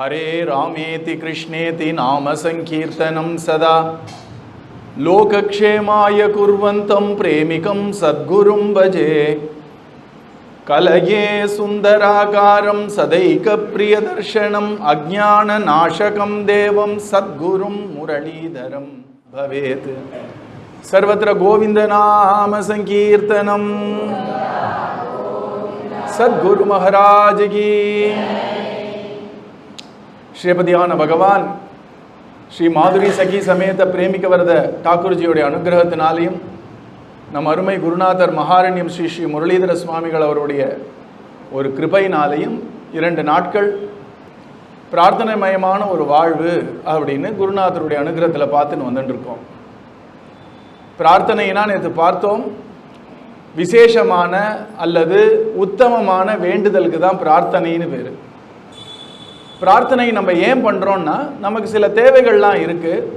हरे रामेति कृष्णेति नाम संकीर्तनं सदा लोकक्षेमाय कुर्वन्तं प्रेमिकं सद्गुरुं भजे कलये सुन्दराकारं सदैकप्रियदर्शनम् अज्ञाननाशकं देवं सद्गुरुं मुरलीधरं भवेत्। सर्वत्र गोविंदनाम संकीर्तनम। सद्गुरु महाराज की। ஸ்ரீபதியான பகவான் ஸ்ரீ மாதுரி சகி சமேத பிரேமிக வரத டாக்கூர்ஜியோடைய அனுகிரகத்தினாலையும் நம் அருமை குருநாதர் மகாரண்யம் ஸ்ரீ ஸ்ரீ முரளிதர சுவாமிகள் அவருடைய ஒரு கிருபையினாலையும் 2 நாட்கள் பிரார்த்தனைமயமான ஒரு வாழ்வு அப்படின்னு குருநாதருடைய அனுகிரகத்தில் பார்த்துன்னு வந்துட்டு இருக்கோம். பிரார்த்தனைனா நேற்று பார்த்தோம், விசேஷமான அல்லது உத்தமமான வேண்டுதலுக்கு தான் பிரார்த்தனைன்னு பேர். பிரார்த்தனை நம்ம ஏன் பண்ணுறோன்னா, நமக்கு சில தேவைகள்லாம் இருக்குது,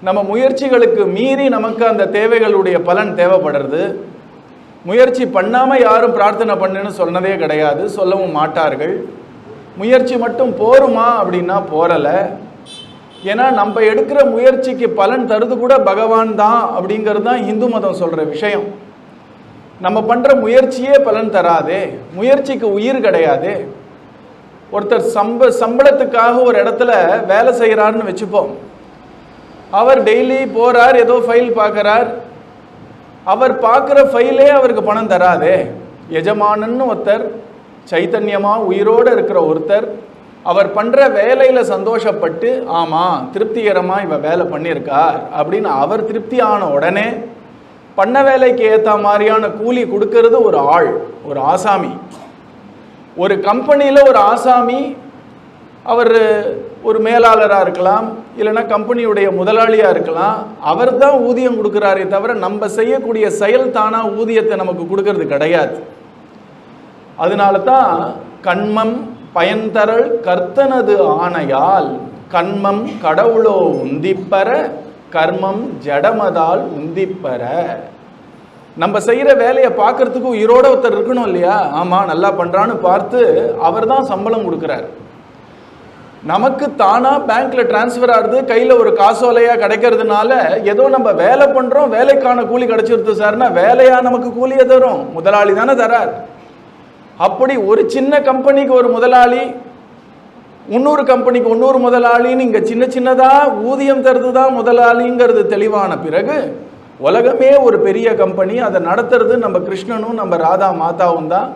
நம்ம முயற்சிகளுக்கு மீறி நமக்கு அந்த தேவைகளுடைய பலன் தேவைப்படுறது. முயற்சி பண்ணாமல் யாரும் பிரார்த்தனை பண்ணுன்னு சொன்னதே கிடையாது, சொல்லவும் மாட்டார்கள். முயற்சி மட்டும் போருமா அப்படின்னா போரலை. ஏன்னா நம்ம எடுக்கிற முயற்சிக்கு பலன் தருது கூட பகவான் தான் அப்படிங்கிறது தான் இந்து மதம் சொல்கிற விஷயம். நம்ம பண்ணுற முயற்சியே பலன் தராதே, முயற்சிக்கு உயிர் கிடையாதே. ஒருத்தர் சம்பளத்துக்காக ஒரு இடத்துல வேலை செய்கிறாருன்னு வச்சுப்போம். அவர் டெய்லி போகிறார், ஏதோ ஃபைல் பார்க்குறார். அவர் பார்க்குற ஃபைலே அவருக்கு பணம் தராதே. எஜமானன்னு ஒருத்தர், சைத்தன்யமாக உயிரோடு இருக்கிற ஒருத்தர், அவர் பண்ணுற வேலையில் சந்தோஷப்பட்டு ஆமாம் திருப்திகரமாக இவ வேலை பண்ணியிருக்கார் அப்படின்னு அவர் திருப்தி ஆன உடனே பண்ண வேலைக்கு ஏற்ற மாதிரியான கூலி கொடுக்கறது ஒரு ஆள், ஒரு ஆசாமி. ஒரு கம்பெனியில் ஒரு ஆசாமி, அவர் ஒரு மேலாளராக இருக்கலாம், இல்லைன்னா கம்பெனியுடைய முதலாளியாக இருக்கலாம். அவர் தான் ஊதியம் கொடுக்குறாரே தவிர நம்ம செய்யக்கூடிய செயல் தானாக ஊதியத்தை நமக்கு கொடுக்கறது கிடையாது. அதனால தான் கண்மம் பயன்தரல் கர்த்தனது ஆணையால் கண்மம் கடவுளோ உந்திப்பற கர்மம் ஜடமதால் உந்திப்பற. நம்ம செய்கிற வேலையை பார்க்கறதுக்கு உயிரோட ஒருத்தர் இருக்கணும் இல்லையா? ஆமாம் நல்லா பண்ணுறான்னு பார்த்து அவர் தான் சம்பளம் கொடுக்குறார். நமக்கு தானாக பேங்க்கில் டிரான்ஸ்ஃபர் ஆகுது, கையில் ஒரு காசோலையாக கிடைக்கிறதுனால ஏதோ நம்ம வேலை பண்ணுறோம், வேலைக்கான கூலி கிடைச்சிருது சார்னா வேலையாக நமக்கு கூலியை தரும் முதலாளி தானே தரார். அப்படி ஒரு சின்ன கம்பெனிக்கு ஒரு முதலாளி, இன்னொரு கம்பெனிக்கு இன்னொரு முதலாளின்னு இங்கே சின்ன சின்னதாக ஊதியம் தருது தான் முதலாளிங்கிறது தெளிவான பிறகு உலகமே ஒரு பெரிய கம்பெனி, அதை நடத்துறது நம்ம கிருஷ்ணனும் நம்ம ராதா மாதாவும் தான்.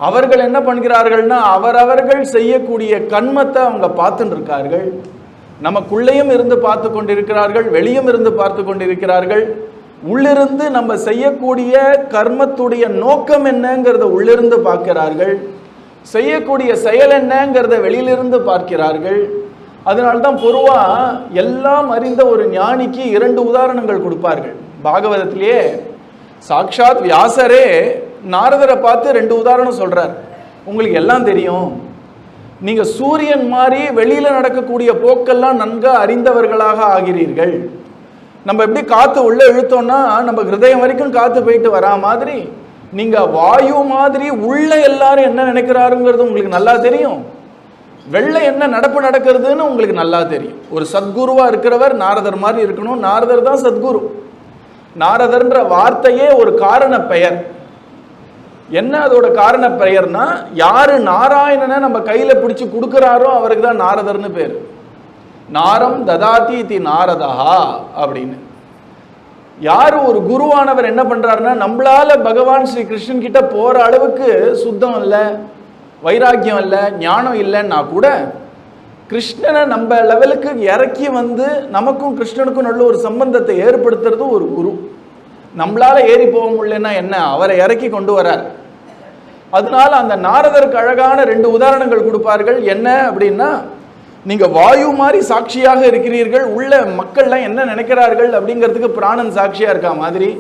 அவர்கள் என்ன பண்ணுகிறார்கள்னா, அவரவர்கள் செய்யக்கூடிய கர்மத்தை அவங்க பார்த்துட்டு இருக்கார்கள். நமக்குள்ளேயும் இருந்து பார்த்து கொண்டிருக்கிறார்கள், வெளியும் இருந்து பார்த்து கொண்டிருக்கிறார்கள். உள்ளிருந்து நம்ம செய்யக்கூடிய கர்மத்துடைய நோக்கம் என்னங்கிறத உள்ளிருந்து பார்க்கிறார்கள், செய்யக்கூடிய செயல் என்னங்கிறத வெளியிலிருந்து பார்க்கிறார்கள். அதனால்தான் பொதுவாக எல்லாம் அறிந்த ஒரு ஞானிக்கு 2 உதாரணங்கள் கொடுப்பார்கள். பாகவதத்திலேயே சாக்ஷாத் வியாசரே நாரதரை பார்த்து 2 உதாரணம் சொல்றார். உங்களுக்கு எல்லாம் தெரியும், நீங்க சூரியன் மாதிரி வெளியில நடக்கக்கூடிய போக்கெல்லாம் நன்கு அறிந்தவர்களாக ஆகிறீர்கள். நம்ம எப்படி காத்து உள்ள இழுத்தோம்னா நம்ம ஹிருதயம் வரைக்கும் காத்து போயிட்டு வரா மாதிரி, நீங்க வாயு மாதிரி உள்ள எல்லாரும் என்ன நினைக்கிறாருங்கிறது உங்களுக்கு நல்லா தெரியும். வெளில என்ன நடப்பு நடக்கிறதுன்னு உங்களுக்கு நல்லா தெரியும். ஒரு சத்குருவா இருக்கிறவர் நாரதர் மாதிரி இருக்கணும். நாரதர் தான் சத்குரு. நாரதர்ன்ற வார்த்தையே ஒரு காரண பெயர். என்ன அதோட காரண பெயர்னா, யாரு நாராயணனை நம்ம கையில பிடிச்சு கொடுக்கிறாரோ அவருக்கு தான் நாரதர்னு பேர். நாரம் ததாதி தி நாரதா அப்படின்னு. யாரு ஒரு குருவானவர் என்ன பண்றாருன்னா, நம்மளால பகவான் ஸ்ரீ கிருஷ்ணன் கிட்ட போற அளவுக்கு சுத்தம் இல்லை, வைராக்கியம் இல்லை, ஞானம் இல்லைன்னா கூட கிருஷ்ணனை நம்ம லெவலுக்கு இறக்கி வந்து நமக்கும் கிருஷ்ணனுக்கும் நல்ல ஒரு சம்பந்தத்தை ஏற்படுத்துறது ஒரு குரு. நம்மளால ஏறி போக முடியலன்னா என்ன, அவரை இறக்கி கொண்டு வரார். அதனால அந்த நாரதருக்கு அழகான 2 உதாரணங்கள் கொடுப்பார்கள். என்ன அப்படின்னா, நீங்க வாயு மாதிரி சாட்சியாக இருக்கிறீர்கள், உள்ள மக்கள்லாம் என்ன நினைக்கிறார்கள் அப்படிங்கிறதுக்கு பிராணன் சாட்சியா இருக்கா மாதிரி.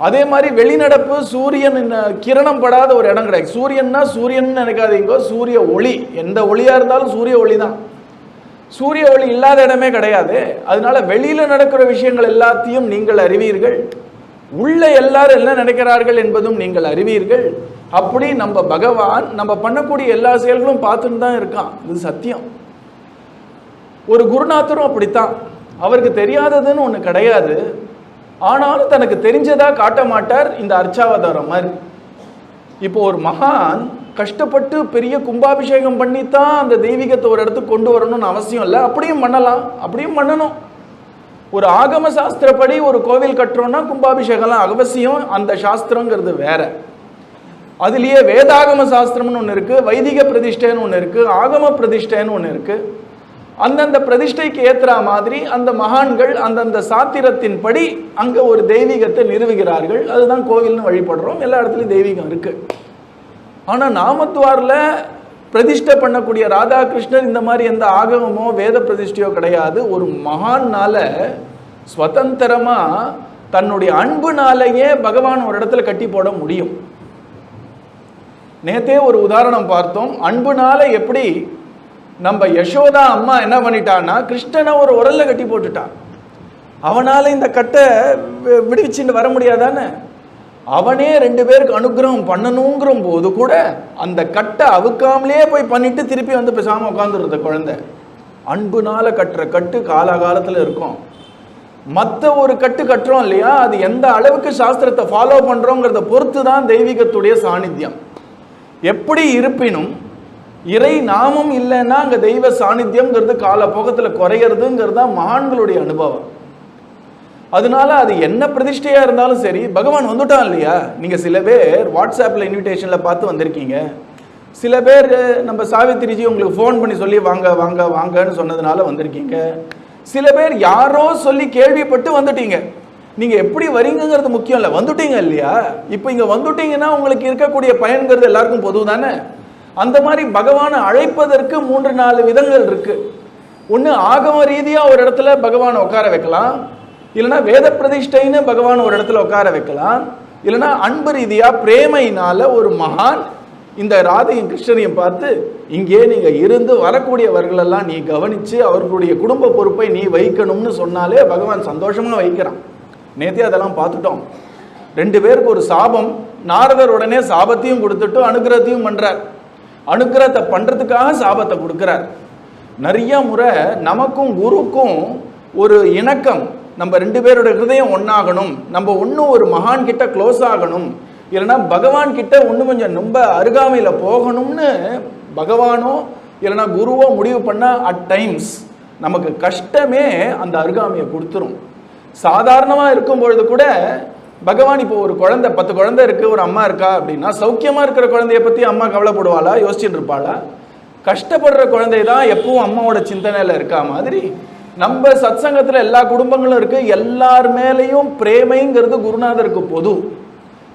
அதே மாதிரி வெளிநடப்பு, சூரியன் கிரணம் படாத ஒரு இடம் கிடையாது. சூரியன்னா சூரியன் நினைக்காதீங்க, சூரிய ஒளி, எந்த ஒளியா இருந்தாலும் சூரிய ஒளி தான். சூரிய ஒளி இல்லாத இடமே கிடையாது. அதனால வெளியில நடக்கிற விஷயங்கள் எல்லாத்தையும் நீங்கள் அறிவீர்கள், உள்ள எல்லாரும் என்ன நினைக்கிறார்கள் என்பதும் நீங்கள் அறிவீர்கள். அப்படி நம்ம பகவான் நம்ம பண்ணக்கூடிய எல்லா செயல்களும் பார்த்துட்டு தான் இருக்கான். இது சத்தியம். ஒரு குருநாதரும் அப்படித்தான். அவருக்கு தெரியாததுன்னு ஒன்று கிடையாது. ஆனாலும் தனக்கு தெரிஞ்சதா காட்ட மாட்டார். இந்த அர்ச்சாவதாரம் மாதிரி. இப்போ ஒரு மகான் கஷ்டப்பட்டு பெரிய கும்பாபிஷேகம் பண்ணித்தான் அந்த தெய்வீகத்தை ஒரு இடத்துக்கு கொண்டு வரணும்னு அவசியம் இல்லை. அப்படியும் பண்ணலாம், அப்படியும் பண்ணணும். ஒரு ஆகம சாஸ்திரப்படி ஒரு கோவில் கட்டுறோம்னா கும்பாபிஷேகம்லாம் அவசியம். அந்த சாஸ்திரங்கிறது வேற. அதுலேயே வேதாகம சாஸ்திரம்னு ஒன்று இருக்கு, வைதிக பிரதிஷ்டைன்னு ஒன்று இருக்கு, ஆகம பிரதிஷ்டைன்னு ஒன்று இருக்கு. அந்தந்த பிரதிஷ்டைக்கு ஏற்றுற மாதிரி அந்த மகான்கள் அந்தந்த சாத்திரத்தின் படி அங்கே ஒரு தெய்வீகத்தை நிறுவுகிறார்கள். அதுதான் கோவில்னு வழிபடுறோம். எல்லா இடத்துலையும் தெய்வீகம் இருக்கு. ஆனால் நாமத்துவாரில் பிரதிஷ்டை பண்ணக்கூடிய ராதாகிருஷ்ணர் இந்த மாதிரி எந்த ஆகமமோ வேத பிரதிஷ்டையோ கிடையாது. ஒரு மகான்னால சுதந்திரமா தன்னுடைய அன்புனாலேயே பகவான் ஒரு இடத்துல கட்டி போட முடியும். நேத்தே ஒரு உதாரணம் பார்த்தோம். அன்புனால எப்படி நம்ம யசோதா அம்மா என்ன பண்ணிட்டான்னா கிருஷ்ணனை ஒரு உரல்ல கட்டி போட்டுட்டான். அவனால இந்த கட்டை விடுவிச்சுட்டு வர முடியாதானே? அவனே 2 பேருக்கு அனுகிரகம் பண்ணணுங்கிற போது கூட அந்த கட்டை அவுக்காமலே போய் பண்ணிட்டு திருப்பி வந்து பேசாம உட்காந்துருந்த குழந்தை. அன்புனால கட்டுற கட்டு காலாகாலத்தில் இருக்கும். மற்ற ஒரு கட்டு கட்டுறோம் இல்லையா, அது எந்த அளவுக்கு சாஸ்திரத்தை ஃபாலோ பண்றோங்கிறத பொறுத்து தான் தெய்வீகத்துடைய சாநித்தியம். எப்படி இருப்பினும் இறை நாமம் இல்லைன்னா அங்கே தெய்வ சாநித்தியம்ங்கிறது காலப்போக்கத்தில் குறையிறதுங்கிறது தான் மகான்களுடைய அனுபவம். அதனால அது என்ன பிரதிஷ்டையா இருந்தாலும் சரி, பகவான் வந்துட்டான் இல்லையா. நீங்க சில பேர் வாட்ஸ்அப்ல இன்விடேஷன்ல பார்த்து வந்திருக்கீங்க. சில பேர் நம்ம சாவித்திரிஜி உங்களுக்கு ஃபோன் பண்ணி சொல்லி வாங்க வாங்க வாங்கன்னு சொன்னதுனால வந்திருக்கீங்க. சில பேர் யாரோ சொல்லி கேள்விப்பட்டு வந்துட்டீங்க. நீங்க எப்படி வரீங்கிறது முக்கியம் இல்லை, வந்துட்டீங்க இல்லையா. இப்போ இங்க வந்துட்டீங்கன்னா உங்களுக்கு இருக்கக்கூடிய பயன்கிறது எல்லாருக்கும் பொது தானே. அந்த மாதிரி பகவானை அழைப்பதற்கு 3-4 விதங்கள் இருக்கு. ஒன்று ஆகம ரீதியா ஒரு இடத்துல பகவானை உட்கார வைக்கலாம், இல்லைன்னா வேத பிரதிஷ்டைன்னு பகவான் ஒரு இடத்துல உட்கார வைக்கலாம், இல்லைன்னா அன்பு ரீதியா பிரேமையினால ஒரு மகான் இந்த ராதையும் கிருஷ்ணனையும் பார்த்து இங்கே நீங்க இருந்து வரக்கூடியவர்களெல்லாம் நீ கவனிச்சு அவர்களுடைய குடும்ப பொறுப்பை நீ வைக்கணும்னு சொன்னாலே பகவான் சந்தோஷமா வைக்கிறான். நேத்தே அதெல்லாம் பார்த்துட்டோம். 2 பேருக்கு ஒரு சாபம். நாரதர் உடனே சாபத்தையும் கொடுத்துட்டு அனுகிரகத்தையும் பண்றார். அனுகிரகத்தை பண்றதுக்காக சாபத்தை கொடுக்கிறார். நிறைய முறை நமக்கும் குருக்கும் ஒரு இணக்கம், நம்ம 2 பேரோட ஹிருதயம் ஒன்னாகணும், நம்ம ஒன்றும் ஒரு மகான் கிட்ட க்ளோஸ் ஆகணும், இல்லைன்னா பகவான் கிட்ட ஒன்று கொஞ்சம் ரொம்ப அருகாமையில போகணும்னு பகவானோ இல்லைன்னா குருவோ முடிவு பண்ண அட் டைம்ஸ் நமக்கு கஷ்டமே அந்த அருகாமையை கொடுத்துரும். சாதாரணமாக இருக்கும் பொழுது கூட பகவான் இப்போ ஒரு குழந்தை 10 குழந்தை இருக்கு, ஒரு அம்மா இருக்கா அப்படின்னா சௌக்கியமா இருக்கிற குழந்தைய பத்தி அம்மா கவலைப்படுவாளா, யோசிச்சுட்டு இருப்பாளா? கஷ்டப்படுற குழந்தை தான் எப்பவும் அம்மாவோட சிந்தனையில இருக்கா மாதிரி நம்ம சத்சங்கத்துல எல்லா குடும்பங்களும் இருக்கு. எல்லார் மேலேயும் பிரேமைங்கிறது குருநாதருக்கு பொது.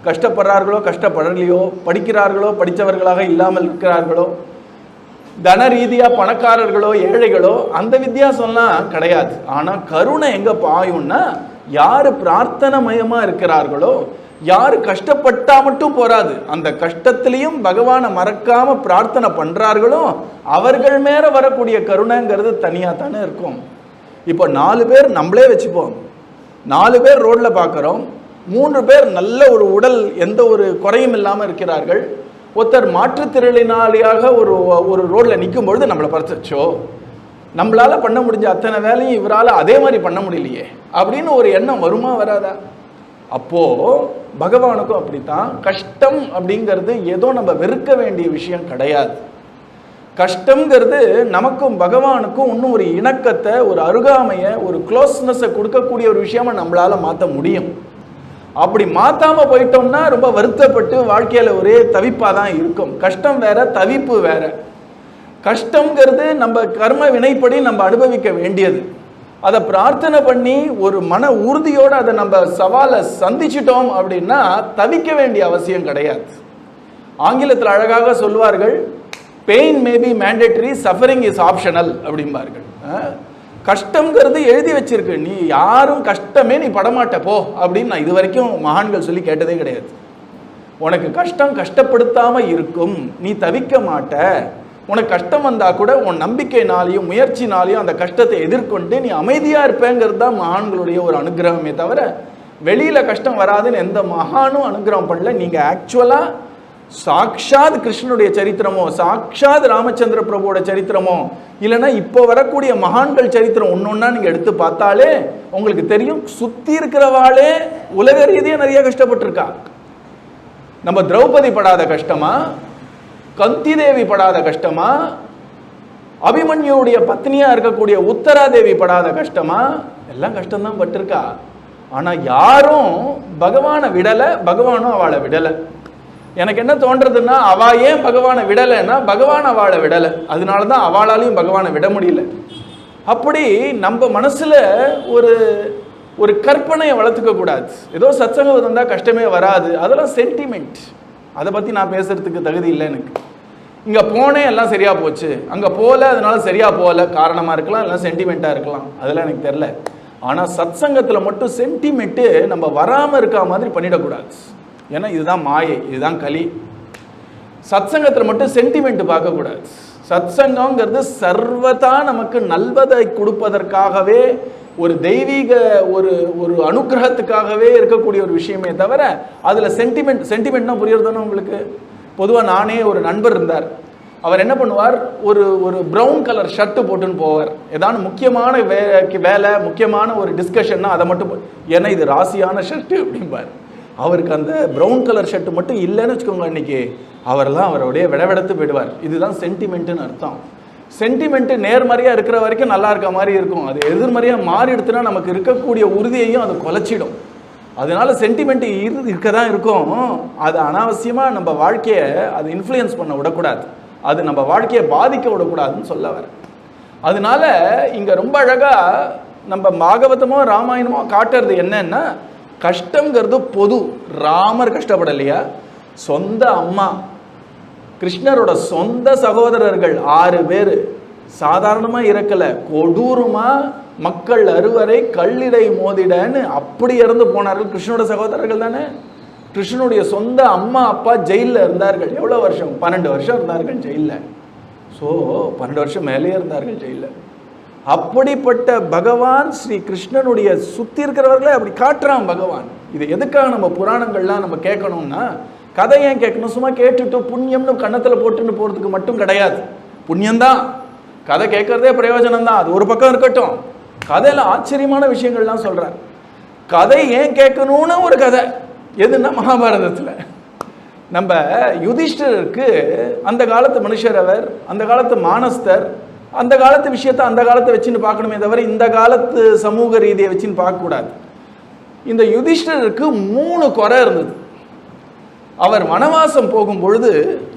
கஷ்டப்படுறார்களோ கஷ்டப்படலையோ, படிக்கிறார்களோ படித்தவர்களாக இல்லாமல் இருக்கிறார்களோ, தன ரீதியா பணக்காரர்களோ ஏழைகளோ, அந்த வித்தியாசம்லாம் கிடையாது. ஆனா கருணை எங்க பாயும்னா யாரு பிரார்த்தனை மயமா இருக்கிறார்களோ, யாரு கஷ்டப்பட்டா மட்டும் போராது, அந்த கஷ்டத்திலையும் பகவானை மறக்காம பிரார்த்தனை பண்றார்களோ அவர்கள் மேல வரக்கூடிய கருணைங்கிறது தனியா தானே இருக்கும். இப்போ 4 பேர் நம்மளே வச்சுப்போம், 4 பேர் ரோட்ல பார்க்குறோம், 3 பேர் நல்ல ஒரு உடல் எந்த ஒரு குறையும் இல்லாமல் இருக்கிறார்கள். ஒருத்தர் மாற்றுத்திறனாளியாக ஒரு ரோட்ல நிற்கும் பொழுது நம்மளை பறிச்சோ, நம்மளால பண்ண முடிஞ்ச அத்தனை வேலையும் இவரால் அதே மாதிரி பண்ண முடியலையே அப்படின்னு ஒரு எண்ணம் வருமா வராதா? அப்போ பகவானுக்கும் அப்படித்தான். கஷ்டம் அப்படிங்கிறது ஏதோ நம்ம வெறுக்க வேண்டிய விஷயம் கிடையாது. கஷ்டம்ங்கிறது நமக்கும் பகவானுக்கும் இன்னும் ஒரு இணக்கத்தை, ஒரு அருகாமையை, ஒரு க்ளோஸ்னஸை கொடுக்கக்கூடிய ஒரு விஷயமா நம்மளால மாற்ற முடியும். அப்படி மாத்தாம போயிட்டோம்னா ரொம்ப வருத்தப்பட்டு வாழ்க்கையில ஒரே தவிப்பா தான் இருக்கும். கஷ்டம் வேற, தவிப்பு வேற. கஷ்டம்ங்கிறது நம்ம கர்ம வினைப்படி நம்ம அனுபவிக்க வேண்டியது. அதை பிரார்த்தனை பண்ணி ஒரு மன உறுதியோடு அதை நம்ம சவாலை சந்திச்சிட்டோம் அப்படின்னா தவிக்க வேண்டிய அவசியம் கிடையாது. ஆங்கிலத்தில் அழகாக சொல்வார்கள், pain may be mandatory, suffering is optional அப்படிம்பார்கள். கஷ்டம்ங்கிறது எழுதி வச்சிருக்கு, நீ யாரும் கஷ்டமே நீ படமாட்ட போ அப்படின்னு நான் இது வரைக்கும் மகான்கள் சொல்லி கேட்டதே கிடையாது. உனக்கு கஷ்டம் கஷ்டப்படுத்தாம இருக்கும், நீ தவிக்க மாட்ட. உனக்கு கஷ்டம் வந்தா கூட உன் நம்பிக்கைனாலையும் முயற்சினாலையும் அந்த கஷ்டத்தை எதிர்கொண்டு நீ அமைதியா இருப்பேங்கிறது தான் மகான்களுடைய ஒரு அனுகிரகமே தவிர வெளியில கஷ்டம் வராதுன்னு எந்த மகானும் அனுகிரகம் பண்ணல. நீங்க ஆக்சுவலா சாக்ஷாத் கிருஷ்ணனுடைய சரித்திரமோ, சாக்ஷாத் ராமச்சந்திர பிரபுவோட சரித்திரமோ, இல்லைன்னா இப்போ வரக்கூடிய மகான்கள் சரித்திரம் ஒன்னொன்னா நீங்க எடுத்து பார்த்தாலே உங்களுக்கு தெரியும், சுத்தி இருக்கிறவாளே உலக ரீதியா நிறைய கஷ்டப்பட்டிருக்கா. நம்ம திரௌபதி படாத கஷ்டமா, கந்தி தேவி படாத கஷ்டமா, அபிமன்யுடைய பத்னியா இருக்கக்கூடிய உத்தரா தேவி படாத கஷ்டமா, எல்லாம் கஷ்டம்தான் பட்டிருக்கா. ஆனா யாரும் பகவானை விடல, பகவானும் அவளை விடல. எனக்கு என்ன தோன்றதுன்னா, அவ ஏன் பகவானை விடலைன்னா பகவான் அவளை விடலை, அதனாலதான் அவளாலையும் பகவானை விட முடியல. அப்படி நம்ம மனசுல ஒரு ஒரு கற்பனையை வளர்த்துக்க கூடாது. ஏதோ சத்சங்கம் வந்தா கஷ்டமே வராது, அதெல்லாம் சென்டிமெண்ட். அதை பத்தி நான் பேசுறதுக்கு தகுதி இல்லை எனக்கு. இங்க போனே எல்லாம் சரியா போச்சு, அங்க போல அதனால சரியா போகல, காரணமா இருக்கலாம், எல்லாம் சென்டிமெண்டா இருக்கலாம், அதெல்லாம் எனக்கு தெரியல. ஆனா சத்சங்கத்துல மட்டும் சென்டிமெண்ட் நம்ம வராம இருக்க மாதிரி பண்ணிடக்கூடாது. ஏன்னா இதுதான் மாயை, இதுதான் கலி. சத்சங்கத்துல மட்டும் சென்டிமெண்ட் பார்க்கக்கூடாது. சத்சங்கம்ங்கிறது சர்வதா நமக்கு நல்வதை கொடுப்பதற்காகவே, ஒரு தெய்வீக ஒரு ஒரு அனுகிரகத்துக்காகவே இருக்கக்கூடிய ஒரு விஷயமே தவிர அதுல சென்டிமெண்ட்னா புரியுறதுன்னு உங்களுக்கு. பொதுவா நானே ஒரு நண்பர் இருந்தார், அவர் என்ன பண்ணுவார், ஒரு ஒரு ப்ரௌன் கலர் ஷர்ட்டு போட்டுன்னு போவார். ஏதாவது முக்கியமான வேலை, முக்கியமான ஒரு டிஸ்கஷன்னா அதை மட்டும், ஏன்னா இது ராசியான ஷர்ட்டு அப்படிம்பார். அவருக்கு அந்த ப்ரௌன் கலர் ஷர்ட்டு மட்டும் இல்லைன்னு வச்சுக்கோங்க, அன்னைக்கு அவரெல்லாம் அவருடைய விடவெடுத்து போயிடுவார். இதுதான் சென்டிமெண்ட்டுன்னு அர்த்தம். சென்டிமெண்ட் நேர்மறையா இருக்கிற வரைக்கும் நல்லா இருக்க மாதிரி இருக்கும், அது எதிர்மறையா மாறி எடுத்துனா நமக்கு இருக்கக்கூடிய உறுதியையும் அது குலைச்சிடும். அதனால சென்டிமெண்ட் இருக்கதான் இருக்கும், அது அனாவசியமா நம்ம வாழ்க்கையை அது இன்ஃப்ளூயன்ஸ் பண்ண விடக்கூடாது, அது நம்ம வாழ்க்கையை பாதிக்க விடக்கூடாதுன்னு சொல்ல வர. அதனால இங்க ரொம்ப அழகா நம்ம பாகவதமோ ராமாயணமோ காட்டுறது என்னன்னா, கஷ்டங்கிறது பொது. ராமர் கஷ்டப்படலையா? சொந்த அம்மா, கிருஷ்ணரோட சொந்த சகோதரர்கள் 6 பேர் சாதாரணமா இறக்கல, கொடூரமா மக்கள் அறுவரை கல்லிடை மோதிடன்னு அப்படி இறந்து போனார்கள். கிருஷ்ணனோட சகோதரர்கள் தானே. கிருஷ்ணனுடைய சொந்த அம்மா அப்பா ஜெயிலில் இருந்தார்கள். எவ்வளோ வருஷம்? 12 வருஷம் இருந்தார்கள் ஜெயிலில். ஸோ 12 வருஷம் மேலே இருந்தார்கள் ஜெயிலில். அப்படிப்பட்ட பகவான் ஸ்ரீ கிருஷ்ணனுடைய சுற்றி இருக்கிறவர்களே அப்படி காட்டுறான் பகவான். இது எதுக்காக நம்ம புராணங்கள்லாம் நம்ம கேட்கணும்னா, கதை ஏன் கேட்கணும்? சும்மா கேட்டுட்டு புண்ணியம்னு கன்னத்தில் போட்டுன்னு போகிறதுக்கு மட்டும் கிடையாது. புண்ணியம்தான், கதை கேட்கறதே பிரயோஜனம் தான், அது ஒரு பக்கம் இருக்கட்டும். கதையில் ஆச்சரியமான விஷயங்கள்லாம் சொல்கிறார். கதை ஏன் கேட்கணும்னு ஒரு கதை எதுன்னா, மகாபாரதத்தில் நம்ம யுதிஷ்டருக்கு அந்த காலத்து மனுஷர், அவர் அந்த காலத்து மானஸ்தர், அந்த காலத்து விஷயத்தை அந்த காலத்தை வச்சுன்னு பார்க்கணுமே தவிர இந்த காலத்து சமூக ரீதியை வச்சுன்னு பார்க்கக்கூடாது. இந்த யுதிஷ்டருக்கு 3 குறை இருந்தது. அவர் வனவாசம் போகும் பொழுது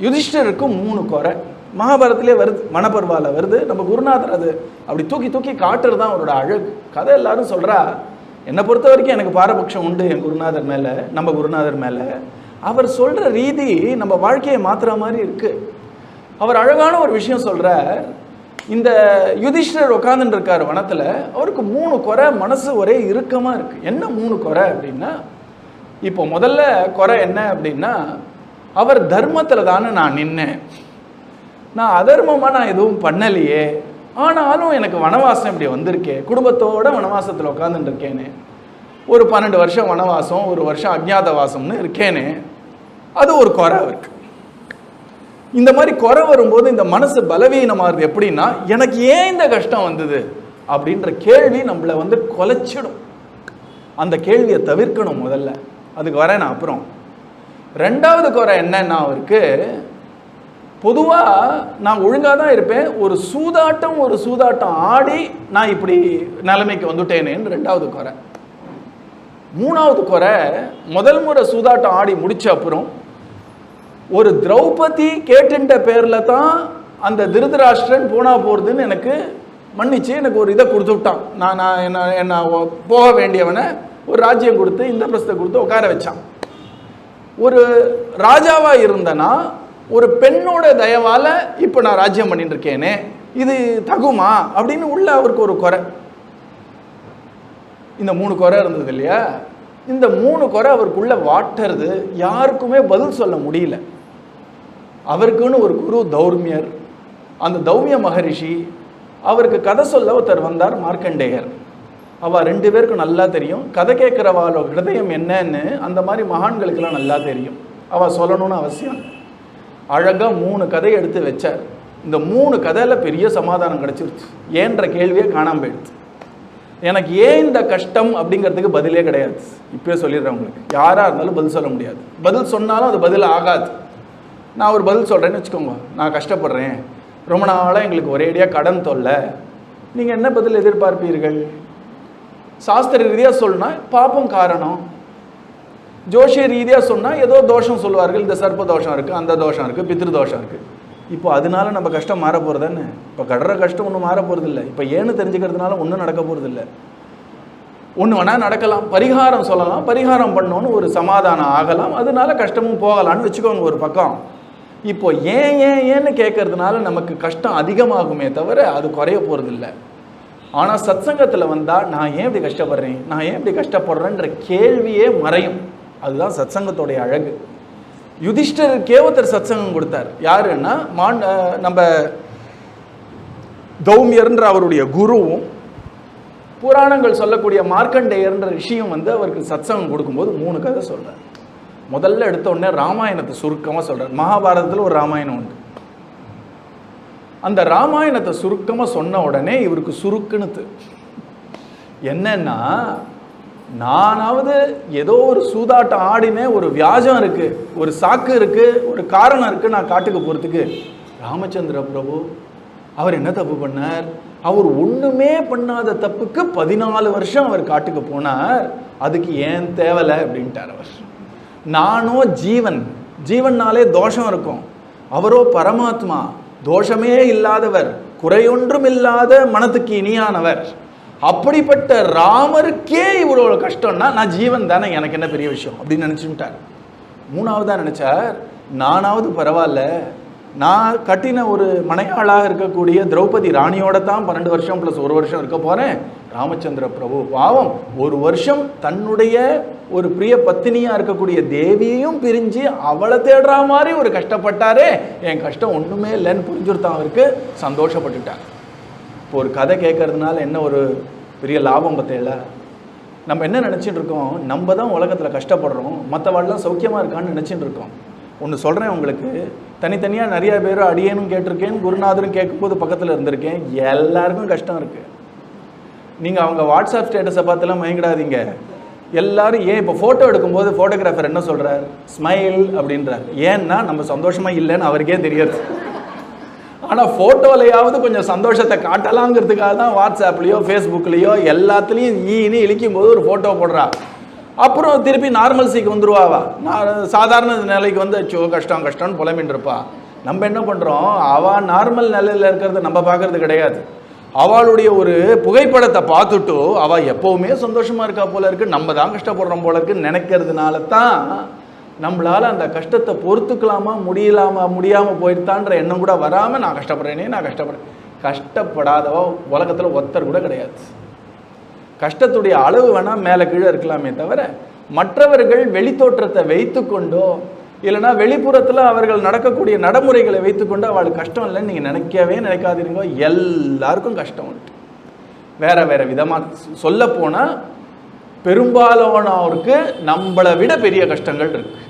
யுதிஷ்டருக்கு 3 குறை. மகாபாரதத்திலே வருது, மணப்பர்வால வருது. நம்ம குருநாதர் அது அப்படி தூக்கி தூக்கி காட்டுறது தான் அவரோட அழகு. கதை எல்லாரும் சொல்றா, என்னை பொறுத்த வரைக்கும் எனக்கு பாரபட்சம் உண்டு என் குருநாதர் மேல, நம்ம குருநாதர் மேல. அவர் சொல்ற ரீதி நம்ம வாழ்க்கையை மாத்துற மாதிரி இருக்கு. அவர் அழகான ஒரு விஷயம் சொல்றார். இந்த யுதிஷ்டர் உட்கார்ந்துட்டு இருக்காரு வனத்துல, அவருக்கு 3 குறை, மனசு ஒரே இறுக்கமா இருக்கு. என்ன 3 குறை அப்படின்னா, இப்போ முதல்ல குறை என்ன அப்படின்னா, அவர் தர்மத்துல தானே நான் நின்னேன், நான் அதர்மமா நான் எதுவும் பண்ணலையே, ஆனாலும் எனக்கு வனவாசம் இப்படி வந்திருக்கே, குடும்பத்தோட வனவாசத்துல உட்காந்துட்டு இருக்கேனே, ஒரு 12 வருஷம் வனவாசம், 1 வருஷம் அஜ்ஞாதவாசம்னு இருக்கேனே, அது ஒரு குறை அவருக்கு. இந்த மாதிரி குறை வரும்போது இந்த மனசு பலவீனமாகுது. எப்படின்னா, எனக்கு ஏன் இந்த கஷ்டம் வந்தது அப்படின்ற கேள்வி நம்மளை கொலைச்சிடும். அந்த கேள்வியை தவிர்க்கணும் முதல்ல, அதுக்கு வரேன் நான் அப்புறம். 2வது குறை என்னன்னா, அவருக்கு பொதுவாக நான் ஒழுங்காக தான் இருப்பேன், ஒரு சூதாட்டம் ஆடி நான் இப்படி நிலைமைக்கு வந்துட்டேனேன்னு 2வது குறை. 3வது குறை, முதல் முறை சூதாட்டம் ஆடி முடிச்ச அப்புறம் ஒரு திரௌபதி கேட்டுன்ற பேர்ல தான் அந்த திருதராஷ்டிரன் போனா போறதுன்னு எனக்கு மன்னிச்சு எனக்கு ஒரு இதை கொடுத்து விட்டான். நான் என்ன போக வேண்டியவனை ஒரு ராஜ்யம் கொடுத்து இந்திரபிரஸ்தை கொடுத்து உட்கார வச்சான். ஒரு ராஜாவா இருந்தனா ஒரு பெண்ணோட தயவால இப்ப நான் ராஜ்யம் பண்ணிட்டு இருக்கேனே, இது தகுமா அப்படின்னு உள்ள அவருக்கு ஒரு குறை. இந்த 3 குறை இருந்தது இல்லையா? இந்த 3 குறை அவருக்குள்ள வாட்டுறது, யாருக்குமே பதில் சொல்ல முடியல. அவருக்குன்னு ஒரு குரு தௌர்மியர், அந்த தௌமிய மகரிஷி, அவருக்கு கதை சொல்ல ஒருத்தர் வந்தார், மார்க்கண்டேயர். அவ 2 பேருக்கும் நல்லா தெரியும் கதை கேட்கிறவாளோ ஹிருதயம் என்னன்னு. அந்த மாதிரி மகான்களுக்கெல்லாம் நல்லா தெரியும், அவ சொல்லணும்னு அவசியம். அழகா 3 கதையை எடுத்து வச்சார். இந்த 3 கதையில பெரிய சமாதானம் கிடைச்சிருச்சு. ஏன்ற கேள்வியே காணாம போயிடுச்சு. எனக்கு ஏன் இந்த கஷ்டம் அப்படிங்கிறதுக்கு பதிலே கிடையாது. இப்பயே சொல்லிடுறேன் உங்களுக்கு, யாரா இருந்தாலும் பதில் சொல்ல முடியாது. பதில் சொன்னாலும் அது பதில் ஆகாது. நான் ஒரு பதில் சொல்றேன்னு வச்சுக்கோங்க, நான் கஷ்டப்படுறேன், ரொம்ப நாளாக எங்களுக்கு ஒரேடியாக கடன் தொல்லை, நீங்கள் என்ன பதில் எதிர்பார்ப்பீர்கள்? சாஸ்திர ரீதியாக சொன்னா பாப்பம் காரணம், ஜோஷிய ரீதியாக சொன்னால் ஏதோ தோஷம் சொல்லுவார்கள், இந்த சர்ப்ப தோஷம் இருக்குது, அந்த தோஷம் இருக்குது, பித்ரு தோஷம் இருக்குது. இப்போ அதனால நம்ம கஷ்டம் மாற போகிறது தானே? இப்போ கடுற கஷ்டம் ஒன்றும் மாற போகிறது இல்லை. இப்போ ஏன்னு தெரிஞ்சுக்கிறதுனால ஒன்றும் நடக்க போகிறது இல்லை. ஒன்று வேணால் நடக்கலாம், பரிகாரம் சொல்லலாம், பரிகாரம் பண்ணோன்னு ஒரு சமாதானம் ஆகலாம், அதனால கஷ்டமும் போகலான்னு வச்சுக்கோங்க ஒரு பக்கம். இப்போ ஏன்னு கேட்கறதுனால நமக்கு கஷ்டம் அதிகமாகுமே தவிர அது குறைய போகிறதில்லை. ஆனால் சத்சங்கத்தில் வந்தால் நான் ஏன் இப்படி கஷ்டப்படுறேன், நான் ஏன் இப்படி கஷ்டப்படுறேன்ற கேள்வியே மறையும். அதுதான் சத்சங்கத்தோடைய அழகு. யுதிஷ்டருக்கே ஒருத்தர் சத்சங்கம் கொடுத்தார். யாருன்னா நம்ம தௌமியர்ன்ற அவருடைய குருவும் புராணங்கள் சொல்லக்கூடிய மார்க்கண்டேயர்ன்ற ரிஷியும் அவருக்கு சத்சங்கம் கொடுக்கும்போது 3 கதை சொல்றார். முதல்ல எடுத்த உடனே ராமாயணத்தை சுருக்கமாக சொல்றார். மகாபாரதத்தில் ஒரு ராமாயணம் உண்டு. அந்த ராமாயணத்தை சுருக்கமாக சொன்ன உடனே இவருக்கு சுருக்குன்னு என்னன்னா, நானாவது ஏதோ ஒரு சூதாட்டம் ஆடினேன், ஒரு வியாஜம் இருக்கு, ஒரு சாக்கு இருக்கு, ஒரு காரணம் இருக்கு நான் காட்டுக்கு போறதுக்கு. ராமச்சந்திர பிரபு அவர் என்ன தப்பு பண்ணார்? அவர் ஒண்ணுமே பண்ணாத தப்புக்கு 14 வருஷம் அவர் காட்டுக்கு போனார். அதுக்கு ஏன் தேவலை அப்படின்ட்டார் அவர். நானோ ஜீவன்னாலே தோஷம் இருக்கும், அவரோ பரமாத்மா, தோஷமே இல்லாதவர், குறையொன்றும் இல்லாத மனத்துக்கு இனியானவர். அப்படிப்பட்ட ராமருக்கே இவ்வளோ கஷ்டம்னா நான் ஜீவன் தானே, எனக்கு என்ன பெரிய விஷயம் அப்படின்னு நினச்சுட்டார். 3ஆவதா நினைச்சார், நானாவது பரவாயில்ல, நான் கட்டின ஒரு மனையாளாக இருக்கக்கூடிய திரௌபதி ராணியோட தான் 12 வருஷம் + 1 வருஷம் இருக்க போறேன். ராமச்சந்திர பிரபு பாவம் 1 வருஷம் தன்னுடைய ஒரு பிரிய பத்தினியா இருக்கக்கூடிய தேவியையும் பிரிஞ்சு அவளை தேடுற மாதிரி ஒரு கஷ்டப்பட்டாரே, என் கஷ்டம் ஒண்ணுமே இல்லைன்னு புரிஞ்சுருத்தான். அவருக்கு சந்தோஷப்பட்டுட்டார். இப்போ ஒரு கதை கேட்கறதுனால என்ன ஒரு பெரிய லாபம் பத்தையில? நம்ம என்ன நினச்சிட்டு இருக்கோம், நம்ம தான் உலகத்தில் கஷ்டப்படுறோம், மற்றவாள்லாம் சௌக்கியமாக இருக்கான்னு நினச்சிட்டு இருக்கோம். ஒன்று சொல்கிறேன் உங்களுக்கு, தனித்தனியாக நிறைய பேர் அடியேனும் கேட்டிருக்கேன், குருநாதரும் கேட்கும்போது பக்கத்தில் இருந்திருக்கேன். எல்லாருக்கும் கஷ்டம் இருக்குது. நீங்கள் அவங்க வாட்ஸ்அப் ஸ்டேட்டஸை பார்த்துலாம் மயங்கிடாதீங்க. எல்லாரும் ஏன் இப்போ ஃபோட்டோ எடுக்கும்போது ஃபோட்டோகிராஃபர் என்ன சொல்கிறார், ஸ்மைல் அப்படின்றார். ஏன்னா நம்ம சந்தோஷமாக இல்லைன்னு அவருக்கே தெரியாது. ஆனால் ஃபோட்டோலையாவது கொஞ்சம் சந்தோஷத்தை காட்டலாங்கிறதுக்காக தான் வாட்ஸ்அப்லேயோ ஃபேஸ்புக்லேயோ எல்லாத்துலேயும் ஈனி இழிக்கும் போது ஒரு ஃபோட்டோ போடுறா. அப்புறம் திருப்பி நார்மல்சிக்கு வந்துருவாவா, நான் சாதாரண நிலைக்கு வந்து அச்சோ கஷ்டம் கஷ்டம்னு புலம்பின்னு இருப்பா. நம்ம என்ன பண்ணுறோம், அவள் நார்மல் நிலையில் இருக்கிறத நம்ம பார்க்கறது கிடையாது. அவளுடைய ஒரு புகைப்படத்தை பார்த்துட்டு அவள் எப்போவுமே சந்தோஷமாக இருக்கா போல இருக்கு, நம்ம தான் கஷ்டப்படுறோம் போல இருக்குன்னு நினைக்கிறதுனால தான் நம்மளால் அந்த கஷ்டத்தை பொறுத்துக்கலாமா முடியாமல் போயிட்டான்ற எண்ணம் கூட வராமல் நான் கஷ்டப்படுறேன். கஷ்டப்படாதவா உலகத்தில் ஒருத்தர் கூட கிடையாது. கஷ்டத்துடைய அளவு வேணால் மேலே கீழே இருக்கலாமே தவிர, மற்றவர்கள் வெளித்தோற்றத்தை வைத்து கொண்டோ இல்லைனா வெளிப்புறத்தில் அவர்கள் நடக்கக்கூடிய நடைமுறைகளை வைத்துக்கொண்டு அவளுக்கு கஷ்டம் இல்லைன்னு நீங்கள் நினைக்காதீங்க. எல்லாருக்கும் கஷ்டம் உண்டு. வேற விதமாக சொல்ல போனால் பெரும்பாலானோருக்கு நம்மளை விட பெரிய கஷ்டங்கள் இருக்கு.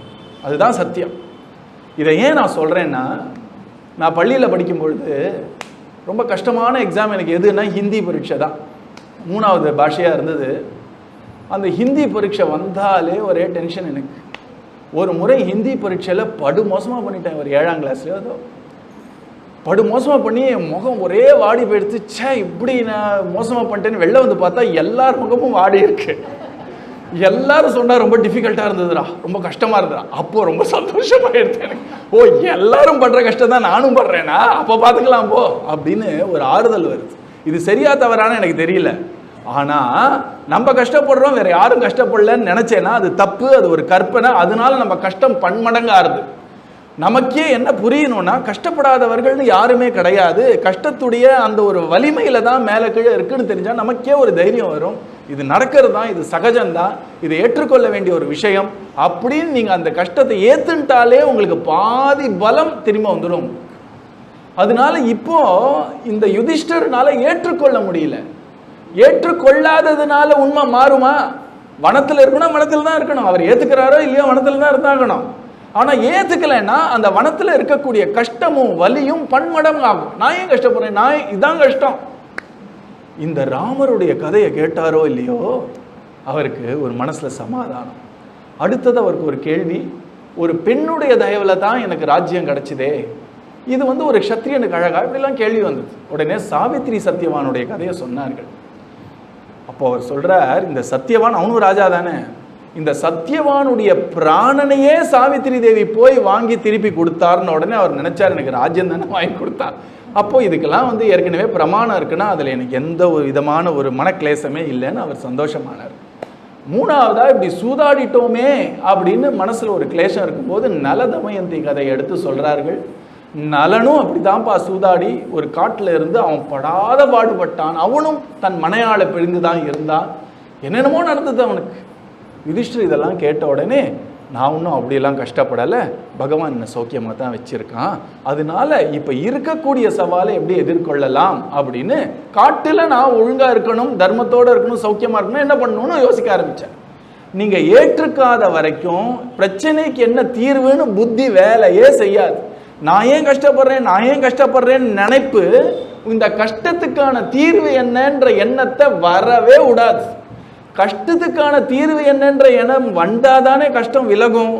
அதுதான் சத்தியம். இதை ஏன் நான் சொல்கிறேன்னா, நான் பள்ளியில் படிக்கும்பொழுது ரொம்ப கஷ்டமான எக்ஸாம் எனக்கு எதுன்னா ஹிந்தி பரீட்சை தான். 3வது பாஷையாக இருந்தது. அந்த ஹிந்தி பரீட்சை வந்தாலே ஒரே டென்ஷன் எனக்கு. ஒரு முறை ஹிந்தி பரீட்சையில் படுமோசமாக பண்ணிட்டேன். ஒரு 7ஆம் கிளாஸ்லையோ அதோ படுமோசமாக பண்ணி என் முகம் ஒரே வாடி போயிடுச்சு. இப்படி நான் மோசமாக பண்ணிட்டேன்னு வெளில வந்து பார்த்தா எல்லார் முகமும் வாடி இருக்கு. எல்லாரும் சொன்னால் ரொம்ப டிஃபிகல்ட்டாக இருந்ததுடா, ரொம்ப கஷ்டமாக இருந்ததுடா. அப்போது ரொம்ப சந்தோஷமாக எடுத்தேன் எனக்கு. ஓ, எல்லாரும் பண்ணுற கஷ்டம் தான் நானும் படுறேன்னா, அப்போ பார்த்துக்கலாம் போ அப்படின்னு ஒரு ஆறுதல் வருது. இது சரியா தவறான எனக்கு தெரியல. ஆனால் நம்ம கஷ்டப்படுறோம், வேற யாரும் கஷ்டப்படலன்னு நினச்சேன்னா அது தப்பு, அது ஒரு கற்பனை. அதனால நம்ம கஷ்டம் பன்மடங்கு ஆறுது. நமக்கே என்ன புரியணும்னா, கஷ்டப்படாதவர்கள்னு யாருமே கிடையாது. கஷ்டத்துடைய அந்த ஒரு வலிமையில தான் மேலே கீழே இருக்குன்னு தெரிஞ்சால் நமக்கே ஒரு தைரியம் வரும். இது நடக்கிறது தான், இது சகஜம்தான், இதை ஏற்றுக்கொள்ள வேண்டிய ஒரு விஷயம் அப்படின்னு நீங்கள் அந்த கஷ்டத்தை ஏற்றுட்டாலே உங்களுக்கு பாதி பலம் திரும்ப வந்துடும். அதனால இப்போ இந்த யுதிஷ்டர்னால ஏற்றுக்கொள்ள முடியல. ஏற்றுக்கொள்ளாததுனால உண்மை மாறுமா? வனத்தில் இருக்கணும், வனத்தில் தான் இருக்கணும். அவர் ஏற்றுக்கிறாரோ இல்லையோ வனத்தில் தான் இருந்தாகணும். ஆனா ஏத்துக்கலைன்னா அந்த வனத்துல இருக்கக்கூடிய கஷ்டமும் வலியும் பன்மடங்கு ஆகும். நான் ஏன் கஷ்டப்படுறேன், நான் இதான் கஷ்டம். இந்த ராமருடைய கதையை கேட்டாரோ இல்லையோ, அவருக்கு ஒரு மனசுல சமாதானம். அடுத்தது அவருக்கு ஒரு கேள்வி, ஒரு பெண்ணுடைய தயவுல தான் எனக்கு ராஜ்யம் கிடைச்சதே, இது ஒரு க்ஷத்ரியனுக்கு அழகா, இப்படிலாம் கேள்வி வந்தது. உடனே சாவித்ரி சத்தியவானுடைய கதையை சொன்னார்கள். அப்போ அவர் சொல்றார், இந்த சத்தியவான் அவனும் ராஜா தானே, இந்த சத்தியவானுடைய பிராணனையே சாவித்திரி தேவி போய் வாங்கி திருப்பி கொடுத்தாருன்னு உடனே அவர் நினைச்சார், எனக்கு ராஜ்யம் தானே வாங்கி கொடுத்தார். அப்போ இதுக்கெல்லாம் ஏற்கனவே பிரமாணம் இருக்குன்னா அதில் எனக்கு எந்த ஒரு விதமான ஒரு மனக்லேசமே இல்லைன்னு அவர் சந்தோஷமானார். மூணாவதா இப்படி சூதாடிட்டோமே அப்படின்னு மனசுல ஒரு கிளேசம் இருக்கும்போது நல தமயந்தி கதையை எடுத்து சொல்றார்கள். நலனும் அப்படிதான்ப்பா சூதாடி ஒரு காட்டுல இருந்து அவன் படாத பாடுபட்டான். அவனும் தன் மனையாளை பிரிந்துதான் இருந்தான். என்னென்னமோ நடந்தது அவனுக்கு. யுதிஷ்டர் இதெல்லாம் கேட்ட உடனே, நான் ஒன்றும் அப்படியெல்லாம் கஷ்டப்படலை, பகவான் என்ன சௌக்கியமாக தான் வச்சிருக்கான், அதனால இப்போ இருக்கக்கூடிய சவாலை எப்படி எதிர்கொள்ளலாம் அப்படின்னு காட்டில் நான் ஒழுங்காக இருக்கணும், தர்மத்தோடு இருக்கணும், சௌக்கியமாக இருக்கணும், என்ன பண்ணணும்னு யோசிக்க ஆரம்பித்தேன். நீங்கள் ஏற்றுக்காத வரைக்கும் பிரச்சனைக்கு என்ன தீர்வுன்னு புத்தி வேலையே செய்யாது. நான் ஏன் கஷ்டப்படுறேன்னு நினைப்பு இந்த கஷ்டத்துக்கான தீர்வு என்னன்ற எண்ணத்தை வரவே விடாது. கஷ்டத்துக்கான தீர்வு என்னன்ற எண்ணம் வந்தாதானே கஷ்டம் விலகும்.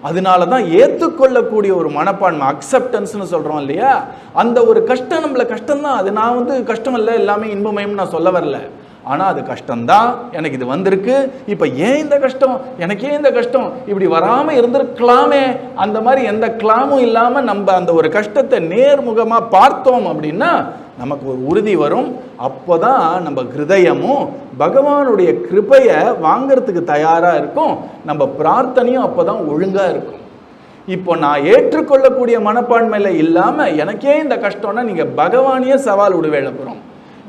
அதனால தான் ஏற்றுக்கொள்ளக்கூடிய ஒரு மனப்பான்மை, அக்செப்டன்ஸ்னு சொல்கிறோம் இல்லையா, அந்த ஒரு கஷ்டம் நம்மள கஷ்டம்தான். அது நான் கஷ்டம் இல்லை எல்லாமே இன்பமயம் நான் சொல்ல வரல, ஆனால் அது கஷ்டம்தான், எனக்கு இது வந்திருக்கு, இப்போ ஏன் இந்த கஷ்டம், எனக்கு ஏன் இந்த கஷ்டம், இப்படி வராமல் இருந்திருக்கலாமே, அந்த மாதிரி எந்த கிளாமும் இல்லாமல் நம்ம அந்த ஒரு கஷ்டத்தை நேர்முகமாக பார்த்தோம் அப்படின்னா நமக்கு ஒரு உறுதி வரும். அப்போதான் நம்ம ஹிருதயமும் பகவானுடைய கிருபையை வாங்கிறதுக்கு தயாராக இருக்கும், நம்ம பிரார்த்தனையும் அப்போதான் ஒழுங்காக இருக்கும். இப்போ நான் ஏற்றுக்கொள்ளக்கூடிய மனப்பான்மையில் இல்லாமல் எனக்கே இந்த கஷ்டம்னா நீங்கள் பகவானையே சவால் விடுவேல போகிறோம்.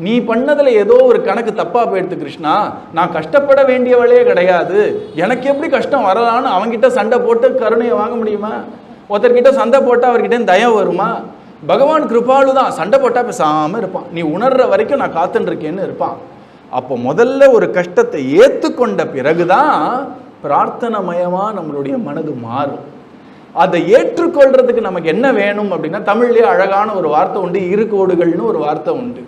நீ பண்ணதில் ஏதோ ஒரு கணக்கு தப்பாக போயிடுத்து கிருஷ்ணா, நான் கஷ்டப்பட வேண்டியவளே கிடையாது, எனக்கு எப்படி கஷ்டம் வரலான்னு அவங்ககிட்ட சண்டை போட்டு கருணையை வாங்க முடியுமா? ஒருத்தர்கிட்ட சண்டை போட்டால் அவர்கிட்ட தயம் வருமா? பகவான் கிருபாலு தான், சண்டை போட்டால் பேசாமல் இருப்பான், நீ உணர்ற வரைக்கும் நான் காத்துருக்கேன்னு இருப்பான். அப்போ முதல்ல ஒரு கஷ்டத்தை ஏற்றுக்கொண்ட பிறகுதான் பிரார்த்தனமயமாக நம்மளுடைய மனது மாறும். அதை ஏற்றுக்கொள்றதுக்கு நமக்கு என்ன வேணும் அப்படின்னா, தமிழ்லேயே அழகான ஒரு வார்த்தை உண்டு, இரு கோடுகள்னு ஒரு வார்த்தை உண்டு.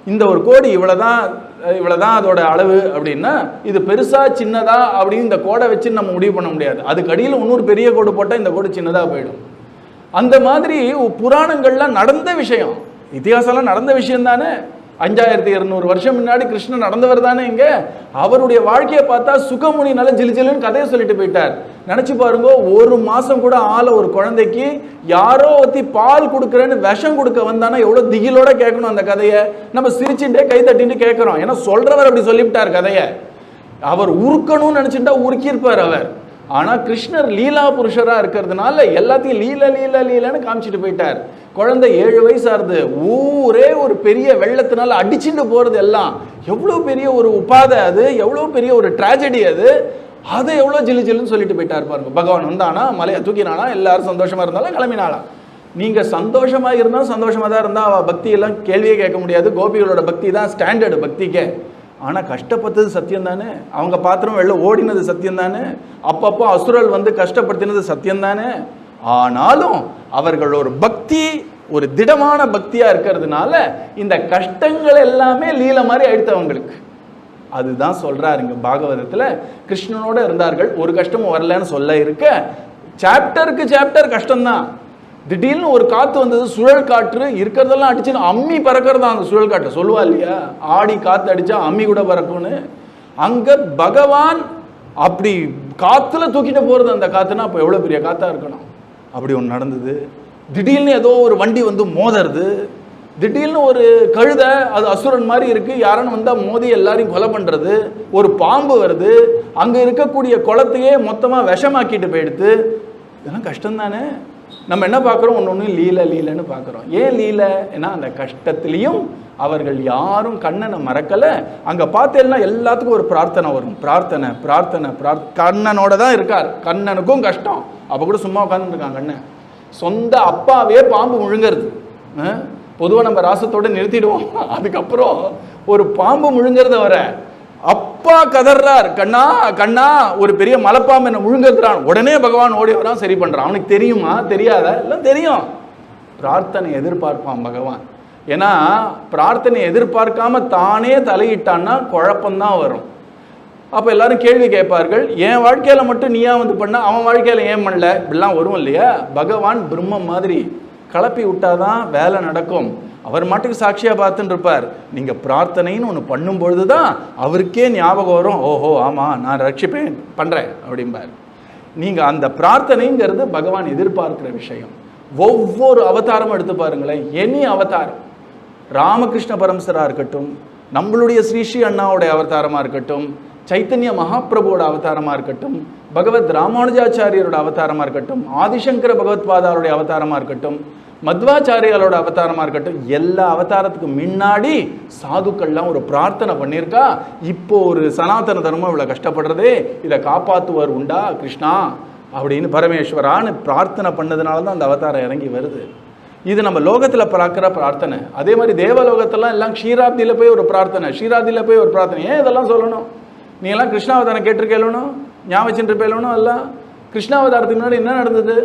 இந்த ஒரு கோடு இவ்வளோதான் அதோட அளவு அப்படின்னா, இது பெருசா சின்னதா அப்படின்னு இந்த கோடை வச்சு நம்ம முடிவு பண்ண முடியாது. அதுக்கு அடியில் இன்னொரு பெரிய கோடு போட்டால் இந்த கோடு சின்னதாக போயிடும். அந்த மாதிரி புராணங்கள்லாம் நடந்த விஷயம், இத்திகாசம்லாம் நடந்த விஷயம் தானே. 5200 வருஷம் முன்னாடி கிருஷ்ணன் நடந்தவர் தானே. இங்க அவருடைய வாழ்க்கையை பார்த்தா சுகமுனி நல்ல ஜிலுஜிலுன்னு கதையை சொல்லிட்டு போயிட்டார். நினைச்சு பாருங்க, ஒரு மாசம் கூட ஒரு குழந்தைக்கு யாரோ ஒத்தி பால் கொடுக்குறேன்னு விஷம் கொடுக்க வந்தானா எவ்வளவு திகிலோட கேட்கணும் அந்த கதையை. நம்ம சிரிச்சுட்டே கை தட்டிட்டு கேட்கிறோம், ஏன்னா சொல்றவர் அப்படி சொல்லிவிட்டார் கதையை. அவர் உருக்கணும்னு நினைச்சுட்டா உருக்கியிருப்பார் அவர். ஆனா கிருஷ்ணர் லீலா புருஷரா இருக்கிறதுனால எல்லாத்தையும் லீலன்னு காமிச்சிட்டு போயிட்டார். குழந்தை 7 வயசாருது, ஊரே ஒரு பெரிய வெள்ளத்தினால அடிச்சுட்டு போறது எல்லாம் எவ்வளவு பெரிய ஒரு உபாதை, அது எவ்வளவு பெரிய ஒரு டிராஜடி, அதை எவ்வளவு ஜிலுன்னு சொல்லிட்டு போயிட்டார் பாருங்க. பகவான் வந்தானா, மலையை தூக்கினானா, எல்லாரும் சந்தோஷமா இருந்தாலும் கிளம்பினாலாம். நீங்க சந்தோஷமா இருந்தாலும் சந்தோஷமா தான் இருந்தா அவ பக்தி எல்லாம் கேள்வியே கேட்க முடியாது. கோபிகளோட பக்தி தான் ஸ்டாண்டர்டு பக்திக்கே. ஆனால் கஷ்டப்பட்டது சத்தியம் தானே, அவங்க பாத்திரம் வெளில ஓடினது சத்தியம் தானே, அப்பப்போ அசுரல் கஷ்டப்படுத்தினது சத்தியம் தானே. ஆனாலும் அவர்கள் ஒரு பக்தி, ஒரு திடமான பக்தியா இருக்கிறதுனால இந்த கஷ்டங்கள் எல்லாமே லீல மாதிரி ஆயிடுத்தவங்களுக்கு. அதுதான் சொல்றாரு இங்க பாகவதத்துல. கிருஷ்ணனோட இருந்தார்கள், ஒரு கஷ்டமும் வரலன்னு சொல்ல இருக்க, சாப்டருக்கு சாப்டர் கஷ்டம்தான். திடீர்னு ஒரு காத்து வந்தது, சுழல் காற்று, இருக்கிறதெல்லாம் அடிச்சுன்னு அம்மி பறக்கிறதா அந்த சுழல் காற்று. சொல்லுவா இல்லையா, ஆடி காத்து அடிச்சா அம்மி கூட பறக்கும்னு. அங்க பகவான் அப்படி காத்துல தூக்கிட்டு போறது அந்த காத்துனா அப்போ எவ்வளவு பெரிய காத்தா இருக்கணும். அப்படி ஒன்று நடந்தது. திடீர்னு ஏதோ ஒரு வண்டி மோதுறது, திடீர்னு ஒரு கழுதை, அது அசுரன் மாதிரி இருக்கு, யாருன்னு வந்தா மோதி எல்லாரையும் கொலை பண்றது, ஒரு பாம்பு வருது, அங்க இருக்கக்கூடிய குளத்தையே மொத்தமா விஷமாக்கிட்டு போயிடுது. இதெல்லாம் கஷ்டம் தானே. நம்ம என்ன பார்க்குறோம், ஒன்று லீலன்னு பார்க்குறோம். ஏன் லீல? ஏன்னா அந்த கஷ்டத்துலேயும் அவர்கள் யாரும் கண்ணனை மறக்கலை. அங்கே பார்த்தேன்னா எல்லாத்துக்கும் ஒரு பிரார்த்தனை வரும், பிரார்த்தனை. கண்ணனோட தான் இருக்கார், கண்ணனுக்கும் கஷ்டம். அப்போ கூட சும்மா உட்காந்துருக்கான் கண்ணன். சொந்த அப்பாவே பாம்பு முழுங்கிறது. பொதுவாக நம்ம ராசத்தோடு நிறுத்திடுவோம், அதுக்கப்புறம் ஒரு பாம்பு முழுங்கிறத வர அப்பா கதறார், கண்ணா கண்ணா ஒரு பெரிய மலைப்பாம்பு என்ன முழுங்குறான். உடனே பகவான் ஓடி வரான், சரி பண்றான். அவனுக்கு தெரியுமா தெரியாத? எல்லாம் தெரியும். பிரார்த்தனை எதிர்பார்ப்பான் பகவான். ஏன்னா பிரார்த்தனை எதிர்பார்க்காம தானே தலையிட்டான்னா குழப்பம்தான் வரும். அப்போ எல்லாரும் கேள்வி கேட்பார்கள், என் வாழ்க்கையில மட்டும் நீயா வந்து பண்ண, அவன் வாழ்க்கையில ஏன் பண்ணல, இப்படிலாம் வரும் இல்லையா? பகவான் பிரம்மம் மாதிரி கலப்பி விட்டாதான் வேலை நடக்கும். அவர் மாட்டுக்கு சாட்சியா பார்த்துட்டு இருப்பார். நீங்க பிரார்த்தனைன்னு ஒன்று பண்ணும் பொழுதுதான் அவருக்கே ஞாபகம் வரும், ஓஹோ ஆமா நான் ரட்சிப்பேன் பண்றேன் அப்படிம்பார். நீங்க அந்த பிரார்த்தனைங்கிறது பகவான் எதிர்பார்க்கிற விஷயம். ஒவ்வொரு அவதாரமும் எடுத்து பாருங்களேன். எனி அவதாரம், ராமகிருஷ்ண பரமசரா இருக்கட்டும், நம்மளுடைய ஸ்ரீ அண்ணாவுடைய அவதாரமா இருக்கட்டும், சைத்தன்ய மகாபிரபுவோட அவதாரமா இருக்கட்டும், பகவத் ராமானுஜாச்சாரியரோட அவதாரமா இருக்கட்டும், ஆதிசங்கர பகவத்பாதாருடைய அவதாரமா இருக்கட்டும், மத்வாச்சாரியாரோட அவதாரமா இருக்கட்டும், எல்லா அவதாரத்துக்கு முன்னாடி சாதுக்கள்லாம் ஒரு பிரார்த்தனை பண்ணியிருக்கா. இப்போ ஒரு சனாதன தர்மம் இவ்வளவு கஷ்டப்படுறதே, இதை காப்பாற்றுவார் உண்டா கிருஷ்ணா அப்படின்னு பரமேஸ்வரான்னு பிரார்த்தனை பண்ணதுனால தான் அந்த அவதாரம் இறங்கி வருது. இது நம்ம லோகத்தில் பார்க்குற பிரார்த்தனை. அதே மாதிரி தேவலோகத்தெல்லாம் எல்லாம் க்ஷீராப்தியில் போய் ஒரு பிரார்த்தனை, க்ஷீராப்தியில் போய் ஒரு பிரார்த்தனை. ஏன் இதெல்லாம் சொல்லணும்? நீ எல்லாம் கிருஷ்ணாவதாரம் கேட்டிருக்கேளணும், ஞாபகம் பேலணும். எல்லாம் கிருஷ்ணாவதாரத்துக்கு முன்னாடி என்ன நடந்தது?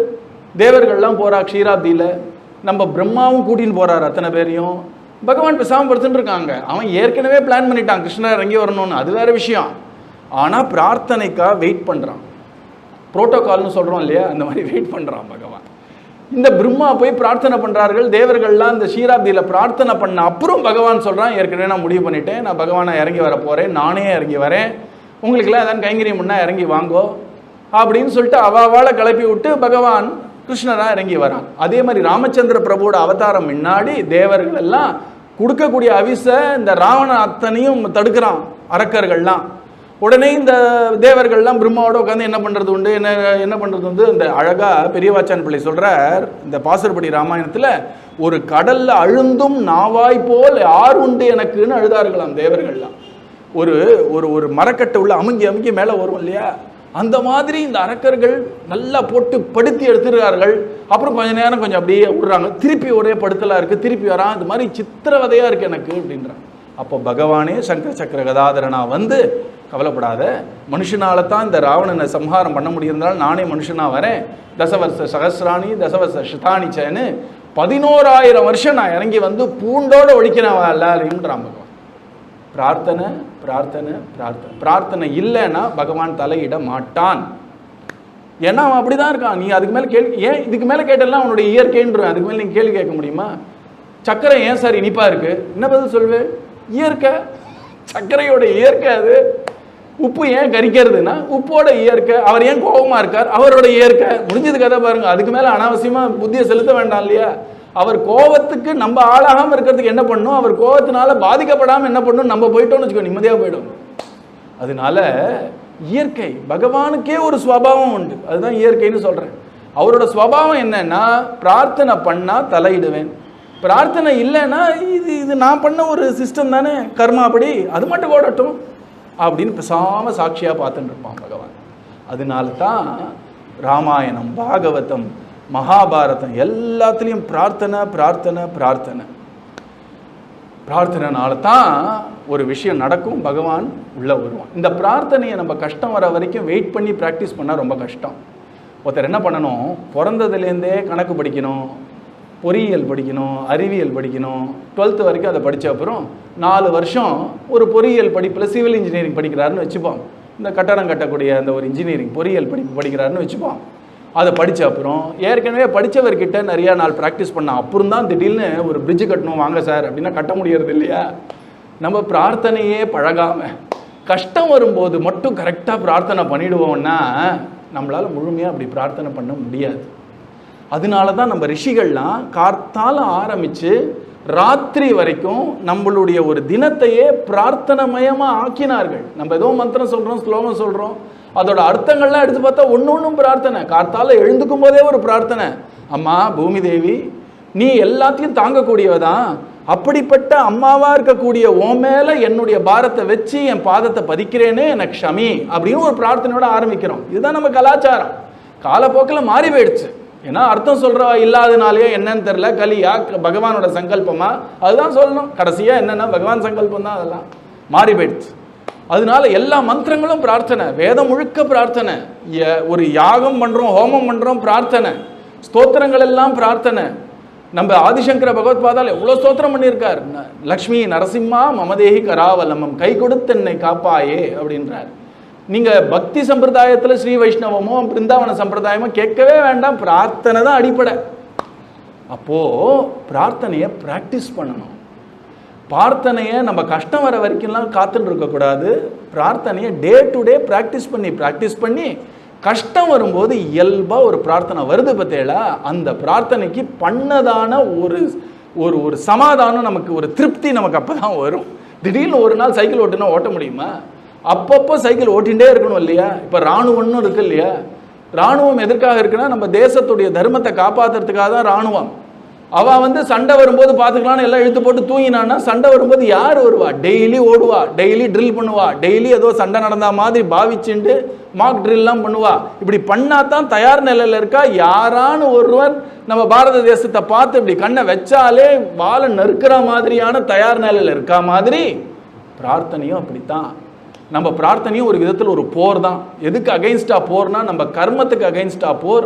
தேவர்கள்லாம் போறா க்ஷீராப்தியில், நம்ம பிரம்மாவும் கூட்டின்னு போறாரு அத்தனை பேரையும். பகவான் பேசாமல் படுத்துட்டு இருக்காங்க. அவன் ஏற்கனவே பிளான் பண்ணிட்டான் கிருஷ்ணர் இறங்கி வரணும்னு, அது வேற விஷயம். ஆனால் பிரார்த்தனைக்காக வெயிட் பண்ணுறான். புரோட்டோகால்னு சொல்கிறோம் இல்லையா, அந்த மாதிரி வெயிட் பண்ணுறான் பகவான். இந்த பிரம்மா போய் பிரார்த்தனை பண்ணுறார்கள். தேவர்கள்லாம் இந்த க்ஷீராப்தியில் பிரார்த்தனை பண்ண அப்புறம் பகவான் சொல்கிறான், ஏற்கனவே நான் முடிவு பண்ணிட்டேன், நான் பகவானை இறங்கி வர போகிறேன், நானே இறங்கி வரேன், உங்களுக்கெல்லாம் எதாவது கைங்கரியம் பண்ணால் இறங்கி வாங்கோ அப்படின்னு சொல்லிட்டு அவாவாளை கிளப்பி விட்டு பகவான் கிருஷ்ணராக இறங்கி வரான். அதே மாதிரி ராமச்சந்திர பிரபுவோட அவதாரம் முன்னாடி தேவர்கள் எல்லாம் கொடுக்கக்கூடிய அவிசை இந்த ராவண அத்தனையும் தடுக்கிறான் அரக்கர்கள்லாம். உடனே இந்த தேவர்கள்லாம் பிரம்மாவோட உட்காந்து என்ன பண்ணுறது உண்டு, என்ன பண்ணுறது வந்து இந்த அழகாக பெரியவாச்சான் பிள்ளை சொல்கிறார் இந்த பாசுரப்படி ராமாயணத்தில், ஒரு கடலில் அழுந்தும் நாவாய் போல் யார் உண்டு எனக்குன்னு அழுதார்களாம் தேவர்கள்லாம். ஒரு ஒரு ஒரு மரக்கட்டை உள்ள அமுங்கி அமுங்கி மேலே வரும் இல்லையா, அந்த மாதிரி இந்த அரக்கர்கள் நல்லா போட்டு படுத்தி எடுத்துருக்கார்கள். அப்புறம் கொஞ்ச நேரம் கொஞ்சம் அப்படியே விடுறாங்க, திருப்பி ஒரே படுத்தலாக இருக்குது, திருப்பி வரான், இது மாதிரி சித்திரவதையாக இருக்குது எனக்கு அப்படின்றான். அப்போ பகவானே சங்கர சக்கர கதாதரனா வந்து, கவலைப்படாத, மனுஷனால தான் இந்த ராவணனை சம்ஹாரம் பண்ண முடியிருந்தாலும் நானே மனுஷனா வரேன், தசவர்ஷ சகசிராணி தசவர்ஷ சதானிச்சேன்னு 11,000 வருஷம் நான் இறங்கி வந்து பூண்டோட ஒழிக்கிறேன் எல்லாரையும்ன்றான் பகவான். பிரார்த்தனை பிரார்த்தனை பிரார்த்தனை பிரார்த்தனை இல்லைன்னா பகவான் தலையிட மாட்டான். ஏன்னா அவன் அப்படிதான் இருக்கான். நீ அதுக்கு மேலே கேள்வி, ஏன் இதுக்கு மேலே கேட்டெல்லாம் அவனுடைய இயற்கைன்ற, அதுக்கு மேலே நீங்கள் கேள்வி கேட்க முடியுமா? சர்க்கரை ஏன் சார் இனிப்பா இருக்கு, என்ன பதில் சொல்வேன்? இயற்கை, சர்க்கரையோட இயற்கை அது. உப்பு ஏன் கரிக்கிறதுனா உப்போட இயற்கை. அவர் ஏன் கோபமா இருக்கார், அவரோட இயற்கை. முடிஞ்சது கதை பாருங்க. அதுக்கு மேல அனாவசியமா புத்தியை செலுத்த வேண்டாம் இல்லையா? அவர் கோபத்துக்கு நம்ம ஆளாகாம இருக்கிறதுக்கு என்ன பண்ணும், அவர் கோபத்தினால பாதிக்கப்படாம என்ன பண்ணும், நம்ம போயிட்டோம்னு வச்சுக்கோ நிம்மதியா போயிடும். அதனால இயற்கை, பகவானுக்கே ஒரு ஸ்வபாவம் உண்டு, அதுதான் இயற்கைன்னு சொல்றேன். அவரோட ஸ்வபாவம் என்னன்னா, பிரார்த்தனை பண்ணா தலையிடுவேன், பிரார்த்தனை இல்லைன்னா இது நான் பண்ண ஒரு சிஸ்டம் தானே, கர்மாப்படி, அது மட்டும் ஓடட்டும் அப்படின்னு பேசாம சாட்சியா பார்த்துட்டு இருப்பான் பகவான். அதனால தான் ராமாயணம், பாகவதம், மகாபாரதம் எல்லாத்துலேயும் பிரார்த்தனை பிரார்த்தனை பிரார்த்தனை. பிரார்த்தனைனால தான் ஒரு விஷயம் நடக்கும், பகவான் உள்ள வருவான். இந்த பிரார்த்தனையை நம்ம கஷ்டம் வர வரைக்கும் வெயிட் பண்ணி ப்ராக்டிஸ் பண்ணால் ரொம்ப கஷ்டம். ஒருத்தர் என்ன பண்ணணும், பிறந்ததுலேருந்தே கணக்கு படிக்கணும், பொறியியல் படிக்கணும், அறிவியல் படிக்கணும், 12th வரைக்கும் அதை படித்த அப்புறம் 4 வருஷம் ஒரு பொறியியல் படிப்பில் சிவில் இன்ஜினியரிங் படிக்கிறாருன்னு வச்சுப்போம். இந்த கட்டடம் கட்டக்கூடிய அந்த ஒரு இன்ஜினியரிங் பொறியியல் படிப்பு படிக்கிறாருன்னு வச்சுப்போம். அதை படித்த அப்புறம் ஏற்கனவே படித்தவர்கிட்ட நிறையா நாள் ப்ராக்டிஸ் பண்ண அப்புறம் தான் திடீர்னு ஒரு பிரிட்ஜு கட்டணும் வாங்க சார் அப்படின்னா கட்ட முடியறது இல்லையா? நம்ம பிரார்த்தனையே பழகாமல் கஷ்டம் வரும்போது மட்டும் கரெக்டாக பிரார்த்தனை பண்ணிடுவோம்னா நம்மளால் முழுமையாக அப்படி பிரார்த்தனை பண்ண முடியாது. அதனால தான் நம்ம ரிஷிகள்லாம் கார்த்தால ஆரம்பித்து ராத்திரி வரைக்கும் நம்மளுடைய ஒரு தினத்தையே பிரார்த்தனைமயமாக ஆக்கினார்கள். நம்ம ஏதோ மந்திரம் சொல்கிறோம், ஸ்லோகம் சொல்கிறோம், அதோட அர்த்தங்கள்லாம் எடுத்து பார்த்தா ஒன்றும் பிரார்த்தனை. கார்த்தால எழுந்துக்கும் போதே ஒரு பிரார்த்தனை, அம்மா பூமி தேவி நீ எல்லாத்தையும் தாங்கக்கூடியவதான், அப்படிப்பட்ட அம்மாவா இருக்கக்கூடிய உன் மேல என்னுடைய பாரத்தை வச்சு என் பாதத்தை பதிக்கிறேன்னு எனக்கு க்ஷமி அப்படின்னு ஒரு பிரார்த்தனையோட ஆரம்பிக்கிறோம். இதுதான் நம்ம கலாச்சாரம். காலப்போக்கில் மாறி போயிடுச்சு. ஏன்னா அர்த்தம் சொல்ற இல்லாதனாலேயே என்னன்னு தெரியல, கலியா பகவானோட சங்கல்பமா அதுதான் சொல்லணும். கடைசியா என்னன்னா பகவான் சங்கல்பம் தான், அதெல்லாம் மாறி போயிடுச்சு. அதனால எல்லா மந்திரங்களும் பிரார்த்தனை, வேதம் முழுக்க பிரார்த்தனை. ஒரு யாகம் பண்றோம், ஹோமம் பண்றோம், பிரார்த்தனை. ஸ்தோத்திரங்கள் எல்லாம் பிரார்த்தனை. நம்ம ஆதிசங்கர பகவத்பாதால் எவ்வளோ ஸ்தோத்திரம் பண்ணியிருக்கார். லக்ஷ்மி நரசிம்மா மமதேகி கராவலமம், கை கொடுத்து என்னை காப்பாயே அப்படின்றார். நீங்க பக்தி சம்பிரதாயத்தில் ஸ்ரீ வைஷ்ணவமோ பிருந்தாவன சம்பிரதாயமோ கேட்கவே வேண்டாம், பிரார்த்தனை தான் அடிப்படை. அப்போ பிரார்த்தனையை பிராக்டிஸ் பண்ணணும். பிரார்த்தனையை நம்ம கஷ்டம் வர வரைக்கும்லாம் காத்துட்டு இருக்கக்கூடாது. பிரார்த்தனையை டே டு டே ப்ராக்டிஸ் பண்ணி கஷ்டம் வரும்போது இயல்பாக ஒரு பிரார்த்தனை வருது பார்த்தேளா, அந்த பிரார்த்தனைக்கு பண்ணதான ஒரு ஒரு ஒரு சமாதானம், நமக்கு ஒரு திருப்தி நமக்கு அப்போ தான் வரும். திடீர்னு ஒரு நாள் சைக்கிள் ஓட்டுனா ஓட்ட முடியுமா? அப்பப்போ சைக்கிள் ஓட்டிகிட்டே இருக்கணும் இல்லையா? இப்போ இராணுவம்னு இருக்கு இல்லையா? இராணுவம் எதற்காக இருக்குன்னா நம்ம தேசத்துடைய தர்மத்தை காப்பாற்றுறதுக்காக தான் இராணுவம். அவள் சண்டை வரும்போது பார்த்துக்கலான்னு எல்லாம் இழுத்து போட்டு தூங்கினான்னா சண்டை வரும்போது யார் வருவா? டெய்லி ஓடுவா, டெய்லி ட்ரில் பண்ணுவா, டெய்லி ஏதோ சண்டை நடந்தா மாதிரி பாவிச்சுட்டு மாக் ட்ரில்லாம் பண்ணுவா. இப்படி பண்ணாதான் தயார் நிலையில் இருக்கா. யாரான ஒருவர் நம்ம பாரத தேசத்தை பார்த்து இப்படி கண்ணை வச்சாலே வாழை நறுக்கிற மாதிரியான தயார் நிலையில் இருக்கா மாதிரி பிரார்த்தனையும் அப்படித்தான். நம்ம பிரார்த்தனையும் ஒரு விதத்தில் ஒரு போர் தான். எதுக்கு அகைன்ஸ்டா போர்னா, நம்ம கர்மத்துக்கு அகைன்ஸ்டா போர்,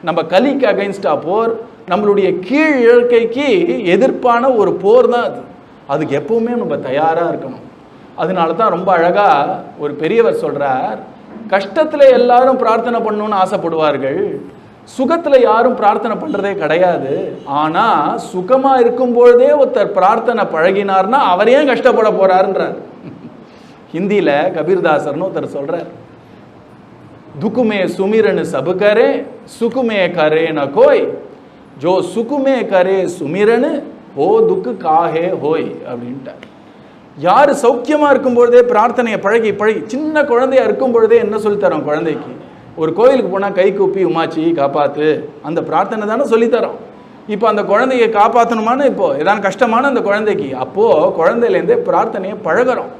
நம்ம கலிக்கு அகைன்ஸ்டா போர், நம்மளுடைய கீழ் இயற்கைக்கு எதிர்ப்பான ஒரு போர் தான் அது. அதுக்கு எப்பவுமே நம்ம தயாராக இருக்கணும். அதனால தான் ரொம்ப அழகாக ஒரு பெரியவர் சொல்கிறார், கஷ்டத்தில் எல்லாரும் பிரார்த்தனை பண்ணணும்னு ஆசைப்படுவார்கள், சுகத்தில் யாரும் பிரார்த்தனை பண்ணுறதே கிடையாது. ஆனால் சுகமாக இருக்கும்பொழுதே ஒருத்தர் பிரார்த்தனை பழகினார்னா அவர் ஏன் கஷ்டப்பட போகிறாருன்றார். ஹிந்தியில் கபீர்தாசர்னு ஒருத்தர் சொல்கிறார், துக்குமே சுமிரன் சபு கரே சுகுமே கரே ந கோய், ஜோ சுகுமே கரே சுமிரன் ஓ துக்கு காஹே ஹோய் அப்படின்ட்டார். யார் சௌக்கியமாக இருக்கும்பொழுதே பிரார்த்தனையை பழகி சின்ன குழந்தையா இருக்கும் பொழுதே என்ன சொல்லித்தரோம் குழந்தைக்கு? ஒரு கோயிலுக்கு போனால் கை கூப்பி உமாச்சி காப்பாற்று, அந்த பிரார்த்தனை தானே சொல்லித்தரோம். இப்போ அந்த குழந்தையை காப்பாற்றணுமான்னு இப்போ ஏதாவது கஷ்டமான அந்த குழந்தைக்கு, அப்போது குழந்தையிலேருந்தே பிரார்த்தனையை பழகிறோம்.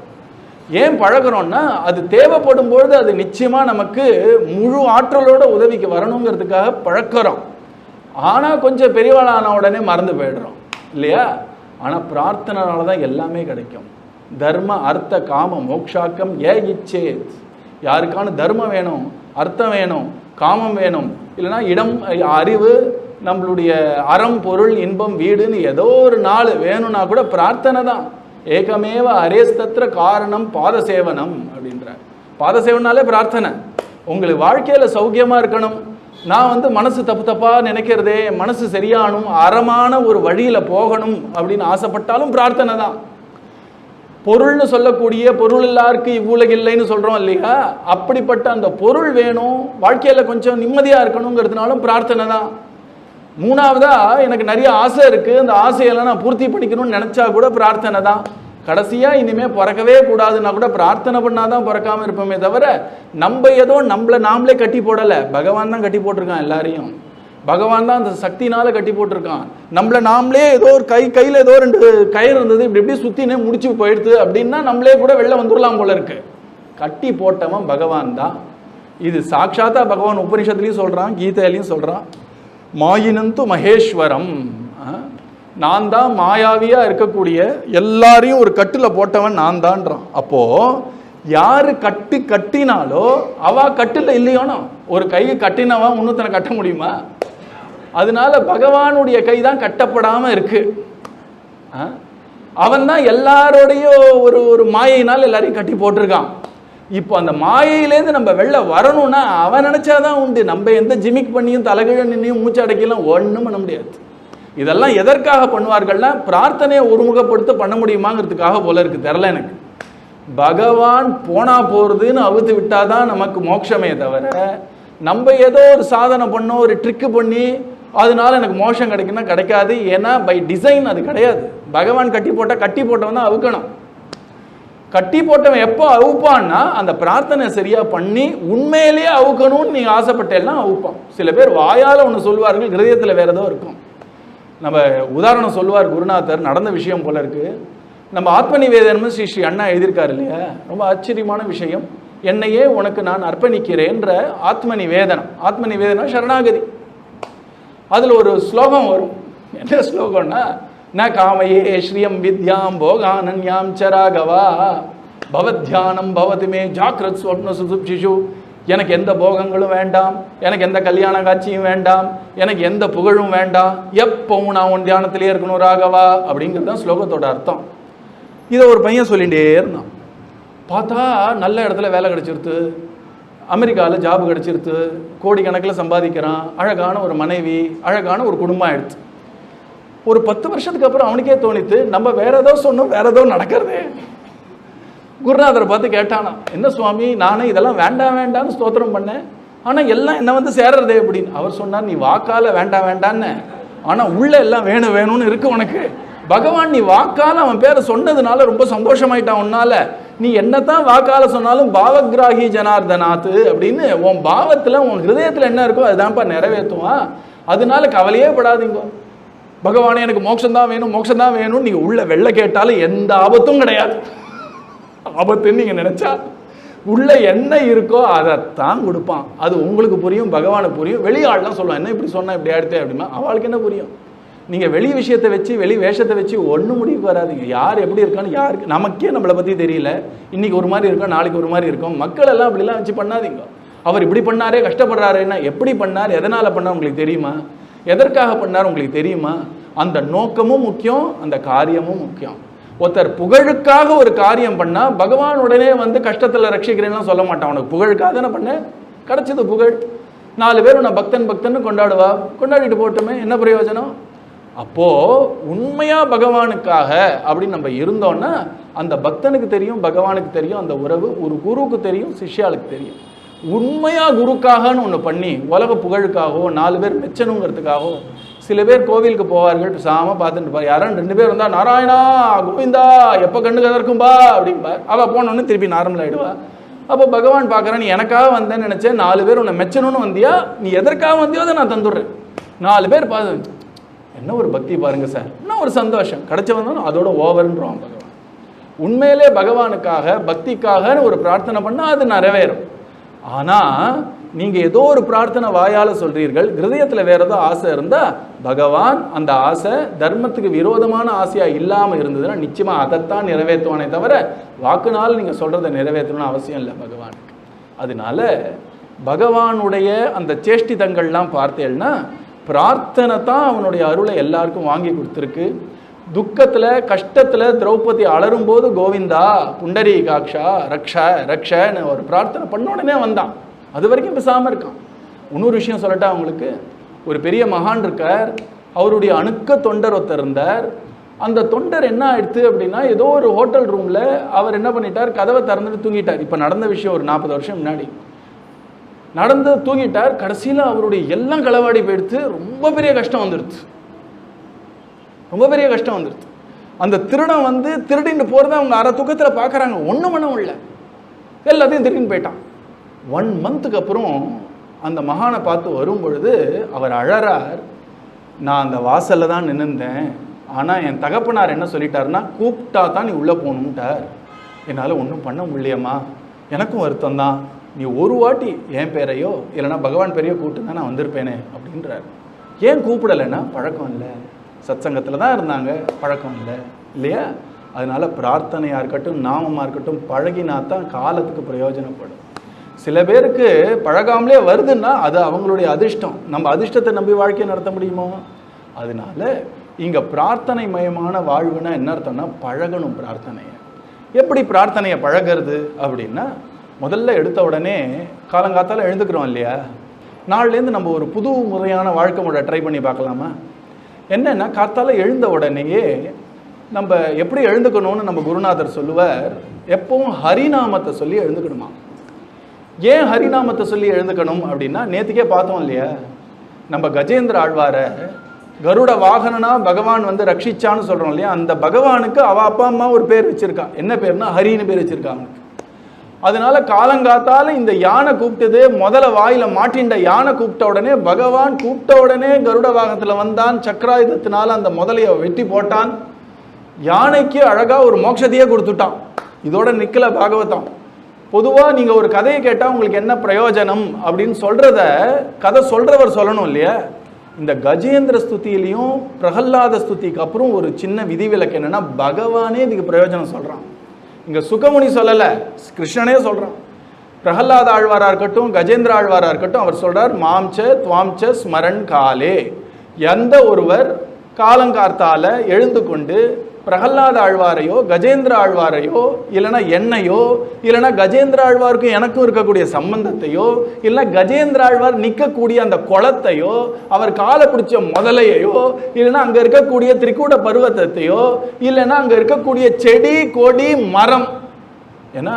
ஏன் பழகிறோம்னா அது தேவைப்படும் பொழுது அது நிச்சயமாக நமக்கு முழு ஆற்றலோட உதவிக்கு வரணுங்கிறதுக்காக பழக்கிறோம். ஆனால் கொஞ்சம் பெரியவாளான உடனே மறந்து போயிடுறோம் இல்லையா? ஆனால் பிரார்த்தனைனால தான் எல்லாமே கிடைக்கும். தர்ம அர்த்த காம மோக்ஷாக்கம் ஏ இச்சேத். யாருக்கான தர்மம் வேணும், அர்த்தம் வேணும், காமம் வேணும், இல்லைன்னா இடம், அறிவு, நம்மளுடைய அறம், பொருள், இன்பம், வீடுன்னு ஏதோ ஒரு நாள் வேணும்னா கூட பிரார்த்தனை தான். ஏகமேவ அரேஸ்தத்திர காரணம் பாதசேவனம் அப்படின்றார். பாதசேவனாலே பிரார்த்தனை. உங்களுக்கு வாழ்க்கையில் சௌக்கியமாக இருக்கணும், நான் மனசு தப்பாக நினைக்கிறதே, மனசு சரியானும் அறமான ஒரு வழியில் போகணும் அப்படின்னு ஆசைப்பட்டாலும் பிரார்த்தனை தான். பொருள்னு சொல்லக்கூடிய பொருள் எல்லாருக்கு இவ்வுலகில்லைன்னு சொல்கிறோம் இல்லையா? அப்படிப்பட்ட அந்த பொருள் வேணும், வாழ்க்கையில் கொஞ்சம் நிம்மதியாக இருக்கணுங்கிறதுனாலும் பிரார்த்தனை தான். மூணாவதா எனக்கு நிறைய ஆசை இருக்குது, அந்த ஆசையெல்லாம் நான் பூர்த்தி பண்ணிக்கணும்னு நினச்சா கூட பிரார்த்தனை தான். கடைசியாக இனிமேல் பிறக்கவே கூடாதுன்னா கூட பிரார்த்தனை பண்ணாதான் பிறக்காமல் இருப்போமே தவிர நம்ம ஏதோ நம்மளை நாமளே கட்டி போடலை. பகவான் தான் கட்டி போட்டிருக்கான் எல்லாரையும். பகவான் தான் அந்த சக்தினால கட்டி போட்டிருக்கான். நம்மளை நாமளே ஏதோ ஒரு கையில் ஏதோ 2 கயிறு இருந்தது, இப்படி சுற்றினே முடிச்சு போயிடுது அப்படின்னா நம்மளே கூட வெளில வந்துடலாம் போல இருக்கு. கட்டி போட்டவன் பகவான் தான். இது சாட்சாத்தா பகவான் உபனிஷத்துலையும் சொல்கிறான், கீதையிலையும் சொல்கிறான். மாயினந்து மகேஸ்வரம், நான் தான் மாயாவியாக இருக்கக்கூடிய எல்லாரையும் ஒரு கட்டில் போட்டவன் நான் தான்றான். அப்போது யார் கட்டினாலோ அவள் கட்டில் இல்லையோனோ, ஒரு கையை கட்டினவன் இன்னொருத்தனை கட்ட முடியுமா? அதனால பகவானுடைய கை தான் கட்டப்படாமல் இருக்கு. அவன் தான் எல்லாரோடைய ஒரு மாயினால் எல்லாரையும் கட்டி போட்டிருக்கான். இப்போ அந்த மாயையிலேருந்து நம்ம வெளில வரணும்னா அவன் நினச்சாதான் உண்டு. நம்ம எந்த ஜிமிக் பண்ணியும் தலைகீழ நின்னையும் மூச்சு அடைக்கலாம் ஒன்றும் பண்ண முடியாது. இதெல்லாம் எதற்காக பண்ணுவார்கள்னா பிரார்த்தனையை ஒருமுகப்படுத்த பண்ண முடியுமாங்கிறதுக்காக போல இருக்கு. தெரில எனக்கு. பகவான் போனா போகிறதுன்னு அவுத்து விட்டாதான் நமக்கு மோட்சமே தவிர நம்ம ஏதோ ஒரு சாதனை பண்ணோம், ஒரு ட்ரிக்கு பண்ணி அதனால எனக்கு மோட்சம் கிடைக்குன்னா கிடைக்காது. ஏன்னா பை டிசைன் அது கிடையாது. பகவான் கட்டி போட்டவன் தான் அவுக்கணும். கட்டி போட்டவன் எப்போ அவுப்பான்னா அந்த பிரார்த்தனை சரியா பண்ணி உண்மையிலேயே அவுக்கணும்னு நீங்க ஆசைப்பட்டேன்னா அவுப்பான். சில பேர் வாயால் ஒன்று சொல்வார்கள், ஹிருதயத்தில் வேற ஏதோ இருக்கும். நம்ம உதாரணம் சொல்லுவார் குருநாதர், நடந்த விஷயம் போல இருக்கு. நம்ம ஆத்ம நிவேதனம் ஸ்ரீ அண்ணா எழுதியிருக்காரு இல்லையா? ரொம்ப ஆச்சரியமான விஷயம். என்னையே உனக்கு நான் அர்ப்பணிக்கிறேன்ற ஆத்ம நிவேதனம் சரணாகதி. அதில் ஒரு ஸ்லோகம் வரும். என்ன ஸ்லோகம்னா, ந காமையே ஸ்ரீயம் வித்யாம் போகானன்யாம் சராகவா பவத்யானம் பவதிமே ஜாக்கிரத் ஸ்வப்ன சுசுப்சிஷு. எனக்கு எந்த போகங்களும் வேண்டாம், எனக்கு எந்த கல்யாண காட்சியும் வேண்டாம், எனக்கு எந்த புகழும் வேண்டாம், எப்பவும் நான் உன் தியானத்திலே இருக்கணும் ராகவா அப்படிங்கிறது தான் ஸ்லோகத்தோட அர்த்தம். இதை ஒரு பையன் சொல்லிகிட்டே இருந்தான். பார்த்தா நல்ல இடத்துல வேலை கிடச்சிருத்து, அமெரிக்காவில் ஜாப் கிடச்சிருத்து, கோடிக்கணக்கில் சம்பாதிக்கிறான், அழகான ஒரு மனைவி, அழகான ஒரு குடும்பம் ஆயிடுச்சு. ஒரு 10 வருஷத்துக்கு அப்புறம் அவனுக்கே தோணித்து, நம்ம வேற ஏதோ சொன்னோம், வேற ஏதோ நடக்கிறதே. குருநாதரை பார்த்து கேட்டானா, என்ன சுவாமி, நானே இதெல்லாம் வேண்டாம் வேண்டான்னு ஸ்தோத்திரம் பண்ணேன், ஆனால் எல்லாம் என்ன வந்து சேர்றதே அப்படின்னு. அவர் சொன்னார், நீ வாக்கால வேண்டாம் வேண்டான்னு, ஆனால் உள்ள எல்லாம் வேணும் வேணும்னு இருக்கு உனக்கு. பகவான் நீ வாக்கால அவன் பேரை சொன்னதுனால ரொம்ப சந்தோஷமாயிட்டான் உன்னால. நீ என்னத்தான் வாக்கால சொன்னாலும் பாவகிராகி ஜனார்தனாத்து அப்படின்னு உன் பாவத்தில் உன் ஹிருதயத்தில் என்ன இருக்கோ அதுதான்ப்பா நிறைவேற்றுவான். அதனால கவலையே படாதீங்க. பகவானே எனக்கு மோட்சம் தான் வேணும் நீங்க உள்ள வெள்ள கேட்டாலும் எந்த ஆபத்தும் கிடையாது. ஆபத்துன்னு நீங்க நினைச்சா உள்ள என்ன இருக்கோ அதைத்தான் கொடுப்பான். அது உங்களுக்கு புரியும், பகவானுக்கு புரியும். வெளியாள்லாம் சொல்லுவான், என்ன இப்படி சொன்னா இப்படி ஆயிடுத்தே அப்படின்னா அவளுக்கு என்ன புரியும்? நீங்கள் வெளி விஷயத்தை வச்சு வெளி வேஷத்தை வச்சு ஒன்றும் முடிவுக்கு வராதிங்க. யார் எப்படி இருக்கான்னு யாருக்கு நமக்கே நம்மளை பற்றி தெரியல. இன்றைக்கி ஒரு மாதிரி இருக்கும், நாளைக்கு ஒரு மாதிரி இருக்கும். மக்கள் எல்லாம் அப்படிலாம் வச்சு பண்ணாதீங்க. அவர் இப்படி பண்ணாரே கஷ்டப்படுறாருன்னா எப்படி பண்ணார், எதனால் பண்ணார் உங்களுக்கு தெரியுமா? எதற்காக பண்ணார் உங்களுக்கு தெரியுமா? அந்த நோக்கமும் முக்கியம், அந்த காரியமும் முக்கியம். ஒருத்தர் புகழுக்காக ஒரு காரியம் பண்ணால் பகவான் உடனே வந்து கஷ்டத்தில் ரட்சிக்கிறேன்னு சொல்ல மாட்டான். அவனுக்கு புகழுக்காக தானே பண்ண, கிடச்சது புகழ். 4 பேர் உன்னை பக்தன் கொண்டாடுவா, கொண்டாடிட்டு போட்டுமே, என்ன பிரயோஜனம்? அப்போது உண்மையாக பகவானுக்காக அப்படின்னு நம்ம இருந்தோன்னா அந்த பக்தனுக்கு தெரியும், பகவானுக்கு தெரியும், அந்த உறவு ஒரு குருவுக்கு தெரியும், சிஷ்யாளுக்கு தெரியும். உண்மையாக குருக்காகன்னு ஒன்று பண்ணி உலக புகழுக்காகவோ 4 பேர் மெச்சணுங்கிறதுக்காகவோ சில பேர் கோவிலுக்கு போவார்கள், பேசாமல் பார்த்துட்டு இருப்பார். யாரும் 2 பேர் வந்தால் நாராயணா கோவிந்தா எப்போ கண்ணு கதற்கும்பா அப்படின்பார். அவள் போனோன்னு திருப்பி நார்மல் ஆகிடுவா. அப்போ பகவான் பார்க்குறேன், நீ எனக்காக வந்தேன்னு நினச்சேன், 4 பேர் உன்னை மெச்சணும்னு வந்தியா, நீ எதற்காக வந்தியோ அதை நான் தந்துடுறேன். 4 பேர் பார்த்து என்ன ஒரு பக்தி பாருங்க சார், என்ன ஒரு சந்தோஷம் கிடைச்ச வந்தாலும் அதோட ஓவர்ன்றோம் பகவான். உண்மையிலே பகவானுக்காக பக்திக்காக ஒரு பிரார்த்தனை பண்ணால் அது நிறைவேறும். ஆனால் நீங்கள் ஏதோ ஒரு பிரார்த்தனை வாயால் சொல்கிறீர்கள், ஹிருதயத்தில் வேற ஏதோ ஆசை இருந்தால் பகவான் அந்த ஆசை தர்மத்துக்கு விரோதமான ஆசையாக இல்லாமல் இருந்ததுன்னா நிச்சயமாக அதைத்தான் நிறைவேற்றுவானே தவிர வாக்குனால் நீங்கள் சொல்கிறத நிறைவேற்றணும்னு அவசியம் இல்லை பகவானுக்கு. அதனால பகவானுடைய அந்த சேஷ்டிதங்கள்லாம் பார்த்தேன்னா பிரார்த்தனை தான் அவனுடைய அருளை எல்லாருக்கும் வாங்கி கொடுத்துருக்கு. துக்கத்தில் கஷ்டத்தில் திரௌபதி அலரும்போது கோவிந்தா புண்டரீகாட்சா ரக்ஷ ரக்ஷன்னு ஒரு பிரார்த்தனை பண்ண உடனே வந்தான். அது வரைக்கும் பேசாமல் இருக்கான். இன்னொரு விஷயம் சொல்லட்டா அவங்களுக்கு, ஒரு பெரிய மகான் இருக்கார், அவருடைய அணுக்க தொண்டர் ஒருத்தர் இருந்தார். அந்த தொண்டர் என்ன ஆயிடுத்து அப்படின்னா ஏதோ ஒரு ஹோட்டல் ரூமில் அவர் என்ன பண்ணிட்டார், கதவை திறந்துட்டு தூங்கிட்டார். இப்போ நடந்த விஷயம் ஒரு 40 வருஷம் முன்னாடி நடந்து தூங்கிட்டார். கடைசியில் அவருடைய எல்லாம் களவாடி போயிடுத்து. ரொம்ப பெரிய கஷ்டம் வந்துடுது. அந்த திருடன் வந்து திருடின்னு போகிறத அவங்க அரை தூக்கத்தில் பார்க்குறாங்க, ஒன்றும் பண்ண முடியல, எல்லாத்தையும் திருடின்னு போயிட்டான். 1 மந்த்துக்கு அப்புறம் அந்த மகானை பார்த்து வரும் பொழுது அவர் அழறார், நான் அந்த வாசலில் தான் நின்றுந்தேன், ஆனால் என் தகப்பனார் என்ன சொல்லிட்டாருன்னா கூப்பிட்டா தான் நீ உள்ளே போகணுன்ட்டார், என்னால் ஒன்றும் பண்ண முடியலையம்மா, எனக்கும் வருத்தம் தான், நீ ஒரு வாட்டி என் பேரையோ இல்லைனா பகவான் பேரையோ கூப்பிட்டு தான் நான் வந்திருப்பேனே அப்படின்றார். ஏன் கூப்பிடலைன்னா பழக்கம் இல்லை, சத்சங்கத்தில் தான் இருந்தாங்க, பழக்கம் இல்லை இல்லையா? அதனால் பிரார்த்தனையாக இருக்கட்டும் நாமமாக இருக்கட்டும் பழகினா தான் காலத்துக்கு பிரயோஜனப்படும். சில பேருக்கு பழகாமலே வருதுன்னா அது அவங்களுடைய அதிர்ஷ்டம். நம்ம அதிர்ஷ்டத்தை நம்பி வாழ்க்கையை நடத்த முடியுமோ? அதனால இங்கே பிரார்த்தனை மயமான வாழ்வுனா என்ன அர்த்தம்னா பழகணும் பிரார்த்தனையை. எப்படி பிரார்த்தனையை பழகிறது அப்படின்னா, முதல்ல எடுத்த உடனே காலங்காத்தால் எழுந்துக்கிறோம் இல்லையா, நாள்லேருந்து நம்ம ஒரு புது முறையான வாழ்க்கை முறை ட்ரை பண்ணி பார்க்கலாமா? என்னென்னா காத்தால் எழுந்த உடனேயே நம்ம எப்படி எழுந்துக்கணும்னு நம்ம குருநாதர் சொல்லுவார், எப்பவும் ஹரிநாமத்தை சொல்லி எழுந்துக்கணுமா. ஏன் ஹரிநாமத்தை சொல்லி எழுந்துக்கணும் அப்படின்னா, நேற்றுக்கே பார்த்தோம் இல்லையா, நம்ம கஜேந்திர ஆழ்வாரை கருட வாகனனா பகவான் வந்து ரட்சிச்சான்னு சொல்கிறோம் இல்லையா, அந்த பகவானுக்கு அவள் அப்பா அம்மா ஒரு பேர் வச்சுருக்கா. என்ன பேர்னா ஹரின்னு பேர் வச்சுருக்கா அவனுக்கு. அதனால காலங்காத்தால இந்த யானை கூப்பிட்டது, முதல்ல வாயில மாட்டின்ற யானை கூப்பிட்ட உடனே பகவான் கூப்பிட்ட உடனே கருட வாகனத்தில் வந்தான், சக்கராயுதத்தினால அந்த முதலையை வெட்டி போட்டான், யானைக்கு அழகா ஒரு மோட்சத்தையே கொடுத்துட்டான். இதோட நிக்கல பாகவதம். பொதுவாக நீங்கள் ஒரு கதையை கேட்டால் உங்களுக்கு என்ன பிரயோஜனம் அப்படின்னு சொல்கிறத கதை சொல்கிறவர் சொல்லணும் இல்லையா? இந்த கஜேந்திர ஸ்துதியிலையும் பிரகல்லாத ஸ்துதிக்கு அப்புறம் ஒரு சின்ன விதிவிலக்கு என்னென்னா, பகவானே இதுக்கு பிரயோஜனம் சொல்கிறான். இங்க சுகமுனி சொல்லல, கிருஷ்ணனே சொல்றான். பிரகலாத ஆழ்வாரா இருக்கட்டும், கஜேந்திர ஆழ்வாரா இருக்கட்டும், அவர் சொல்றார், மாம்ச துவாம்ச ஸ்மரன் காலே. எந்த ஒருவர் காலங்கார்த்தால எழுந்து கொண்டு பிரகலாத ஆழ்வாரையோ கஜேந்திர ஆழ்வாரையோ இல்லைன்னா என்னையோ இல்லைன்னா கஜேந்திர ஆழ்வாருக்கும் எனக்கும் இருக்கக்கூடிய சம்பந்தத்தையோ இல்லைன்னா கஜேந்திர ஆழ்வார் நிற்கக்கூடிய அந்த குளத்தையோ அவர் காலை பிடிச்ச முதலையோ இல்லைன்னா அங்கே இருக்கக்கூடிய திரிகூட பருவத்தையோ இல்லைன்னா அங்கே இருக்கக்கூடிய செடி கொடி மரம். ஏன்னா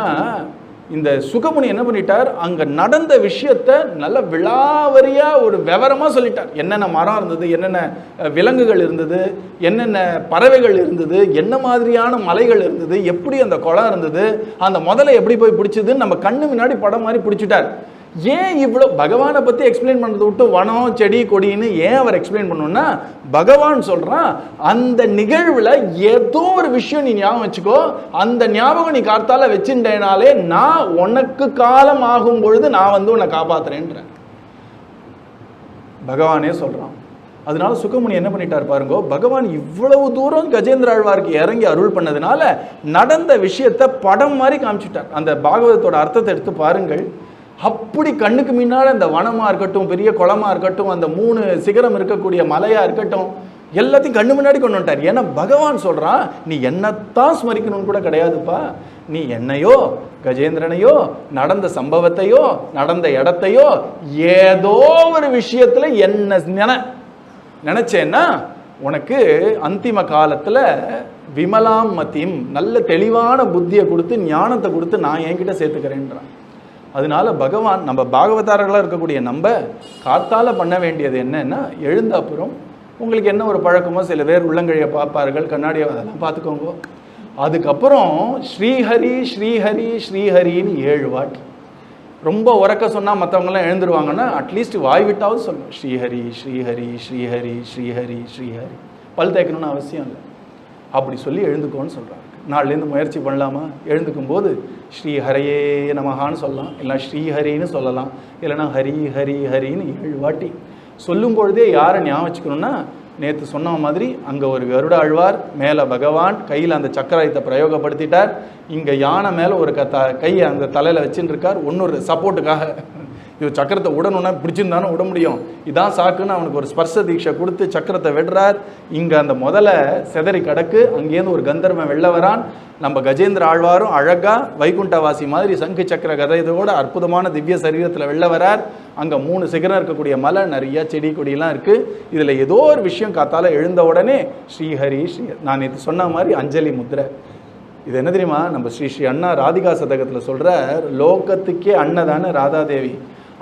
இந்த சுகமுனி என்ன பண்ணிட்டார், அங்க நடந்த விஷயத்த நல்ல விலாவரியா ஒரு விவரமா சொல்லிட்டார். என்னென்ன மரம் இருந்தது, என்னென்ன விலங்குகள் இருந்தது, என்னென்ன பறவைகள் இருந்தது, என்ன மாதிரியான மலைகள் இருந்தது, எப்படி அந்த குளம் இருந்தது, அந்த முதலை எப்படி போய் பிடிச்சதுன்னு நம்ம கண்ணு முன்னாடி படம் மாதிரி பிடிச்சிட்டார். ஏன் இவ்வளோ பகவானை பற்றி எக்ஸ்பிளைன் பண்ணுறதை விட்டு வனம் செடி கொடின்னு ஏன் அவர் எக்ஸ்பிளைன் பண்ணணும்னா, பகவான் சொல்கிறான், அந்த நிகழ்வில் ஏதோ ஒரு விஷயம் நீ ஞாபகம் வச்சுக்கோ, அந்த ஞாபகம் நீ காத்தால வச்சுட்டேனாலே நான் உனக்கு காலம் ஆகும் பொழுது நான் வந்து உன்னை காப்பாத்துறேன்றேன். பகவானே சொல்கிறான். அதனால சுகமுனி என்ன பண்ணிட்டார் பாருங்க, பகவான் இவ்வளவு தூரம் கஜேந்திர ஆழ்வாருக்கு இறங்கி அருள் பண்ணதுனால நடந்த விஷயத்தை படம் மாதிரி காமிச்சிட்டார். அந்த பாகவதத்தோட அர்த்தத்தை எடுத்து பாருங்கள். அப்படி கண்ணுக்கு முன்னால் அந்த வனமா இருக்கட்டும், பெரிய குளமா இருக்கட்டும், அந்த 3 சிகரம் இருக்கக்கூடிய மலையா இருக்கட்டும், எல்லாத்தையும் கண்ணு முன்னாடி கொண்டு வந்துட்டார். ஏன்னா பகவான் சொல்றான், நீ என்னத்தான் ஸ்மரிக்கணும்னு கூட கிடையாதுப்பா, நீ என்னையோ கஜேந்திரனையோ நடந்த சம்பவத்தையோ நடந்த இடத்தையோ ஏதோ ஒரு விஷயத்துல என்ன நினைச்சேன்னா உனக்கு அந்திம காலத்துல விமலாம் மதிம், நல்ல தெளிவான புத்தியை கொடுத்து ஞானத்தை கொடுத்து நான் என்கிட்ட சேர்த்துக்கிறேன்றான். அதனால பகவான் நம்ம பாகவதாரர்களாக இருக்கக்கூடிய நம்ம காத்தால பண்ண வேண்டியது என்னன்னா, எழுந்த அப்புறம் உங்களுக்கு என்ன ஒரு பழக்கமோ, சில பேர் உள்ளங்கையை பார்ப்பார்கள், கண்ணாடியை அதெல்லாம் பார்த்துக்கோங்க. அதுக்கப்புறம் ஸ்ரீஹரி ஸ்ரீஹரி ஸ்ரீஹரின்னு 7 வாட்டி. ரொம்ப உறக்க சொன்னால் மற்றவங்களாம் எழுந்துருவாங்கன்னா அட்லீஸ்ட் வாய் விட்டாவது சொல்லணும், ஸ்ரீஹரி ஸ்ரீஹரி ஸ்ரீஹரி ஸ்ரீஹரி ஸ்ரீஹரி. பல் தேய்க்கணும்னு அவசியம் இல்லை, அப்படி சொல்லி எழுந்துக்கோன்னு சொல்கிறாங்க. நாள்லேருந்து முயற்சி பண்ணலாமா? எழுந்துக்கும் போது ஸ்ரீ ஹரையே நமகான்னு சொல்லலாம், இல்லை ஸ்ரீஹரின்னு சொல்லலாம், இல்லைனா ஹரி ஹரி ஹரின்னு 7 வாட்டி சொல்லும் பொழுதே யாரை ஞாபகம் வச்சுக்கணும்னா, நேற்று சொன்ன மாதிரி அங்கே ஒரு கருட ஆழ்வார், மேலே பகவான் கையில் அந்த சக்கரத்தை பிரயோகப்படுத்திட்டார், இங்கே யானை மேலே ஒரு கையை அந்த தலையில் வச்சுன்னு இருக்கார், இன்னொரு சப்போர்ட்டுக்காக. இது சக்கரத்தை உடனுன்னா பிடிச்சிருந்தானே விட முடியும், இதான் சாக்குன்னு அவனுக்கு ஒரு ஸ்பர்ச தீட்சை கொடுத்து சக்கரத்தை விடுறார். இங்கே அந்த முதல்ல செதறி கிடக்கு, அங்கேருந்து ஒரு கந்தர்வன் வெளில வரான். நம்ம கஜேந்திர ஆழ்வாரும் அழகா வைகுண்டவாசி மாதிரி சங்கு சக்கர கதையோட அற்புதமான திவ்ய சரீரத்தில் வெளில வரார். அங்கே 3 சிகரம் இருக்கக்கூடிய மலை, நிறைய செடி கொடியெல்லாம் இருக்குது. இதில் ஏதோ ஒரு விஷயம் காத்தால எழுந்த உடனே ஸ்ரீஹரி ஸ்ரீ, நான் நேற்று சொன்ன மாதிரி அஞ்சலி முத்ரை. இது என்ன தெரியுமா, நம்ம ஸ்ரீ ஸ்ரீ அண்ணா ராதிகா சதகத்தில் சொல்கிறார், லோகத்துக்கே அண்ணதான ராதாதேவி.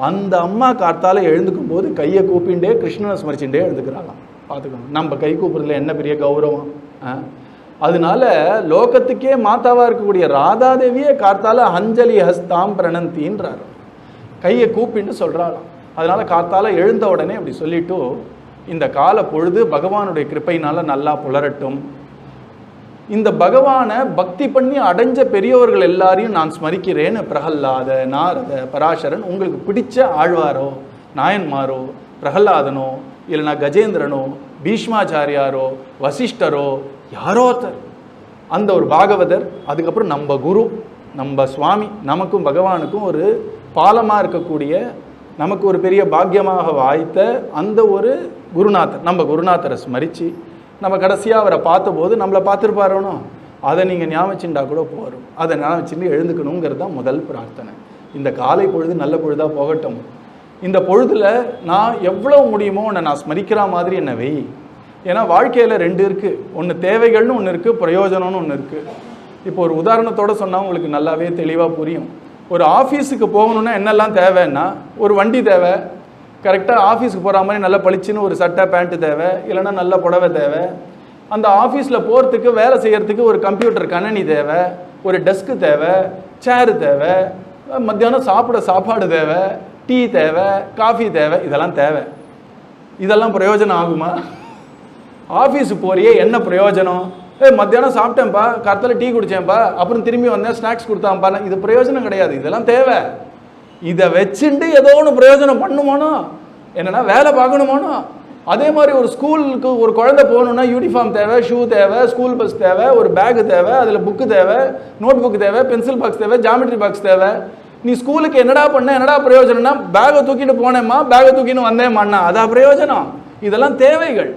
அந்த அம்மா காத்தால எழுந்துக்கும் போது கையை கூப்பிண்டே கிருஷ்ணனை ஸ்மரிச்சுட்டே எழுந்துக்கிறாங்களாம். பார்த்துக்கோங்க, நம்ம கை கூப்பிட்றதுல என்ன பெரிய கௌரவம். அதனால லோகத்துக்கே மாதாவாக இருக்கக்கூடிய ராதாதேவியே காத்தால அஞ்சலி ஹஸ்தாம் பிரணந்தின்றார், கையை கூப்பின்னு சொல்கிறாளாம். அதனால காத்தால எழுந்த உடனே அப்படி சொல்லிட்டு, இந்த கால பொழுது பகவானுடைய கிருப்பையினால நல்லா புலரட்டும், இந்த பகவானை பக்தி பண்ணி அடைஞ்ச பெரியவர்கள் எல்லாரையும் நான் ஸ்மரிக்கிறேன்னு பிரகல்லாத நாரத பராசரன், உங்களுக்கு பிடிச்ச ஆழ்வாரோ நாயன்மாரோ பிரகல்லாதனோ இல்லைனா கஜேந்திரனோ பீஷ்மாச்சாரியாரோ வசிஷ்டரோ யாரோ ஒருத்தர், அந்த ஒரு பாகவதர், அதுக்கப்புறம் நம்ம குரு நம்ம சுவாமி, நமக்கும் பகவானுக்கும் ஒரு பாலமாக இருக்கக்கூடிய, நமக்கு ஒரு பெரிய பாக்கியமாக வாய்த்த அந்த ஒரு குருநாதர், நம்ம குருநாதரை ஸ்மரித்து நம்ம கடைசியாக அவரை பார்த்தபோது நம்மளை பார்த்துருப்பாரோனோ, அதை நீங்கள் ஞாபகிச்சுட்டா கூட போகிறோம், அதை ஞாபகிச்சுட்டு எழுந்துக்கணுங்கிறது தான் முதல் பிரார்த்தனை. இந்த காலை பொழுது நல்ல பொழுதாக போகட்டும். இந்த பொழுதில் நான் எவ்வளோ முடியுமோ உன்னை நான் ஸ்மரிக்கிற மாதிரி என்னை வெய். ஏன்னா வாழ்க்கையில் 2 இருக்குது, ஒன்று தேவைகள்னு ஒன்று இருக்குது, பிரயோஜனம்னு ஒன்று இருக்குது. இப்போ ஒரு உதாரணத்தோடு சொன்னால் உங்களுக்கு நல்லாவே தெளிவாக புரியும். ஒரு ஆஃபீஸுக்கு போகணுன்னா என்னெல்லாம் தேவைன்னா, ஒரு வண்டி தேவை, கரெக்டாக ஆஃபீஸுக்கு போகிற மாதிரி நல்லா பளிச்சுன்னு ஒரு சட்டை பேண்ட்டு தேவை, இல்லைன்னா நல்ல புடவை தேவை. அந்த ஆஃபீஸில் போகிறதுக்கு வேலை செய்கிறதுக்கு ஒரு கம்ப்யூட்டர் கணனி தேவை, ஒரு டெஸ்க்கு தேவை, சேரு தேவை, மத்தியானம் சாப்பாடு தேவை, டீ தேவை, காஃபி தேவை, இதெல்லாம் தேவை. இதெல்லாம் பிரயோஜனம் ஆகுமா? ஆஃபீஸுக்கு போறியே என்ன பிரயோஜனம்? மத்தியானம் சாப்பிட்டேன்ப்பா, காத்தால டீ குடித்தேன்ப்பா, அப்புறம் திரும்பி வந்தேன் ஸ்நாக்ஸ் கொடுத்தான்ப்பா, இது பிரயோஜனம் கிடையாது. இதெல்லாம் தேவை. இதை வச்சுட்டு ஏதோ ஒன்று பிரயோஜனம் பண்ணுமானோ, என்னன்னா வேலை பார்க்கணுமானோ, அதே மாதிரி ஒரு ஸ்கூலுக்கு ஒரு குழந்தை போகணுன்னா யூனிஃபார்ம் தேவை, ஷூ தேவை, ஸ்கூல் பஸ் தேவை, ஒரு பேகு தேவை, அதில் புக்கு தேவை, நோட் புக்கு தேவை, பென்சில் பாக்ஸ் தேவை, ஜாமெட்ரி பாக்ஸ் தேவை. நீ ஸ்கூலுக்கு என்னடா பண்ண, என்னடா பிரயோஜனம்னா பேகை தூக்கிட்டு போனேம்மா, பேகை தூக்கின்னு வந்தேம்மாண்ணா, அதான் பிரயோஜனம். இதெல்லாம் தேவைகள்.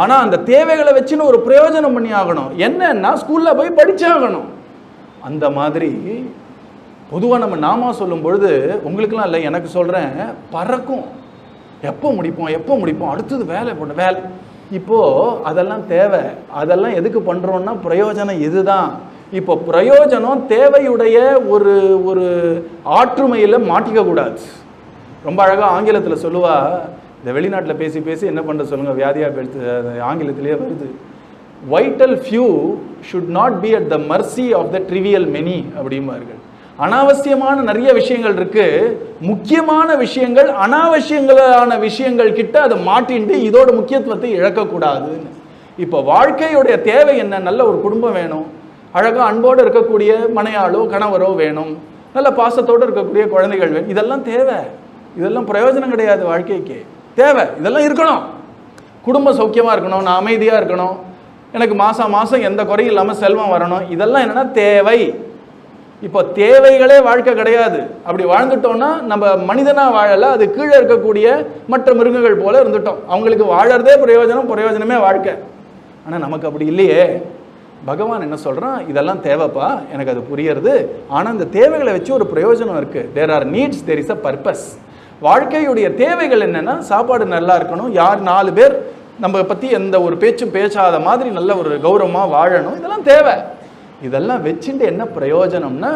ஆனால் அந்த தேவைகளை வச்சுன்னு ஒரு பிரயோஜனம் பண்ணி ஆகணும். என்னன்னா ஸ்கூலில் போய் படிச்சாகணும். அந்த மாதிரி பொதுவாக நம்ம நாமா சொல்லும் பொழுது உங்களுக்கெல்லாம் இல்லை, எனக்கு சொல்கிறேன், பறக்கும். எப்போ முடிப்போம், அடுத்தது வேலை போட வேலை. இப்போது அதெல்லாம் தேவை. அதெல்லாம் எதுக்கு பண்ணுறோன்னா பிரயோஜனம் இதுதான். இப்போ பிரயோஜனம் தேவையுடைய ஒரு ஒரு ஆற்றுமையில் மாட்டிக்க கூடாது. ரொம்ப அழகாக ஆங்கிலத்தில் சொல்லுவா, இந்த வெளிநாட்டில் பேசி பேசி என்ன பண்ணுற சொல்லுங்கள், வியாதியாக எடுத்து ஆங்கிலத்திலேயே வருது. Vital few should not be at the mercy of the trivial many அப்படிம்பார்கள். அனாவசியமான நிறைய விஷயங்கள் இருக்கு, முக்கியமான விஷயங்கள் அனாவசியங்களான விஷயங்கள் கிட்ட அதை மாட்டின்ட்டு இதோட முக்கியத்துவத்தை இழக்கக்கூடாதுன்னு. இப்போ வாழ்க்கையுடைய தேவை என்ன? நல்ல ஒரு குடும்பம் வேணும், அழகாக அன்போடு இருக்கக்கூடிய மனையாளோ கணவரோ வேணும், நல்ல பாசத்தோடு இருக்கக்கூடிய குழந்தைகள் வேணும். இதெல்லாம் தேவை. இதெல்லாம் பிரயோஜனம் கிடையாது வாழ்க்கைக்கு. தேவை இதெல்லாம் இருக்கணும். குடும்பம் சௌக்கியமாக இருக்கணும், நான் அமைதியாக இருக்கணும், எனக்கு மாதம் எந்த குறையும் இல்லாமல் செல்வம் வரணும். இதெல்லாம் என்னென்னா தேவை. இப்போ தேவைகளே வாழ்க்கை கிடையாது. அப்படி வாழ்ந்துட்டோம்னா நம்ம மனிதனாக வாழலை, அது கீழே இருக்கக்கூடிய மற்ற மிருகங்கள் போல இருந்துட்டோம். அவங்களுக்கு வாழறதே பிரயோஜனமே வாழ்க்கை. ஆனால் நமக்கு அப்படி இல்லையே. பகவான் என்ன சொல்கிறான், இதெல்லாம் தேவைப்பா, எனக்கு அது புரியறது. ஆனால் இந்த தேவைகளை வச்சு ஒரு பிரயோஜனம் இருக்குது. There are needs, there is a purpose. வாழ்க்கையுடைய தேவைகள் என்னென்னா, சாப்பாடு நல்லா இருக்கணும், யார் 4 பேர் நம்ம பற்றி எந்த ஒரு பேச்சும் பேசாத மாதிரி நல்ல ஒரு கௌரவமாக வாழணும். இதெல்லாம் தேவை. இதெல்லாம் வச்சுட்டு என்ன பிரயோஜனம்னா,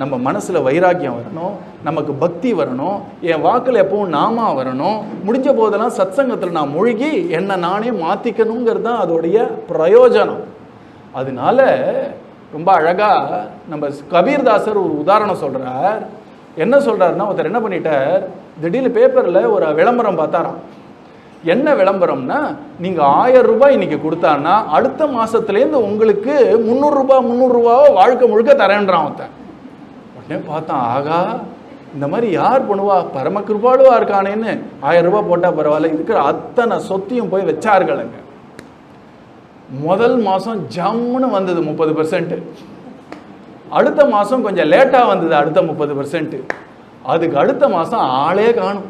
நம்ம மனசில் வைராக்கியம் வரணும், நமக்கு பக்தி வரணும், என் வாக்கில் எப்பவும் நாமா வரணும், முடிஞ்ச போதெல்லாம் சத்சங்கத்தில் நான் மூழ்கி என்னை நானே மாற்றிக்கணுங்கிறது தான் அதோடைய பிரயோஜனம். அதனால ரொம்ப அழகாக நம்ம கபீர்தாசர் ஒரு உதாரணம் சொல்கிறார். என்ன சொல்கிறாருன்னா, ஒருத்தர் என்ன பண்ணிட்டார், திடீர்னு பேப்பரில் ஒரு விளம்பரம் பார்த்தாராம். என்ன விளம்பரம்னா, நீங்கள் 1000 ரூபாய் இன்னைக்கு கொடுத்தான்னா அடுத்த மாதத்துலேருந்து உங்களுக்கு 300 ரூபாவோ வாழ்க்கை முழுக்க தரேன்றான் ஒருத்தன். உடனே பார்த்தான், ஆகா இந்த மாதிரி யார் பண்ணுவா, பரம கிருபாளுவா இருக்கானேன்னு 1000 ரூபாய் போட்டால் பரவாயில்ல, இருக்கிற அத்தனை சொத்தையும் போய் வச்சார்களுங்க. முதல் மாதம் ஜம்முன்னு வந்தது 30%, அடுத்த மாதம் கொஞ்சம் லேட்டாக வந்தது அடுத்த 30%, அதுக்கு அடுத்த மாதம் ஆளே காணும்.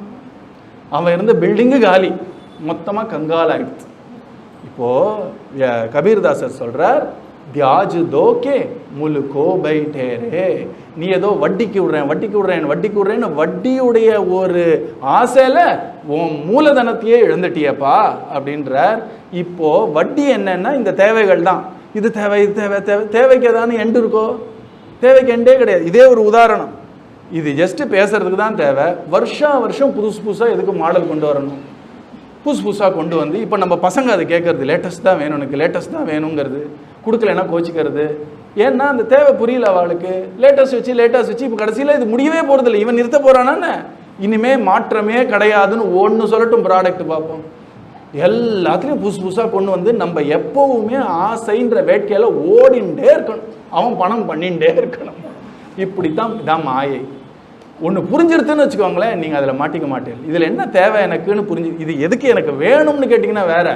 அவன் இருந்த பில்டிங்கு காலி, மொத்தமாக கங்கால் ஆயிடுச்சு. இப்போது கபீர்தாசர் சொல்கிறார், தியாஜ் தோக்கே முழுக்கோ பைட்டேரே, நீ ஏதோ வட்டிக்கு விடுறேன்னு வட்டியுடைய ஒரு ஆசையில் உன் மூலதனத்தையே இழந்துட்டியப்பா அப்படின்றார். இப்போது வட்டி என்னன்னா இந்த தேவைகள் தான். இது தேவை, இது தேவை, தேவைக்கு ஏதானு எண்டு இருக்கோ? தேவைக்கு எண்டே கிடையாது. இதே ஒரு உதாரணம். இது ஜஸ்ட்டு பேசுறதுக்கு தான் தேவை. வருஷம் புதுசாக எதுக்கு மாடல் கொண்டு வரணும், புதுசாக கொண்டு வந்து இப்போ நம்ம பசங்க அதை கேட்கறது, லேட்டஸ்ட் தான் வேணும், எனக்கு லேட்டஸ்ட் தான் வேணுங்கிறது, கொடுக்கலன்னா கோச்சிக்கிறது. ஏன்னா அந்த தேவை புரியல அவளுக்கு. லேட்டஸ்ட் வச்சு இப்போ கடைசியில் இது முடியவே போகிறதில்ல, இவன் நிறுத்த போகிறானான்னு. இனிமே மாற்றமே கிடையாதுன்னு ஒன்று சொல்லட்டும், ப்ராடக்ட் பார்ப்போம். எல்லாத்துலேயும் புதுசாக கொண்டு வந்து நம்ம எப்போவுமே ஆசைன்ற வேட்கையில் ஓடிண்டே இருக்கணும், அவன் பணம் பண்ணிகிட்டே இருக்கணும். இப்படித்தான் இதான் மாயை. ஒன்று புரிஞ்சிருத்துன்னு வச்சுக்கோங்களேன், நீங்கள் அதில் மாட்டிக்க மாட்டேன். இதில் என்ன தேவை எனக்குன்னு புரிஞ்சு, இது எதுக்கு எனக்கு வேணும்னு கேட்டிங்கன்னா வேற,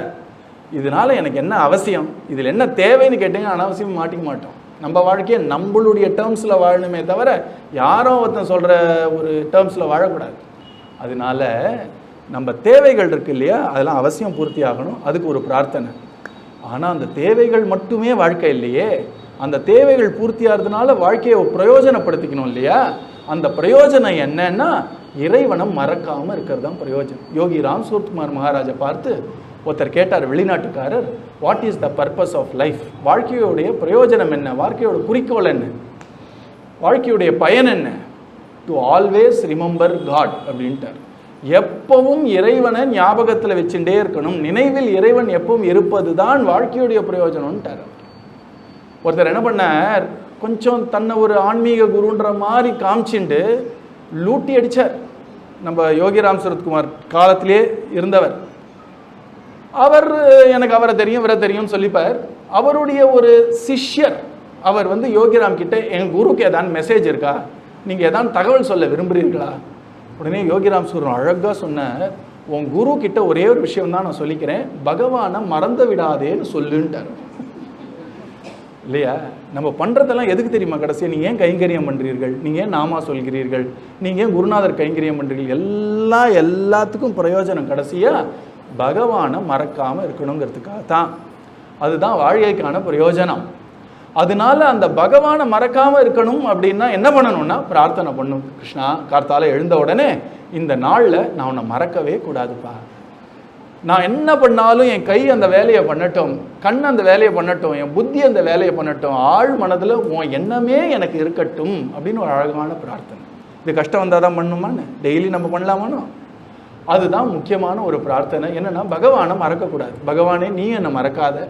இதனால் எனக்கு என்ன அவசியம், இதில் என்ன தேவைன்னு கேட்டிங்கன்னா அனாவசியம் மாட்டிக்க மாட்டோம். நம்ம வாழ்க்கையை நம்மளுடைய டேர்ம்ஸில் வாழணுமே தவிர யாரோ ஒருத்தன் சொல்கிற ஒரு டேர்ம்ஸில் வாழக்கூடாது. அதனால நம்ம தேவைகள் இருக்கு இல்லையா, அதெல்லாம் அவசியம் பூர்த்தி ஆகணும், அதுக்கு ஒரு பிரார்த்தனை. ஆனால் அந்த தேவைகள் மட்டுமே வாழ்க்கை இல்லையே, அந்த தேவைகள் பூர்த்தி ஆகிறதுனால வாழ்க்கையை பிரயோஜனப்படுத்திக்கணும் இல்லையா. அந்த பிரயோஜனம் என்னன்னா இறைவனை மறக்காமல் இருக்கிறது தான் பிரயோஜனம். யோகி ராம் சூரத்குமார் மகாராஜை பார்த்து ஒருத்தர் கேட்டார், வெளிநாட்டுக்காரர், what is the purpose of life, வாழ்க்கையுடைய பிரயோஜனம் என்ன, வாழ்க்கையோட குறிக்கோள் என்ன, வாழ்க்கையுடைய பயன் என்ன? டு ஆல்வேஸ் ரிமெம்பர் காட் அப்படின்ட்டார். எப்பவும் இறைவனை ஞாபகத்தில் வச்சுட்டே இருக்கணும், நினைவில் இறைவன் எப்பவும் இருப்பது தான் வாழ்க்கையுடைய பிரயோஜனம்ட்டார். ஒருத்தர் என்ன பண்ணார், கொஞ்சம் தன்னை ஒரு ஆன்மீக குருன்ற மாதிரி காமிச்சுண்டு லூட்டி அடித்தார். நம்ம யோகிராம் சரத்குமார் காலத்திலே இருந்தவர். அவர் எனக்கு அவரை தெரியும் இவரை தெரியும்னு சொல்லிப்பார். அவருடைய ஒரு சிஷ்யர் அவர் யோகிராம் கிட்ட, எங்கள் குருக்கு ஏதாவது மெசேஜ் இருக்கா, நீங்கள் ஏதாவது தகவல் சொல்ல விரும்புகிறீர்களா? உடனே யோகிராம் சூரன் அழகாக சொன்னார், உன் குரு கிட்ட ஒரே ஒரு விஷயம் தான் நான் சொல்லிக்கிறேன், பகவானை மறந்து விடாதேன்னு சொல்லுன்ட்டார். இல்லையா? நம்ம பண்ணுறதெல்லாம் எதுக்கு தெரியுமா? கடைசியாக நீங்கள் ஏன் கைங்கரியம் பண்ணுறீர்கள், நீங்கள் ஏன் நாமா சொல்கிறீர்கள், நீங்கள் ஏன் குருநாதர் கைங்கரியம் பண்ணுறீர்கள், எல்லாத்துக்கும் பிரயோஜனம் கடைசியாக பகவானை மறக்காமல் இருக்கணுங்கிறதுக்காக தான். அதுதான் வாழ்க்கைக்கான பிரயோஜனம். அதனால அந்த பகவானை மறக்காமல் இருக்கணும் அப்படின்னா என்ன பண்ணணும்னா பிரார்த்தனை பண்ணும். கிருஷ்ணா, கார்த்தால எழுந்த உடனே இந்த நாளில் நான் உன்னை மறக்கவே கூடாதுப்பா. நான் என்ன பண்ணாலும் என் கை அந்த வேலையை பண்ணட்டும், கண் அந்த வேலையை பண்ணட்டும், என் புத்தி அந்த வேலையை பண்ணட்டும், ஆழ் மனதில் உன் எண்ணமே எனக்கு இருக்கட்டும் அப்படின்னு ஒரு அழகான பிரார்த்தனை. இது கஷ்டம் வந்தால் தான் பண்ணணுமான்னு டெய்லி நம்ம பண்ணலாமானோ? அதுதான் முக்கியமான ஒரு பிரார்த்தனை. என்னென்னா பகவானை மறக்கக்கூடாது. பகவானே நீ என்னை மறக்காத,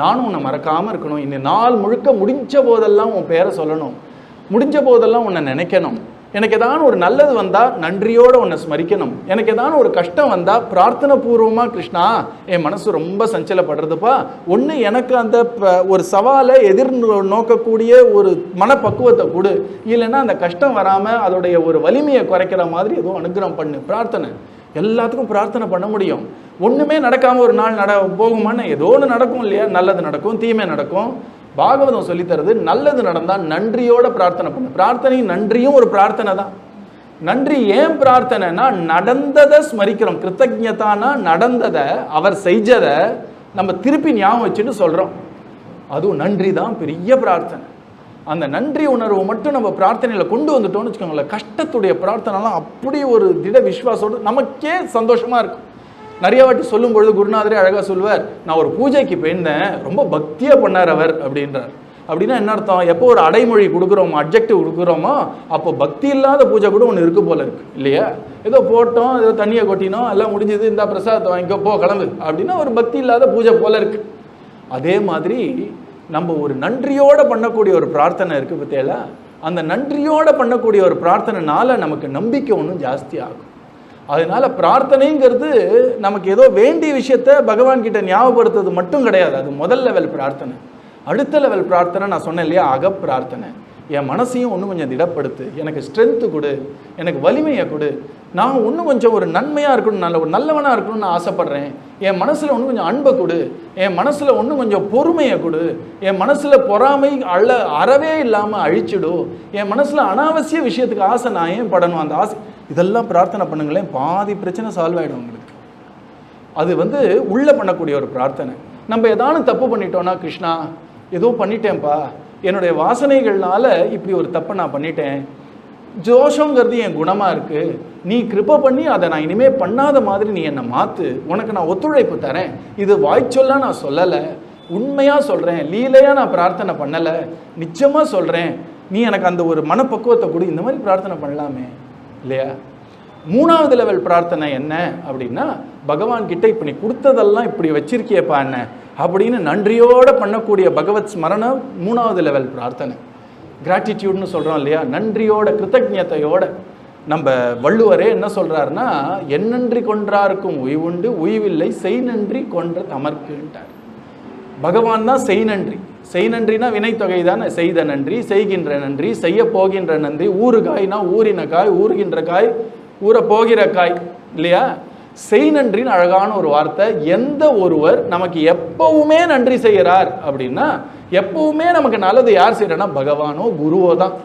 நானும் உன்னை மறக்காமல் இருக்கணும். இந்த நாள் முழுக்க முடிஞ்ச போதெல்லாம் உன் பேரை சொல்லணும், முடிஞ்ச போதெல்லாம் உன்னை நினைக்கணும். எனக்கு ஏதாவது ஒரு நல்லது வந்தால் நன்றியோடு உன்னை ஸ்மரிக்கணும். எனக்கு ஏதாவது ஒரு கஷ்டம் வந்தால் பிரார்த்தனை பூர்வமாக கிருஷ்ணா என் மனசு ரொம்ப சஞ்சலப்படுறதுப்பா, ஒன்று எனக்கு அந்த ஒரு சவாலை எதிர் நோக்கக்கூடிய ஒரு மனப்பக்குவத்தை கொடு, இல்லைன்னா அந்த கஷ்டம் வராமல் அதோடைய ஒரு வலிமையை குறைக்கிற மாதிரி எதுவும் அனுகிரகம் பண்ணு. பிரார்த்தனை எல்லாத்துக்கும் பிரார்த்தனை பண்ண முடியும். ஒன்றுமே நடக்காமல் ஒரு நாள் போகுமான்னு ஏதோ ஒன்று நடக்கும் இல்லையா? நல்லது நடக்கும், தீமை நடக்கும். பாகவதம் சொல்லித்தரது நல்லது நடந்தால் நன்றியோட பிரார்த்தனை பண்ணு. பிரார்த்தனையும் நன்றியும் ஒரு பிரார்த்தனை தான். நன்றி ஏன் பிரார்த்தனைனா நடந்ததை ஸ்மரிக்கிறோம். கிருத்தஜ்ஞதானா நடந்ததை, அவர் செஞ்சதை நம்ம திருப்பி ஞாபகம் வச்சுட்டு சொல்கிறோம். அதுவும் நன்றி தான் பெரிய பிரார்த்தனை. அந்த நன்றி உணர்வு மட்டும் நம்ம பிரார்த்தனையில் கொண்டு வந்துட்டோம்னு வச்சுக்கோங்களேன், கஷ்டத்துடைய பிரார்த்தனைலாம் அப்படி ஒரு திட விஸ்வாசோடு நமக்கே சந்தோஷமாக இருக்கும். நிறைய வாட்டி சொல்லும் பொழுது குருநாதரே அழகாக சொல்லுவார், நான் ஒரு பூஜைக்கு போயிருந்தேன், ரொம்ப பக்தியாக பண்ணார் அவர் அப்படின்றார். அப்படின்னா என்ன அர்த்தம்? எப்போ ஒரு அடைமொழி கொடுக்குறோமோ, அப்ஜெக்டிவ் கொடுக்குறோமோ, அப்போ பக்தி இல்லாத பூஜை கூட ஒன்று இருக்குது போல இருக்குது இல்லையா? ஏதோ போட்டோம், ஏதோ தண்ணியை கொட்டினோம், எல்லாம் முடிஞ்சது, இந்த பிரசாதத்தை வாங்கிக்கோ, போ கிளம்பு அப்படின்னா ஒரு பக்தி இல்லாத பூஜை போல இருக்குது. அதே மாதிரி நம்ம ஒரு நன்றியோடு பண்ணக்கூடிய ஒரு பிரார்த்தனை இருக்குது பற்றியல, அந்த நன்றியோடு பண்ணக்கூடிய ஒரு பிரார்த்தனைனால நமக்கு நம்பிக்கை ஒன்றும் ஜாஸ்தி ஆகும். அதனால பிரார்த்தனைங்கிறது நமக்கு ஏதோ வேண்டிய விஷயத்த பகவான் கிட்ட ஞாபகப்படுத்துறது மட்டும் கிடையாது. அது முதல் லெவல் பிரார்த்தனை. அடுத்த லெவல் பிரார்த்தனை நான் சொன்னேன் இல்லையா, அக பிரார்த்தனை. என் மனசையும் இன்னும் கொஞ்சம் திடப்படுத்து, எனக்கு ஸ்ட்ரென்த்து கொடு, எனக்கு வலிமையை கொடு, நான் இன்னும் கொஞ்சம் ஒரு நன்மையாக இருக்கணும், ஒரு நல்லவனாக இருக்கணும்னு நான் ஆசைப்பட்றேன். என் மனசில் இன்னும் கொஞ்சம் அன்பை கொடு, என் மனசில் இன்னும் கொஞ்சம் பொறுமையை கொடு, என் மனசில் பொறாமை அறவே இல்லாமல் அழிச்சிடும், என் மனசில் அனாவசிய விஷயத்துக்கு ஆசை நான் ஏன் படணும், அந்த ஆசை இதெல்லாம் பிரார்த்தனை பண்ணுங்களேன், பாதி பிரச்சனை சால்வ் ஆகிடும் உங்களுக்கு. அது உள்ளே பண்ணக்கூடிய ஒரு பிரார்த்தனை. நம்ம ஏதானும் தப்பு பண்ணிட்டோன்னா, கிருஷ்ணா ஏதோ பண்ணிட்டேன்ப்பா, என்னுடைய வாசனைகள்னால இப்படி ஒரு தப்பை நான் பண்ணிட்டேன், ஜோஷங்கிறது என் குணமாக இருக்குது, நீ கிருபை பண்ணி அதை நான் இனிமேல் பண்ணாத மாதிரி நீ என்னை மாற்று, உனக்கு நான் ஒத்துழைப்பு தரேன். இது வாய்ச்சொல்ல நான் சொல்லலை, உண்மையாக சொல்கிறேன், லீலையாக நான் பிரார்த்தனை பண்ணலை, நிச்சயமாக சொல்கிறேன், நீ எனக்கு அந்த ஒரு மனப்பக்குவத்தை கொடு. இந்த மாதிரி பிரார்த்தனை பண்ணலாமே இல்லையா? மூணாவது லெவல் பிரார்த்தனை என்ன அப்படின்னா, பகவான் கிட்ட இப்போ நீ கொடுத்ததெல்லாம் இப்படி வச்சிருக்கியப்பா என்ன அப்படின்னு நன்றியோடு பண்ணக்கூடிய பகவத் ஸ்மரணம் மூணாவது லெவல் பிரார்த்தனை. கிராட்டிடியூட்னு சொல்கிறோம் இல்லையா, நன்றியோட கிருத்தஜ்ஞத்தையோட. நம்ம வள்ளுவரே என்ன சொல்கிறாருன்னா, எந்நன்றி கொன்றாருக்கும் உய்வுண்டு, உய்வில்லை செய் நன்றி கொன்ற தமர்க்குன்ட்டார். பகவான் தான் செய் நன்றி. செய் நன்றினா வினைத்தொகை தானே, செய்த நன்றி, செய்கின்ற நன்றி, செய்ய போகின்ற நன்றி. ஊறுகாய்னா ஊறின காய், ஊறுகின்ற காய், ஊற போகிற காய் இல்லையா? செய் நன்றின்னு அழகான ஒரு வார்த்தை. எந்த ஒருவர் நமக்கு எப்பவுமே நன்றி செய்கிறார் அப்படின்னா, எப்பவுமே நமக்கு நல்லது யார் செய்யறனா, பகவானோ குருவோ தான்.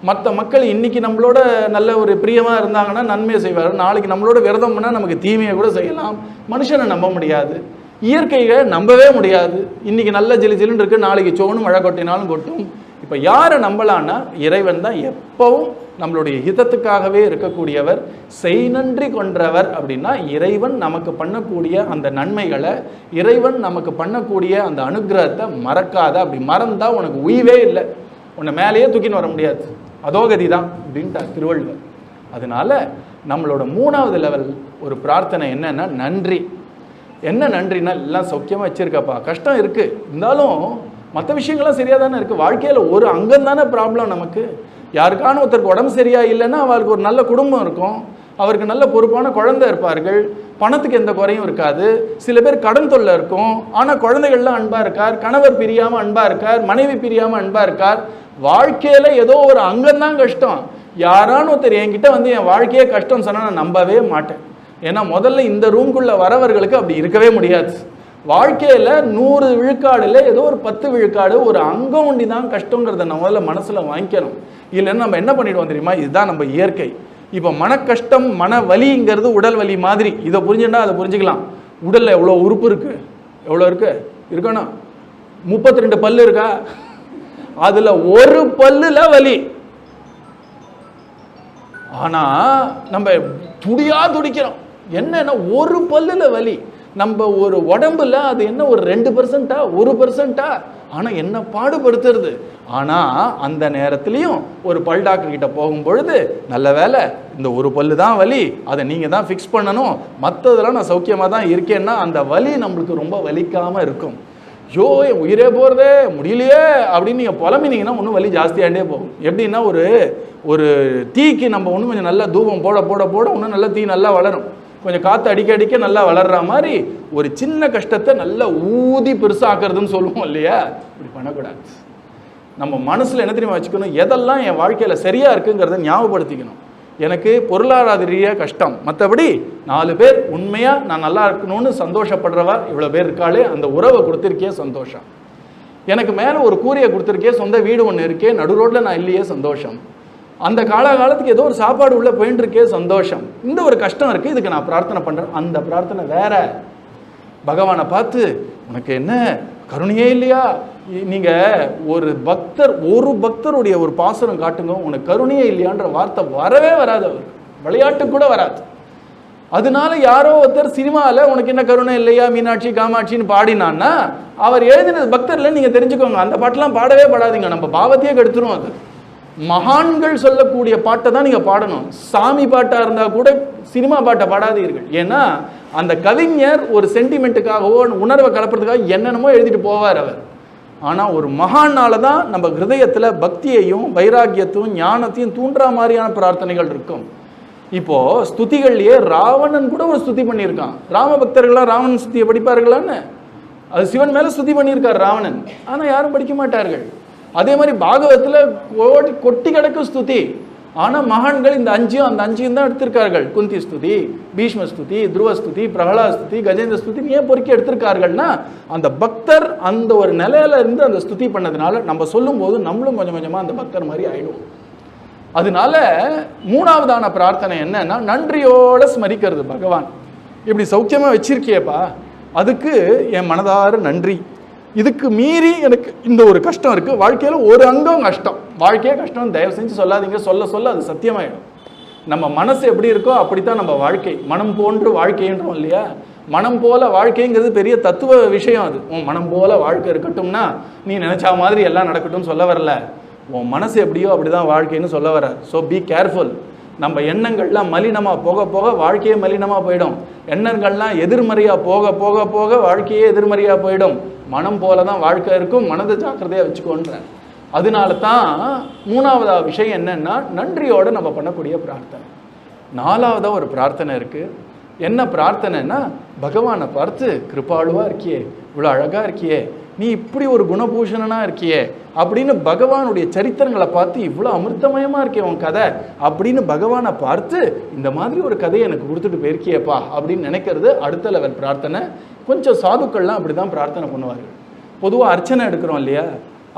மற்ற மக்கள் இன்னைக்கு நம்மளோட நல்ல ஒரு பிரியமாக இருந்தாங்கன்னா நன்மையை செய்வார், நாளைக்கு நம்மளோட விரதம் பண்ணால் நமக்கு தீமையை கூட செய்யலாம். மனுஷனை நம்ப முடியாது, இயற்கையை நம்பவே முடியாது. இன்னைக்கு நல்ல ஜிலி ஜிலுன்னு இருக்கு, நாளைக்கு சோனும் மழை கொட்டினாலும் கொட்டும். இப்போ யாரை நம்பலான்னா, இறைவன் தான் எப்பவும் நம்மளுடைய ஹிதத்துக்காகவே இருக்கக்கூடியவர். செய் நன்றி கொன்றவர் அப்படின்னா, இறைவன் நமக்கு பண்ணக்கூடிய அந்த நன்மைகளை, இறைவன் நமக்கு பண்ணக்கூடிய அந்த அனுகிரகத்தை மறக்காத. அப்படி மறந்தா உனக்கு உய்வே இல்லை, உன்னை மேலேயே தூக்கின்னு வர முடியாது, அதோகதி தான் அப்படின்ட்டார் திருவள்ளுவர். அதனால நம்மளோட மூணாவது லெவல் ஒரு பிரார்த்தனை என்னன்னா நன்றி. என்ன நன்றினா, எல்லாம் சௌக்கியமாக வச்சுருக்கப்பா, கஷ்டம் இருக்குது இருந்தாலும் மற்ற விஷயங்கள்லாம் சரியாக தானே இருக்குது, வாழ்க்கையில் ஒரு அங்கம் தானே ப்ராப்ளம் நமக்கு. யாருக்கான ஒருத்தருக்கு உடம்பு சரியாக இல்லைன்னா அவருக்கு ஒரு நல்ல குடும்பம் இருக்கும், அவருக்கு நல்ல பொறுப்பான குழந்தை இருப்பார்கள், பணத்துக்கு எந்த குறையும் இருக்காது. சில பேர் கடன் தொல்லை இருக்கும், ஆனால் குழந்தைகள்லாம் அன்பாக இருக்கார், கணவர் பிரியாமல் அன்பாக இருக்கார், மனைவி பிரியாமல் அன்பாக இருக்கார். வாழ்க்கையில் ஏதோ ஒரு அங்கம்தான் கஷ்டம். யாரான ஒருத்தர் என்கிட்ட என் வாழ்க்கையே கஷ்டம் சொன்னால் நான் நம்பவே மாட்டேன். ஏன்னா முதல்ல இந்த ரூம்குள்ளே வரவர்களுக்கு அப்படி இருக்கவே முடியாது. வாழ்க்கையில் 100 விழுக்காடுல ஏதோ ஒரு 10 விழுக்காடு ஒரு அங்கம் ஒண்டி தான் கஷ்டங்கிறத நம்ம முதல்ல மனசில் வாங்கிக்கணும். இல்லைன்னா நம்ம என்ன பண்ணிடுவோம் தெரியுமா, இதுதான் நம்ம இயற்கை. இப்போ மன கஷ்டம் மன வலிங்கிறது உடல் வலி மாதிரி, இதை புரிஞ்சுட்டா அதை புரிஞ்சுக்கலாம். உடலில் எவ்வளோ உறுப்பு இருக்குது, எவ்வளோ இருக்கு இருக்கணும், 32 பல்லு இருக்கா, அதில் ஒரு பல்லுல வலி. ஆனால் நம்ம துடிக்கிறோம். என்னன்னா ஒரு பல்லுல வலி. நம்ம ஒரு உடம்புல அது என்ன ஒரு 2%, 1%, ஆனால் என்ன பாடுபடுத்துறது. ஆனால் அந்த நேரத்துலையும் ஒரு பல் டாக்டர் கிட்ட போகும் பொழுது, நல்ல வேலை இந்த ஒரு பல்லு தான் வலி, அதை நீங்கள் தான் ஃபிக்ஸ் பண்ணணும், மற்றதெல்லாம் நான் சௌக்கியமாக தான் இருக்கேன்னா அந்த வலி நம்மளுக்கு ரொம்ப வலிக்காமல் இருக்கும். ஐயோ என் உயிரே போகிறதே முடியலையே அப்படின்னு நீங்கள் புலம்பினீங்கன்னா இன்னும் வலி ஜாஸ்தியாகிட்டே போகும். எப்படின்னா ஒரு தீக்கு நம்ம இன்னும் கொஞ்சம் நல்லா தூபம் போட போட போட இன்னும் நல்லா தீ நல்லா வளரும். கொஞ்சம் காற்று அடிக்க நல்லா வளர்ற மாதிரி ஒரு சின்ன கஷ்டத்தை நல்லா ஊதி பெருசாக்குறதுன்னு சொல்லுவோம் இல்லையா, இப்படி பண்ணக்கூடாது. நம்ம மனசில் என்ன தெரியுமா வச்சுக்கணும், எதெல்லாம் என் வாழ்க்கையில் சரியாக இருக்குங்கிறத ஞாபகப்படுத்திக்கணும். எனக்கு பொருளாதார ரீதியாக கஷ்டம், மற்றபடி 4 பேர் உண்மையாக நான் நல்லா இருக்கணும்னு சந்தோஷப்படுறவா இவ்வளோ பேர் இருக்காளே, அந்த உறவை கொடுத்துருக்கே சந்தோஷம். எனக்கு மேலே ஒரு கூரையை கொடுத்துருக்கே, சொந்த வீடு ஒன்று இருக்கே, நடு ரோட்டில் நான் இல்லையே சந்தோஷம். அந்த காலத்துக்கு ஏதோ ஒரு சாப்பாடு உள்ளே போயின்னு இருக்கே சந்தோஷம். இந்த ஒரு கஷ்டம் இருக்குது, இதுக்கு நான் பிரார்த்தனை பண்ணுறேன். அந்த பிரார்த்தனை வேற. பகவானை பார்த்து உனக்கு என்ன கருணையே இல்லையா, நீங்கள் ஒரு பக்தருடைய ஒரு பாசுரம் காட்டுங்க, உனக்கு கருணையே இல்லையான்ற வார்த்தை வரவே வராது, அவர் விளையாட்டு கூட வராது. அதனால யாரோ ஒருத்தர் சினிமாவில் உனக்கு என்ன கருணை இல்லையா மீனாட்சி காமாட்சின்னு பாடினான்னா அவர் எழுதினது பக்தர்ல நீங்கள் தெரிஞ்சுக்கோங்க. அந்த பாட்டெல்லாம் பாடவே பாடாதீங்க, நம்ம பாவத்தையே கெடுத்துரும். அது மகான்கள் சொல்லக்கூடிய பாட்டை தான் நீங்கள் பாடணும். சாமி பாட்டாக இருந்தால் கூட சினிமா பாட்டை பாடாதீர்கள். ஏன்னா அந்த கவிஞர் ஒரு சென்டிமெண்ட்டுக்காகவோ உணர்வை கலப்புறதுக்காக என்னென்னமோ எழுதிட்டு போவார் அவர். ஆனால் ஒரு மகானால தான் நம்ம ஹிருதயத்தில் பக்தியையும் வைராக்கியத்தையும் ஞானத்தையும் தூண்டுற மாதிரியான பிரார்த்தனைகள் இருக்கும். இப்போ ஸ்துதிகள்லயே ராவணன் கூட ஒரு ஸ்துதி பண்ணியிருக்கான். ராம பக்தர்கள்லாம் ராவணன் ஸ்துதியை படிப்பார்களான்னு, அது சிவன் மேலே ஸ்துதி பண்ணியிருக்கார் ராவணன், ஆனால் யாரும் படிக்க மாட்டார்கள். அதே மாதிரி பாகவத்தில் கொட்டி கிடக்கும் ஸ்துதி, ஆனால் மகான்கள் இந்த 5 அந்த 5 தான் எடுத்திருக்கார்கள். குந்தி ஸ்துதி, பீஷ்ம ஸ்துதி, துருவ ஸ்துதி, பிரகலாத் ஸ்துதி, கஜேந்திர ஸ்துதி ஏன் பொறுக்கி எடுத்திருக்கார்கள்னா அந்த பக்தர் அந்த ஒரு நிலையில இருந்து அந்த ஸ்துதி பண்ணதுனால நம்ம சொல்லும் போது நம்மளும் கொஞ்சம் கொஞ்சமாக அந்த பக்தர் மாதிரி ஆயிடும். அதனால 3ஆவதான பிரார்த்தனை என்னன்னா நன்றியோட ஸ்மரிக்கிறது. பகவான் இப்படி சௌக்கியமாக வச்சிருக்கியப்பா, அதுக்கு என் மனதார நன்றி. இதுக்கு மீறி எனக்கு இந்த ஒரு கஷ்டம் இருக்குது, வாழ்க்கையில் ஒரு அங்கம் கஷ்டம், வாழ்க்கையே கஷ்டம் தயவு செஞ்சு சொல்லாதீங்க. சொல்ல அது சத்தியமாயிடும். நம்ம மனசு எப்படி இருக்கோ அப்படித்தான் நம்ம வாழ்க்கை. மனம் போன்று வாழ்க்கைன்றோம் இல்லையா, மனம் போல வாழ்க்கைங்கிறது பெரிய தத்துவ விஷயம். அது உன் மனம் போல வாழ்க்கை இருக்கட்டும்னா நீ நினைச்சா மாதிரி எல்லாம் நடக்கட்டும் சொல்ல வரல, உன் மனசு எப்படியோ அப்படிதான் வாழ்க்கைன்னு சொல்ல வர. So be careful. நம்ம எண்ணங்கள்லாம் மலினமாக போக போக வாழ்க்கையே மலினமாக போயிடும். எண்ணங்கள்லாம் எதிர்மறையாக போக போக போக வாழ்க்கையே எதிர்மறையாக போயிடும். மனம் போல தான் வாழ்க்கை இருக்கும், மனதை ஜாக்கிரதையாக வச்சுக்கோன்ற. அதனால தான் 3ஆவது விஷயம் என்னன்னா நன்றியோடு நம்ம பண்ணக்கூடிய பிரார்த்தனை. 4ஆவதாக ஒரு பிரார்த்தனை இருக்குது. என்ன பிரார்த்தனைன்னா பகவானை பார்த்து கிருபாளுவாக இருக்கியே, இவ்வளோ அழகாக இருக்கியே, நீ இப்படி ஒரு குணபூஷணனாக இருக்கியே அப்படின்னு பகவானுடைய சரித்திரங்களை பார்த்து இவ்வளோ அமிர்தமயமாக இருக்கே உன் கதை அப்படின்னு பகவானை பார்த்து இந்த மாதிரி ஒரு கதையை எனக்கு கொடுத்துட்டு போயிருக்கியப்பா அப்படின்னு நினைக்கிறது அடுத்த லெவல் பிரார்த்தனை. கொஞ்சம் சாதுக்கள்லாம் அப்படி தான் பிரார்த்தனை பண்ணுவார்கள். பொதுவாக அர்ச்சனை எடுக்கிறோம் இல்லையா,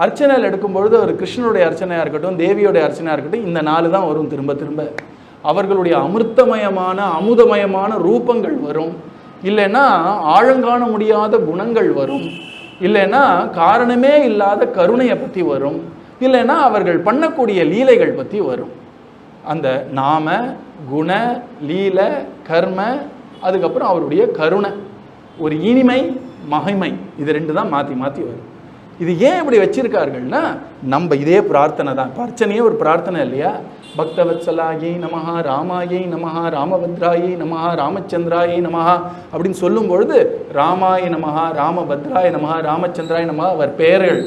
அர்ச்சனையில் எடுக்கும்பொழுது ஒரு கிருஷ்ணனுடைய அர்ச்சனையாக இருக்கட்டும், தேவியோடைய அர்ச்சனையாக இருக்கட்டும், இந்த 4 தான் வரும் திரும்ப திரும்ப. அவர்களுடைய அமிர்தமயமான அமுதமயமான ரூபங்கள் வரும், இல்லைன்னா ஆழங்காண முடியாத குணங்கள் வரும், இல்லைன்னா காரணமே இல்லாத கருணையை பற்றி வரும், இல்லைன்னா அவர்கள் பண்ணக்கூடிய லீலைகள் பற்றி வரும். அந்த நாம குண லீல கர்ம, அதுக்கப்புறம் அவருடைய கருணை, ஒரு இனிமை மகிமை, இது 2 தான் மாற்றி மாற்றி வரும். இது ஏன் இப்படி வச்சிருக்கார்கள்னா நம்ம இதே பிரார்த்தனை தான். அர்ச்சனையே ஒரு பிரார்த்தனை இல்லையா. பக்தவத்சலாயை நமஹா, ராமாயை நமஹா, ராமபத்ராயை நமஹா, ராமச்சந்திராயை நமஹா அப்படின்னு சொல்லும் பொழுது ராமாய நமஹா, ராமபத்ராய நமஹா, ராமச்சந்திராய நமஹா அவர் பெயர்கள்.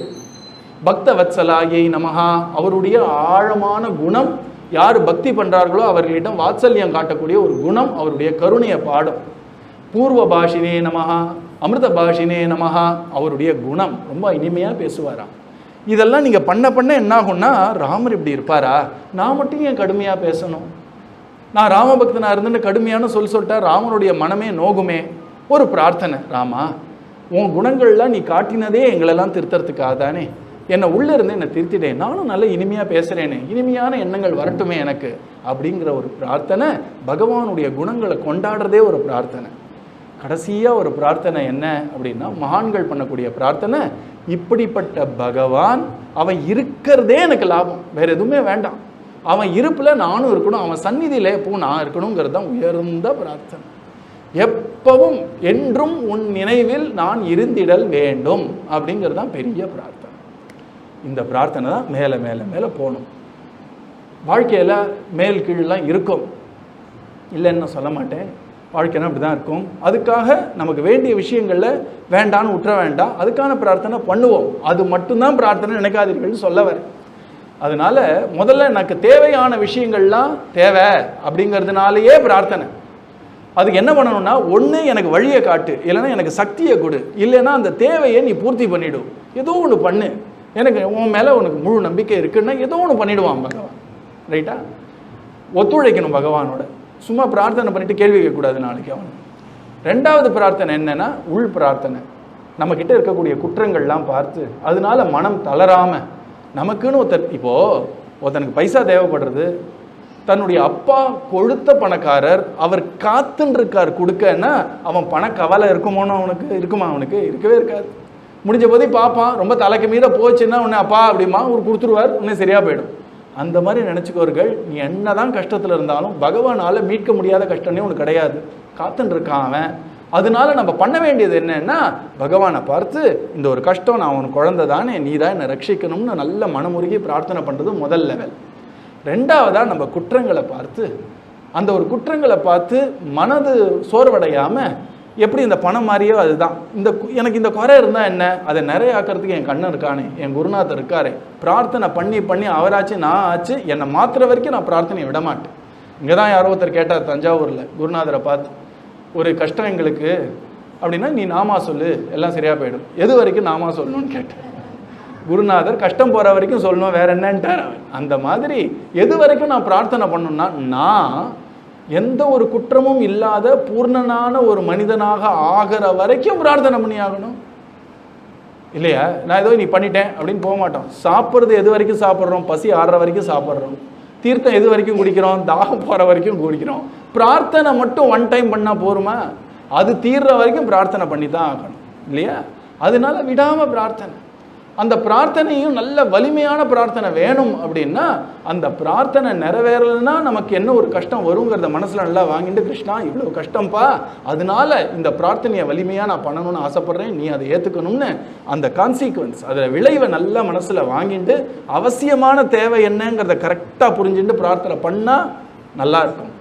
பக்தவத்சலாயை நமஹா அவருடைய ஆழமான குணம், யார் பக்தி பண்ணுறார்களோ அவர்களிடம் வாத்சல்யம் காட்டக்கூடிய ஒரு குணம், அவருடைய கருணையை பாடும். பூர்வ பாஷினே நமஹா, அமிர்த பாஷினே நமஹா அவருடைய குணம், ரொம்ப இனிமையாக பேசுவாராம். இதெல்லாம் நீங்கள் பண்ண பண்ண என்ன ஆகும்னா ராமர் இப்படி இருப்பாரா, நான் மட்டும் ஏன் கடுமையாக பேசணும், நான் ராமபக்தனாக இருந்துன்னு கடுமையான சொல்லிட்டா ராமனுடைய மனமே நோகுமே. ஒரு பிரார்த்தனை, ராமா உன் குணங்கள்லாம் நீ காட்டினதே எங்களெல்லாம் திருத்தறதுக்காக தானே, என்னை உள்ளே இருந்து என்னை திருத்திடேன், நானும் நல்ல இனிமையாக பேசுகிறேனே, இனிமையான எண்ணங்கள் வரட்டுமே எனக்கு அப்படிங்கிற ஒரு பிரார்த்தனை. பகவானுடைய குணங்களை கொண்டாடுறதே ஒரு பிரார்த்தனை. கடைசியாக ஒரு பிரார்த்தனை என்ன அப்படின்னா, மகான்கள் பண்ணக்கூடிய பிரார்த்தனை, இப்படிப்பட்ட பகவான் அவன் இருக்கிறதே எனக்கு லாபம், வேற எதுவுமே வேண்டாம், அவன் இருப்பில் நானும் இருக்கணும், அவன் சந்நிதியில் எப்போ நான் இருக்கணுங்கிறது தான் உயர்ந்த பிரார்த்தனை. எப்பவும் என்றும் உன் நினைவில் நான் இருந்திடல் வேண்டும் அப்படிங்கிறது தான் பெரிய பிரார்த்தனை. இந்த பிரார்த்தனை தான் மேலே மேலே மேலே போகணும். வாழ்க்கையில் மேல் கீழெலாம் இருக்கும், இல்லைன்னு சொல்ல மாட்டேன், வாழ்க்கைனா அப்படி தான் இருக்கும். அதுக்காக நமக்கு வேண்டிய விஷயங்களில் வேண்டான்னு விட்டுற வேண்டாம், அதுக்கான பிரார்த்தனை பண்ணுவோம். அது மட்டும்தான் பிரார்த்தனை நினைக்காதீர்கள் சொல்ல வரேன். அதனால முதல்ல எனக்கு தேவையான விஷயங்கள்லாம் தேவை அப்படிங்கிறதுனாலேயே பிரார்த்தனை. அதுக்கு என்ன பண்ணணும்னா, ஒன்று எனக்கு வழியை காட்டு, இல்லைன்னா எனக்கு சக்தியை கொடு, இல்லைன்னா அந்த தேவையை நீ பூர்த்தி பண்ணிவிடும், ஏதோ ஒன்று பண்ணு, எனக்கு உன் மேலே உனக்கு முழு நம்பிக்கை இருக்குன்னா ஏதோ ஒன்று பண்ணிவிடுவான் பகவான். ரைட்டா? ஒத்துழைக்கணும் பகவானோட, சும்மா பிரார்த்தனை பண்ணிட்டு கேள்வி கேட்கக்கூடாது நாளைக்கு அவன். ரெண்டாவது பிரார்த்தனை என்னன்னா, உள் பிரார்த்தனை. நம்மக்கிட்ட இருக்கக்கூடிய குற்றங்கள்லாம் பார்த்து அதனால மனம் தளராமல், நமக்குன்னு ஒருத்தனுக்கு பைசா தேவைப்படுறது, தன்னுடைய அப்பா கொழுத்த பணக்காரர், அவர் காத்துன்னு இருக்கார் கொடுக்கன்னா, அவன் பண கவலை இருக்குமோன்னு அவனுக்கு இருக்குமா? அவனுக்கு இருக்கவே இருக்காது. முடிஞ்ச போதே பார்ப்பான், ரொம்ப தலைக்கு மீத போச்சுன்னா உன்னை அப்பா அப்படிமா ஒரு கொடுத்துருவார், உன்னை சரியாக போயிடும். அந்த மாதிரி நினச்சிக்கோர்கள். நீ என்ன தான் கஷ்டத்தில் இருந்தாலும் பகவானால் மீட்க முடியாத கஷ்டமே உனக்கு கிடையாது, காத்துன்னு இருக்கான் அவன். அதனால நம்ம பண்ண வேண்டியது என்னன்னா, பகவானை பார்த்து இந்த ஒரு கஷ்டம், நான் உன் குழந்தை தானே, நீ தான் என்னை ரட்சிக்கணும்னு நல்ல மனமுருகி பிரார்த்தனை பண்ணுறது முதல் லெவல். ரெண்டாவதாக நம்ம குற்றங்களை பார்த்து, அந்த ஒரு குற்றங்களை பார்த்து மனது சோர்வடையாமல், எப்படி இந்த பணம் மாதிரியோ அதுதான், எனக்கு இந்த குறை இருந்தால் என்ன, அதை நிறைய ஆக்கிறதுக்கு என் கண்ணன் இருக்கானே, என் குருநாதர் இருக்காரே, பிரார்த்தனை பண்ணி பண்ணி அவராச்சு நான் ஆச்சு, என்னை மாத்திர வரைக்கும் நான் பிரார்த்தனையை விடமாட்டேன். இங்கே தான் யாரோ ஒருத்தர் கேட்டார் தஞ்சாவூரில் குருநாதரை பார்த்து, ஒரு கஷ்டம் எங்களுக்கு அப்படின்னா நீ நாமா சொல்லு எல்லாம் சரியாக போயிடும். எது வரைக்கும் நாமா சொல்லணும்னு கேட்டேன். குருநாதர் கஷ்டம் போகிற வரைக்கும் சொல்லணும், வேற என்னன்ட்டார் அவன். அந்த மாதிரி எது வரைக்கும் நான் பிரார்த்தனை பண்ணணும்னா, நான் எந்த ஒரு குற்றமும் இல்லாத பூர்ணனான ஒரு மனிதனாக ஆகிற வரைக்கும் பிரார்த்தனை பண்ணி ஆகணும் இல்லையா? நான் ஏதோ நீ பண்ணிட்டேன் அப்படின்னு போக மாட்டோம். சாப்பிட்றது எது வரைக்கும் சாப்பிட்றோம்? பசி ஆடுற வரைக்கும் சாப்பிட்றோம். தீர்த்தம் எது வரைக்கும் குடிக்கிறோம்? தாகம் போகிற வரைக்கும் குடிக்கிறோம். பிரார்த்தனை மட்டும் ஒன் டைம் பண்ணால் போருமா? அது தீர்ற வரைக்கும் பிரார்த்தனை பண்ணி தான் ஆகணும் இல்லையா? அதனால விடாமல் பிரார்த்தனை. அந்த பிரார்த்தனையும் நல்ல வலிமையான பிரார்த்தனை வேணும். அப்படின்னா அந்த பிரார்த்தனை நிறைவேறலைன்னா நமக்கு என்ன ஒரு கஷ்டம் வருங்கிறத மனசில் நல்லா வாங்கிட்டு, கிருஷ்ணா இவ்வளோ கஷ்டம்ப்பா, அதனால இந்த பிரார்த்தனையை வலிமையாக நான் பண்ணணும்னு ஆசைப்பட்றேன், நீ அதை ஏற்றுக்கணும்னு அந்த கான்சிக்வன்ஸ், அதில் விளைவை நல்லா மனசில் வாங்கிட்டு அவசியமான தேவை என்னங்கிறத கரெக்டாக புரிஞ்சுட்டு பிரார்த்தனை பண்ணால் நல்லாயிருக்கும்.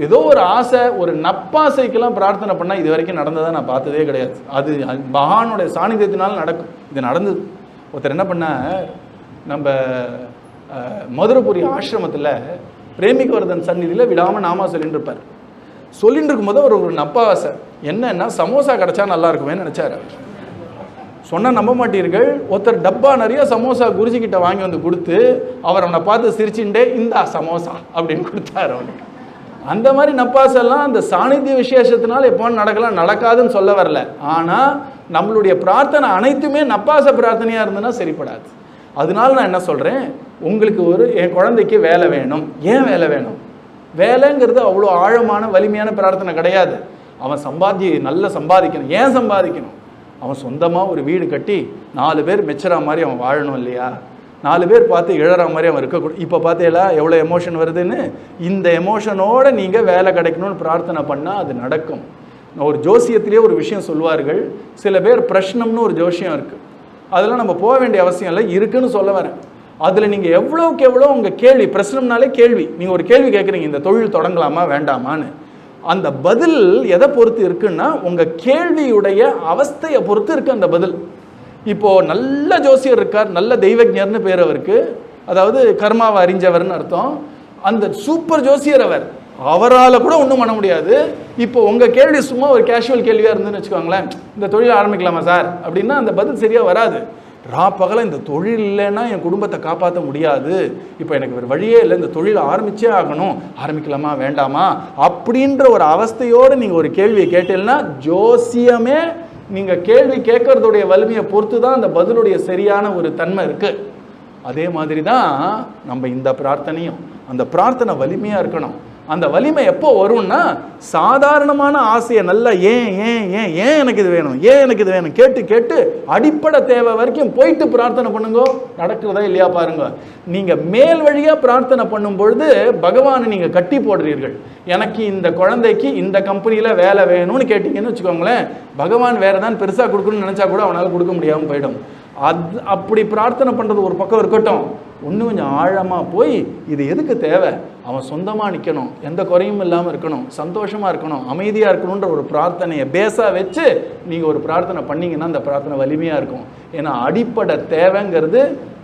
ஏதோ ஒரு ஆசை, ஒரு நப்பாசைக்கெல்லாம் பிரார்த்தனை பண்ணால் இது வரைக்கும் நடந்ததை நான் பார்த்ததே கிடையாது. அது மகானுடைய சாநித்தியத்தினால நடக்கும். இது நடந்தது. ஒருத்தர் என்ன பண்ணார், நம்ம மதுரைபுரி ஆசிரமத்தில் பிரேமிகவர்தன் சந்நிதியில் விடாமல் நாமா சொல்லிட்டு இருப்பார். சொல்லிட்டு இருக்கும்போது ஒரு நப்பாசை என்னன்னா, சமோசா கிடச்சா நல்லா இருக்குமே நினச்சார். சொன்னால் நம்ப மாட்டீர்கள், ஒருத்தர் டப்பா நிறைய சமோசா குருஜிக்கிட்ட வாங்கி வந்து கொடுத்து அவர் அவனை பார்த்து சிரிச்சுட்டே இந்தா சமோசா அப்படின்னு கொடுத்தாரு அவனுக்கு. அந்த மாதிரி நப்பாசெல்லாம் அந்த சாநித்திய விசேஷத்தினால எப்போ நடக்கலாம், நடக்காதுன்னு சொல்ல வரல. ஆனால் நம்மளுடைய பிரார்த்தனை அனைத்துமே நப்பாச பிரார்த்தனையாக இருந்ததுன்னா சரிப்படாது. அதனால நான் என்ன சொல்கிறேன், உங்களுக்கு என் குழந்தைக்கு வேலை வேணும். ஏன் வேலை வேணும்? வேலைங்கிறது அவ்வளோ ஆழமான வலிமையான பிரார்த்தனை கிடையாது. அவன் நல்லா சம்பாதிக்கணும். ஏன் சம்பாதிக்கணும்? அவன் சொந்தமாக ஒரு வீடு கட்டி 4 பேர் மெச்சரா மாதிரி அவன் வாழணும் இல்லையா? 4 பேர் பார்த்து இழற மாதிரி அவன் இருக்கக்கூடாது. இப்போ பார்த்தீங்களா எவ்வளோ எமோஷன் வருதுன்னு? இந்த எமோஷனோடு நீங்கள் வேலை கிடைக்கணும்னு பிரார்த்தனை பண்ணால் அது நடக்கும். ஒரு ஜோசியத்திலே ஒரு விஷயம் சொல்லுவார்கள், சில பேர் பிரஷ்னம்னு ஒரு ஜோசியம் இருக்குது, அதெல்லாம் நம்ம போக வேண்டிய அவசியம் இல்லை, இருக்குன்னு சொல்ல வரேன். அதில் நீங்கள் எவ்வளோக்கு எவ்வளோ உங்கள் கேள்வி, பிரஷ்னம்னாலே கேள்வி, நீங்கள் ஒரு கேள்வி கேட்குறீங்க, இந்த தொழில் தொடங்கலாமா வேண்டாமான்னு, அந்த பதில் எதை பொறுத்து இருக்குன்னா உங்கள் கேள்வியுடைய அவஸ்தையை பொறுத்து இருக்குது அந்த பதில். இப்போது நல்ல ஜோசியர் இருக்கார், நல்ல தெய்வஜர்னு பேர் அவருக்கு, அதாவது கர்மாவை அறிஞ்சவர்னு அர்த்தம். அந்த சூப்பர் ஜோசியர் அவரால் கூட ஒன்றும் பண்ண முடியாது. இப்போ உங்கள் கேள்வி சும்மா ஒரு கேஷுவல் கேள்வியாக இருந்துன்னு வச்சுக்கோங்களேன், இந்த தொழில் ஆரம்பிக்கலாமா சார் அப்படின்னா அந்த பதில் சரியாக வராது. பகல இந்த தொழில் இல்லைன்னா என் குடும்பத்தை காப்பாற்ற முடியாது, இப்போ எனக்கு ஒரு வழியே இல்லை, இந்த தொழில் ஆரம்பிச்சே ஆகணும், ஆரம்பிக்கலாமா வேண்டாமா அப்படின்ற ஒரு அவஸ்தையோடு நீங்கள் ஒரு கேள்வியை கேட்டீங்கன்னா ஜோசியமே நீங்கள் கேள்வி கேட்கறதுடைய வலிமையை பொறுத்து தான் அந்த பதிலுடைய சரியான ஒரு தன்மை இருக்குது. அதே மாதிரி தான் நம்ம இந்த பிரார்த்தனையும், அந்த பிரார்த்தனை வலிமையாக இருக்கணும். அந்த வலிமை எப்போ வரும்னா சாதாரணமான ஆசையை நல்லா ஏன் ஏன் ஏன் ஏன் எனக்கு இது வேணும், ஏன் எனக்கு இது வேணும் கேட்டு கேட்டு அடிப்படை தேவை வரைக்கும் போயிட்டு பிரார்த்தனை பண்ணுங்க. நடக்கிறதா இல்லையா பாருங்க. நீங்கள் மேல் வழியாக பிரார்த்தனை பண்ணும் பொழுது பகவானை நீங்கள் கட்டி போடுறீர்கள். எனக்கு இந்த குழந்தைக்கு இந்த கம்பெனியில் வேலை வேணும்னு கேட்டிங்கன்னு வச்சுக்கோங்களேன், பகவான் வேறு தான் பெருசாக கொடுக்கணும்னு நினச்சா கூட அவனால் கொடுக்க முடியாமல் போயிடும். அப்படி பிரார்த்தனை பண்ணுறது ஒரு பக்கம் இருக்கட்டும், இன்னும் கொஞ்சம் ஆழமாக போய் இது எதுக்கு தேவை, அவன் சொந்தமாக நிற்கணும், எந்த குறையும் இல்லாமல் இருக்கணும், சந்தோஷமாக இருக்கணும், அமைதியாக இருக்கணுன்ற ஒரு பிரார்த்தனையை பேஸாக வச்சு நீங்கள் ஒரு பிரார்த்தனை பண்ணிங்கன்னா அந்த பிரார்த்தனை வலிமையாக இருக்கும். ஏன்னா அடிப்படை தேவைங்கிறது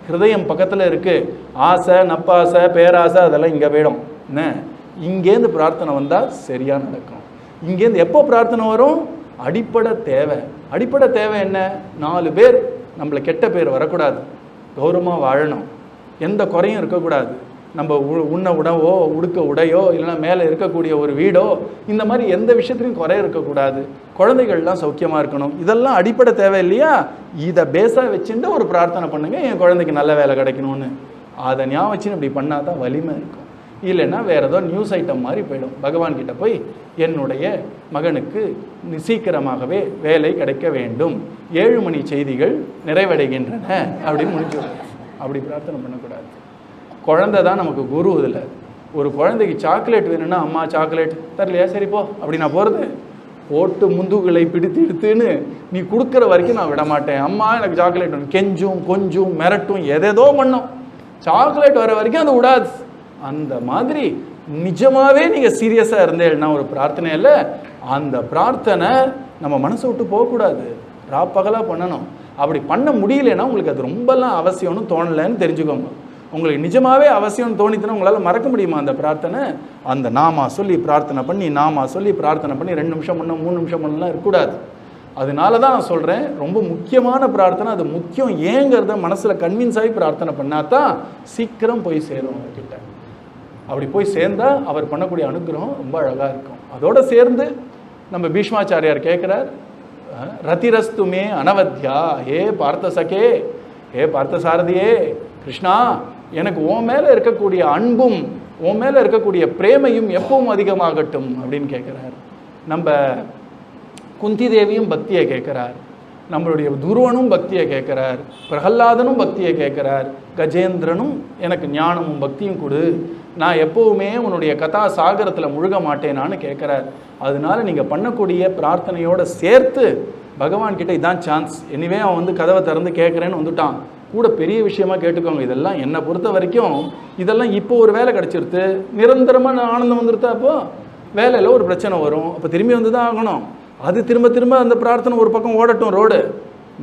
ஹிருதயம் பக்கத்தில் இருக்குது. ஆசை, நப்பாசை, பேராசை அதெல்லாம் இங்கே போயிடும். என்ன இங்கேருந்து பிரார்த்தனை வந்தால் சரியாக நடக்கும். இங்கேருந்து எப்போ பிரார்த்தனை வரும், அடிப்படை தேவை. அடிப்படை தேவை என்ன, 4 பேர் நம்மளை கெட்ட பேர் வரக்கூடாது, கௌரவமாக வாழணும், எந்த குறையும் இருக்கக்கூடாது, நம்ம உண்ண உணவோ உடுக்க உடையோ இல்லைன்னா மேலே இருக்கக்கூடிய ஒரு வீடோ இந்த மாதிரி எந்த விஷயத்துலையும் குறை இருக்கக்கூடாது, குழந்தைகள்லாம் சௌக்கியமாக இருக்கணும். இதெல்லாம் அடிப்படை தேவை இல்லையா? இதை பேஸாக வச்சுட்டு ஒரு பிரார்த்தனை பண்ணுங்கள், என் குழந்தைக்கு நல்ல வேலை கிடைக்கணும்னு. அதை ஞாபகம் வச்சுன்னு இப்படி பண்ணால் தான் வலிமை இருக்கும். இல்லைன்னா வேறு ஏதோ நியூஸ் ஐட்டம் மாதிரி போயிடும். பகவான்கிட்ட போய் என்னுடைய மகனுக்கு சீக்கிரமாகவே வேலை கிடைக்க வேண்டும், 7 மணி செய்திகள் நிறைவடைகின்றன அப்படின்னு முடிஞ்சிடும். அப்படி பிரார்த்தனை பண்ணக்கூடாது. குழந்தை தான் நமக்கு குரு. இதில் ஒரு குழந்தைக்கு சாக்லேட் வேணும்னா அம்மா சாக்லேட் தரலையா, சரி போ அப்படி நான் போகிறது, போட்டு முந்துகளை பிடித்து எடுத்துன்னு நீ கொடுக்குற வரைக்கும் நான் விட மாட்டேன், அம்மா எனக்கு சாக்லேட் வேணும், கெஞ்சும் கொஞ்சம் மிரட்டும் எதேதோ பண்ணும், சாக்லேட் வர வரைக்கும் அது விடாது. அந்த மாதிரி நிஜமாகவே நீங்கள் சீரியஸாக இருந்தேன்னா ஒரு பிரார்த்தனையில் அந்த பிரார்த்தனை நம்ம மனசை விட்டு போகக்கூடாது, ராப்பகலாக பண்ணணும். அப்படி பண்ண முடியலன்னா உங்களுக்கு அது ரொம்பலாம் அவசியம்னு தோணலைன்னு தெரிஞ்சுக்கோங்க. உங்களுக்கு நிஜமாகவே அவசியம்னு தோணித்துன்னா உங்களால் மறக்க முடியுமா அந்த பிரார்த்தனை? அந்த நாமா சொல்லி பிரார்த்தனை பண்ணி, நாமா சொல்லி பிரார்த்தனை பண்ணி 2 நிமிஷம் பண்ண 3 நிமிஷம் பண்ணலாம் இருக்கக்கூடாது. அதனால தான் நான் சொல்கிறேன், ரொம்ப முக்கியமான பிரார்த்தனை. அது முக்கியம் ஏங்கிறத மனசில் கன்வின்ஸ் ஆகி பிரார்த்தனை பண்ணால் தான் சீக்கிரம் போய் சேரும் அவர்கிட்ட. அப்படி போய் சேர்ந்தால் அவர் பண்ணக்கூடிய அனுகிரகம் ரொம்ப அழகாக இருக்கும். அதோடு சேர்ந்து நம்ம பீஷ்மாச்சாரியார் கேட்குறார், ரதிரஸ்துமே அனவத்யா, ஹே பார்த்தசகே, ஹே பார்த்தசாரதியே, கிருஷ்ணா எனக்கு உன் மேலே இருக்கக்கூடிய அன்பும் உன் மேலே இருக்கக்கூடிய பிரேமையும் எப்பவும் அதிகமாகட்டும் அப்படின்னு கேட்குறார். நம்ம குந்தி தேவியும் பக்தியை கேட்குறார், நம்மளுடைய துருவனும் பக்தியை கேட்குறார், பிரகல்லாதனும் பக்தியை கேட்குறார், கஜேந்திரனும் எனக்கு ஞானமும் பக்தியும் கொடு, நான் எப்போவுமே உன்னுடைய கதா சாகரத்தில் முழுக மாட்டேனான்னு கேட்குறார். அதனால நீங்கள் பண்ணக்கூடிய பிரார்த்தனையோடு சேர்த்து பகவான்கிட்ட இதான் சான்ஸ், எனிவே அவன் கதவை திறந்து கேட்குறேன்னு வந்துட்டான், கூட பெரிய விஷயமா கேட்டுக்கோங்க. இதெல்லாம் என்னை பொறுத்த வரைக்கும் இதெல்லாம் இப்போ ஒரு வேலை கிடச்சிருது, நிரந்தரமாக ஆனந்தம் வந்துருத்தா, அப்போ வேலையில் ஒரு பிரச்சனை வரும், அப்போ திரும்பி வந்து தான் ஆகணும். அது திரும்ப திரும்ப அந்த பிரார்த்தனை ஒரு பக்கம் ஓடட்டும், ரோடு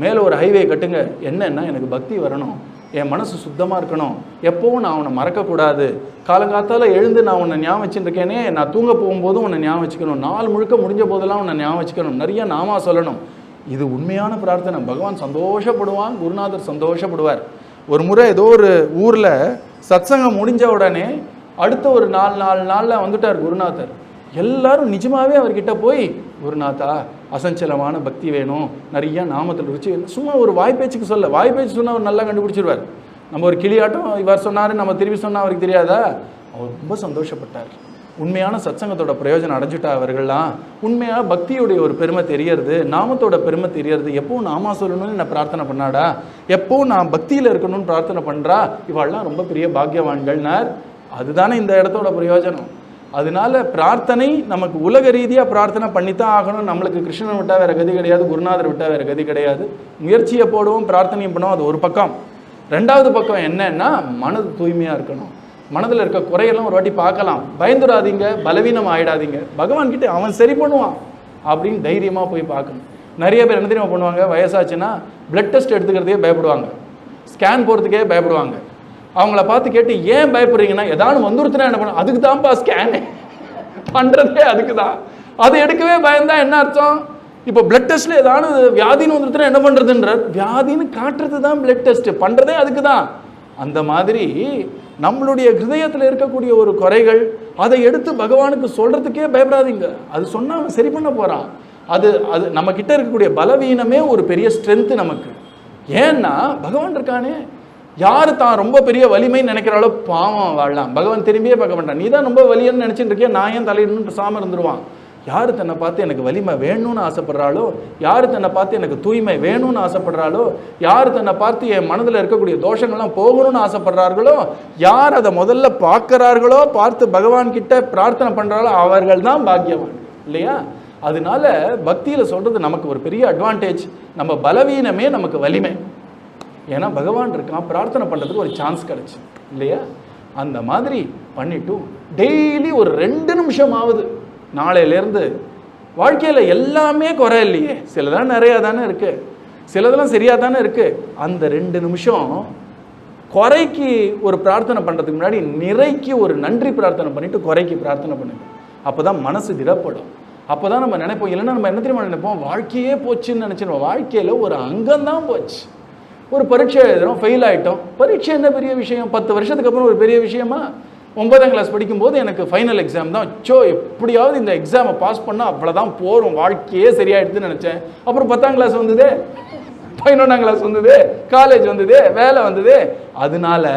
மேலே ஒரு ஹைவே கட்டுங்க. என்னன்னா எனக்கு பக்தி வரணும், என் மனசு சுத்தமாக இருக்கணும், எப்போவும் நான் உன்னை மறக்கக்கூடாது, காலங்காத்தால் எழுந்து நான் உன்னை ஞாபகம் வச்சுருக்கேனே, நான் தூங்க போகும்போதும் உன்னை ஞாபகம் வச்சுக்கணும், நாள் முழுக்க முடிஞ்ச போதெல்லாம் உன்னை ஞாபகம் வச்சுக்கணும், நிறைய நாமா சொல்லணும். இது உண்மையான பிரார்த்தனை. பகவான் சந்தோஷப்படுவான், குருநாதர் சந்தோஷப்படுவார். ஒரு முறை ஏதோ ஒரு ஊரில் சத்சங்கம் முடிஞ்ச உடனே அடுத்த ஒரு 4 நாளில் வந்துட்டார் குருநாதர். எல்லாரும் நிஜமாகவே அவர்கிட்ட போய், குருநாதா அசஞ்சலமான பக்தி வேணும், நிறைய நாமத்தில் ருச்சி வேணும், சும்மா ஒரு வாய்ப்பேச்சுக்கு சொல்ல, வாய்ப்பேச்சு சொன்னால் அவர் நல்லா கண்டுபிடிச்சிருவார். நம்ம ஒரு கிளியாட்டம் இவர் சொன்னார், நம்ம திரும்பி சொன்னால் அவருக்கு தெரியாதா? அவர் ரொம்ப சந்தோஷப்பட்டார். உண்மையான சத்சங்கத்தோட பிரயோஜனம் அடைஞ்சிட்டா அவர்கள்லாம், உண்மையாக பக்தியுடைய ஒரு பெருமை தெரியறது, நாமத்தோட பெருமை தெரியறது. எப்பவும் நாமா சொல்லணும்னு நான் பிரார்த்தனை பண்ணாடா, எப்பவும் நான் பக்தியில் இருக்கணும்னு பிரார்த்தனை பண்ணுறா, இவாள்லாம் ரொம்ப பெரிய பாக்கியவான்கள்னார். அதுதானே இந்த இடத்தோட பிரயோஜனம். அதனால பிரார்த்தனை நமக்கு உலக ரீதியாக பிரார்த்தனை பண்ணித்தான் ஆகணும். நம்மளுக்கு கிருஷ்ணன் விட்டால் வேறு கதி கிடையாது, குருநாதர் விட்டால் வேறு கதி கிடையாது. முயற்சியை போடுவோம், பிரார்த்தனையும் பண்ணுவோம், அது ஒரு பக்கம். 2வது பக்கம் என்னன்னா மனது தூய்மையாக இருக்கணும். மனதில் இருக்க குறையெல்லாம் ஒரு வாட்டி பார்க்கலாம், பயந்துடாதீங்க, பலவீனம் ஆகிடாதீங்க, பகவான்கிட்ட அவன் சரி பண்ணுவான் அப்படின்னு தைரியமாக போய் பார்க்கணும். நிறைய பேர் என்ன தெரியுமா பண்ணுவாங்க, வயசாச்சுன்னா பிளட் டெஸ்ட் எடுத்துக்கிறதுக்கே பயப்படுவாங்க, ஸ்கேன் போகிறதுக்கே பயப்படுவாங்க. அவங்கள பார்த்து கேட்டு ஏன் பயப்படுறீங்கன்னா, ஏதாவது வந்துருத்துனா என்ன பண்ண, அதுக்கு தான்ப்பா ஸ்கேனு பண்ணுறதே, அதுக்கு தான். அது எடுக்கவே பயந்தா என்ன அர்த்தம், இப்போ பிளட் டெஸ்ட்ல ஏதாவது வியாதின்னு வந்துருச்சுன்னா என்ன பண்றதுன்றார். வியாதின்னு காட்டுறது தான் பிளட் டெஸ்ட், பண்றதே அதுக்கு தான். அந்த மாதிரி நம்மளுடைய ஹிருதயத்தில் இருக்கக்கூடிய ஒரு குறைகள், அதை எடுத்து பகவானுக்கு சொல்றதுக்கே பயப்படாதீங்க. அது சொன்னா அவன் சரி பண்ண போறான். அது அது நம்ம கிட்ட இருக்கக்கூடிய பலவீனமே ஒரு பெரிய ஸ்ட்ரென்த் நமக்கு. ஏன்னா பகவான் இருக்கானே. யாரு தான் ரொம்ப பெரிய வலிமைன்னு நினைக்கிறாளோ பாவம் வாழலாம், பகவான் திரும்பியே பார்க்க மாட்டான். நீ தான் ரொம்ப வலியன்னு நினைச்சிட்டு இருக்கியா, நான் ஏன் தலையிடணும்னு சாம இருந்துருவான். யாரு தன்னை பார்த்து எனக்கு வலிமை வேணும்னு ஆசைப்படுறாளோ, யாரு தன்னை பார்த்து எனக்கு தூய்மை வேணும்னு ஆசைப்படுறாளோ, யாரு தன்னை பார்த்து என் மனதில் இருக்கக்கூடிய தோஷங்கள்லாம் போகணும்னு ஆசைப்படுறார்களோ, யார் அதை முதல்ல பார்க்கிறார்களோ, பார்த்து பகவான் கிட்ட பிரார்த்தனை பண்றாங்களோ அவர்கள் தான் பாக்கியவான் இல்லையா. அதனால பக்தியில சொல்றது நமக்கு ஒரு பெரிய அட்வான்டேஜ். நம்ம பலவீனமே நமக்கு வலிமை. ஏன்னா பகவான் இருக்கான், பிரார்த்தனை பண்றதுக்கு ஒரு சான்ஸ் கிடைச்சு இல்லையா. அந்த மாதிரி பண்ணிட்டு டெய்லி ஒரு 2 நிமிஷம் ஆகுது நாளையிலேருந்து. வாழ்க்கையில் எல்லாமே குறை இல்லையே, சிலதான் நிறையா தானே இருக்கு, சிலதெல்லாம் சரியா தானே இருக்கு. அந்த 2 நிமிஷம் குறைக்கு ஒரு பிரார்த்தனை பண்றதுக்கு முன்னாடி நிறைக்கு ஒரு நன்றி பிரார்த்தனை பண்ணிட்டு குறைக்கு பிரார்த்தனை பண்ணுங்க. அப்போதான் மனசு திடப்படும். அப்போதான் நம்ம நினைப்போம். இல்லைன்னா நம்ம என்ன தெரியுமா நினைப்போம், வாழ்க்கையே போச்சுன்னு நினைச்சிருவோம். வாழ்க்கையில் ஒரு அங்கம் தான் போச்சு. ஒரு பரீட்சை எழுதுறோம், ஃபெயில் ஆகிட்டோம். பரீட்சை என்ன பெரிய விஷயம்? 10 வருஷத்துக்கு அப்புறம் ஒரு பெரிய விஷயமா? 9ஆம் கிளாஸ் படிக்கும்போது எனக்கு ஃபைனல் எக்ஸாம் தான். எப்படியாவது இந்த எக்ஸாமை பாஸ் பண்ணால் அவ்வளோதான் போகிறோம், வாழ்க்கையே சரியாயிடுதுன்னு நினச்சேன். அப்புறம் 10ஆம் கிளாஸ் வந்தது, 11ஆம் கிளாஸ் வந்தது, காலேஜ் வந்தது, வேலை வந்தது. அதனால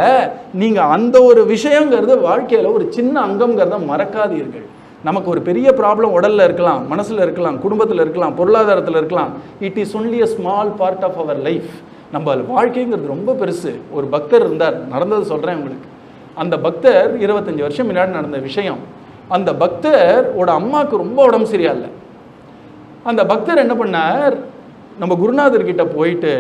நீங்கள் அந்த ஒரு விஷயங்கிறது வாழ்க்கையில் ஒரு சின்ன அங்கம்ங்கிறத மறக்காதீர்கள். நமக்கு ஒரு பெரிய ப்ராப்ளம் உடலில் இருக்கலாம், மனசில் இருக்கலாம், குடும்பத்தில் இருக்கலாம், பொருளாதாரத்தில் இருக்கலாம். It is only a small part of our life. நம்ம வாழ்க்கைங்கிறது ரொம்ப பெருசு. ஒரு பக்தர் இருந்தார், நடந்தது சொல்கிறேன் உங்களுக்கு. அந்த பக்தர் 25 வருஷம் முன்னாடி நடந்த விஷயம். அந்த பக்தரோட அம்மாவுக்கு ரொம்ப உடம்பு சரியா இல்லை. அந்த பக்தர் என்ன பண்ணார், நம்ம குருநாதர்கிட்ட போயிட்டு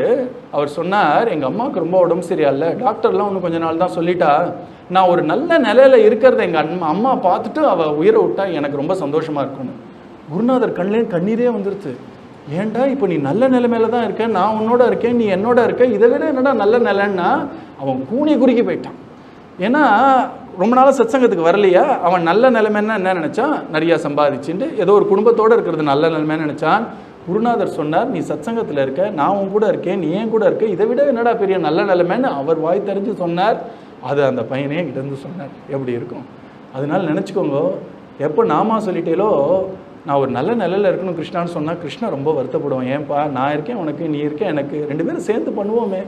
அவர் சொன்னார், எங்கள் அம்மாவுக்கு ரொம்ப உடம்பு சரியா இல்லை, டாக்டர்லாம் இன்னும் கொஞ்ச நாள் தான் சொல்லிட்டா, நான் ஒரு நல்ல நிலையில இருக்கிறத எங்கள் அம்மா பார்த்துட்டு அவள் உயிரை விட்டா எனக்கு ரொம்ப சந்தோஷமா இருக்கும்னு. குருநாதர் கண்ணீரே வந்துருச்சு. ஏன்டா இப்போ நீ நல்ல நிலைமையில தான் இருக்க, நான் உன்னோட இருக்கேன், நீ என்னோட இருக்க, இதை விட என்னடா நல்ல நிலைன்னா அவன் கூனி குறுக்கி போயிட்டான். ஏன்னா ரொம்ப நாளாக சத்சங்கத்துக்கு வரலையா. அவன் நல்ல நிலைமைன்னா என்ன நினச்சான், நிறையா சம்பாதிச்சுட்டு ஏதோ ஒரு குடும்பத்தோடு இருக்கிறது நல்ல நிலைமைன்னு நினச்சான். குருநாதர் சொன்னார், நீ சத்சங்கத்தில் இருக்க, நான் உன் கூட இருக்கேன், நீ ஏன் கூட இருக்க, இதை விட என்னடா பெரிய நல்ல நிலைமைன்னு அவர் வாய் தெரிஞ்சு சொன்னார். அது அந்த பையனே கிட்டேருந்து சொன்னார். எப்படி இருக்கும். அதனால நினச்சிக்கோங்க, எப்போ நாமா சொல்லிட்டேலோ நான் ஒரு நல்ல நிலையில் இருக்கணும் கிருஷ்ணான்னு சொன்னால் கிருஷ்ணா ரொம்ப வருத்தப்படுவோம். ஏன்பா, நான் இருக்கேன் உனக்கு, நீ இருக்கேன் எனக்கு, 2 பேரும் சேர்ந்து பண்ணுவோமே.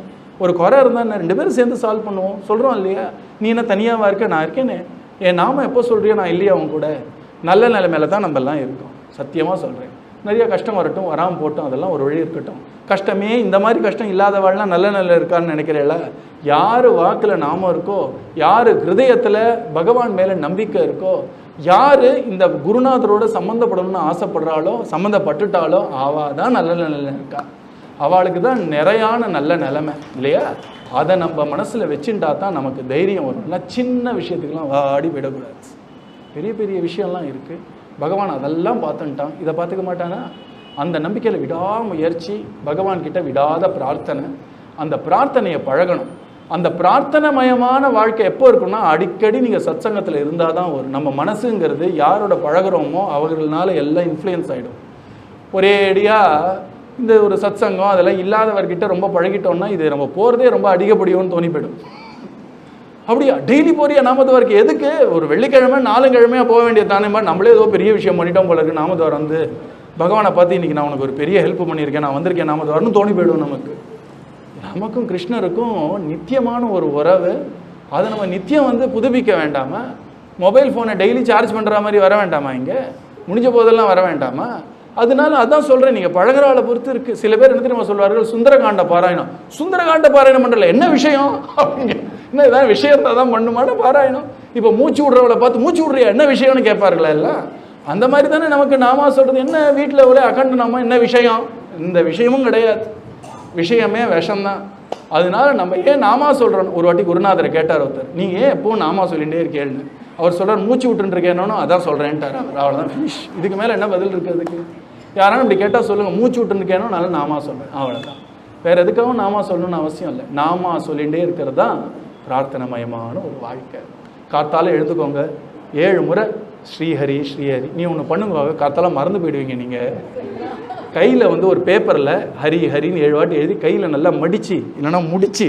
ஒரு குறை இருந்தால் என்ன 2 பேரும் சேர்ந்து சால்வ் பண்ணுவோம். சொல்கிறோம் இல்லையா, நீ என்ன தனியாகவா இருக்க, நான் இருக்கேனே. என் நாம எப்போ சொல்கிறியோ நான் இல்லையா அவன் கூட. நல்ல நிலைமையில தான் நம்ம எல்லாம் இருக்கோம். சத்தியமாக சொல்கிறேன். நிறைய கஷ்டம் வரட்டும், வராமல் போட்டும், அதெல்லாம் ஒரு வழி இருக்கட்டும். கஷ்டமே இந்த மாதிரி கஷ்டம் இல்லாதவாள்லாம் நல்ல நிலையில் இருக்கான்னு நினைக்கிறேல்ல. யார் வாக்கில் நாமம் இருக்கோ, யார் ஹிருதயத்தில் பகவான் மேலே நம்பிக்கை இருக்கோ, யார் இந்த குருநாதரோட சம்மந்தப்படணும்னு ஆசைப்படுறாளோ, சம்மந்தப்பட்டுட்டாலோ, அவள் தான் நல்ல நிலையில் இருக்கா. அவளுக்கு தான் நிறையான நல்ல நிலைமை இல்லையா. அதை நம்ம மனசில் வச்சுட்டா தான் நமக்கு தைரியம் வரும். இல்லை சின்ன விஷயத்துக்கெல்லாம் வாடி விடக்கூடாது. பெரிய பெரிய விஷயம்லாம் இருக்குது, பகவான் அதெல்லாம் பார்த்துட்டான், இதை பார்த்துக்க மாட்டானா. அந்த நம்பிக்கையில் விடாமுயற்சி, பகவான்கிட்ட விடாத பிரார்த்தனை, அந்த பிரார்த்தனையை பழகணும். அந்த பிரார்த்தனைமயமான வாழ்க்கை எப்போ இருக்குன்னா, அடிக்கடி நீங்கள் சத்சங்கத்தில் இருந்தால் தான் வரும். நம்ம மனசுங்கிறது யாரோட பழகிறோமோ அவர்களால எல்லாம் இன்ஃப்ளூயன்ஸ் ஆகிடும். ஒரேடியாக இந்த ஒரு சத்சங்கம் அதெல்லாம் இல்லாதவர்கிட்ட ரொம்ப பழகிட்டோம்னா இது நம்ம போகிறதே ரொம்ப அதிகப்படியோன்னு தோணி போயிடும். அப்படியா, டெய்லி போறியா நாமத்துவாருக்கு? எதுக்கு? ஒரு வெள்ளிக்கிழமை 4 கிழமையாக போக வேண்டியது தானே. நம்மளே ஏதோ பெரிய விஷயம் பண்ணிட்டோம் போல இருக்கு. நாமத்துவார் வந்து பகவானை பார்த்து இன்றைக்கி நான் உனக்கு ஒரு பெரிய ஹெல்ப் பண்ணியிருக்கேன், நான் வந்திருக்கேன் நாமத்துவார்னு தோணி போயிடும். நமக்கும் கிருஷ்ணருக்கும் நித்தியமான ஒரு உறவு. அதை நம்ம நித்தியம் வந்து புதுப்பிக்க வேண்டாமா? மொபைல் ஃபோனை டெய்லி சார்ஜ் பண்ணுற மாதிரி வர வேண்டாமா? இங்கே முடிஞ்ச போதெல்லாம் வர வேண்டாமா? அதனால அதான் சொல்கிறேன், நீங்கள் பழகிறாளை பொறுத்து இருக்குது. சில பேர் என்ன தெரியுமா சொல்வார்கள், சுந்தரகாண்ட பாராயணம். சுந்தரகாண்ட பாராயணம் பண்ணுறல என்ன விஷயம் அப்படிங்க. என்ன ஏதாவது விஷயம் இருந்தால் தான் பண்ணுமான பாராயணம். இப்போ மூச்சு விடுறவளை பார்த்து மூச்சு விட்றியா என்ன விஷயம்னு கேட்பார்களா எல்லாம். அந்த மாதிரி தானே நமக்கு நாமா சொல்கிறது. என்ன வீட்டில் ஒரே அகண்ட நாம, என்ன விஷயம்? இந்த விஷயமும் கிடையாது, விஷயமே விஷம்தான். அதனால நம்ம ஏன் நாமா சொல்கிறோம். ஒரு வாட்டி குருநாதரை கேட்டார் ஒருத்தர், நீங்கள் ஏன் எப்போவும் நாமா சொல்லிகிட்டே இருக்கேன்னு. அவர் சொல்கிறார், மூச்சு விட்டுருக்கேன்னு. அதான் சொல்கிறேன்ட்டார் அவர். அவ்வளோதான் ஃபினிஷ். இதுக்கு மேலே என்ன பதில் இருக்கிறதுக்கு? யாராலும் இப்படி கேட்டால் சொல்லுங்கள், மூச்சு விட்டுருக்கேனோ நல்லா நாமா சொல்கிறேன், அவ்வளோதான். வேறு எதுக்காகவும் நாமா சொல்லணும்னு அவசியம் இல்லை. நாமா சொல்லிகிட்டே இருக்கிறது தான் பிரார்த்தனைமயமான ஒரு வாழ்க்கை. காத்தால எழுதுக்கோங்க, 7 முறை ஸ்ரீஹரி ஸ்ரீஹரி. நீ ஒன்று பண்ணுங்க, காத்தால மறந்து போயிடுவீங்க. நீங்கள் கையில் வந்து ஒரு பேப்பரில் ஹரி ஹரின்னு 7 வாட்டி எழுதி கையில் நல்லா மடித்து இல்லைன்னா முடித்து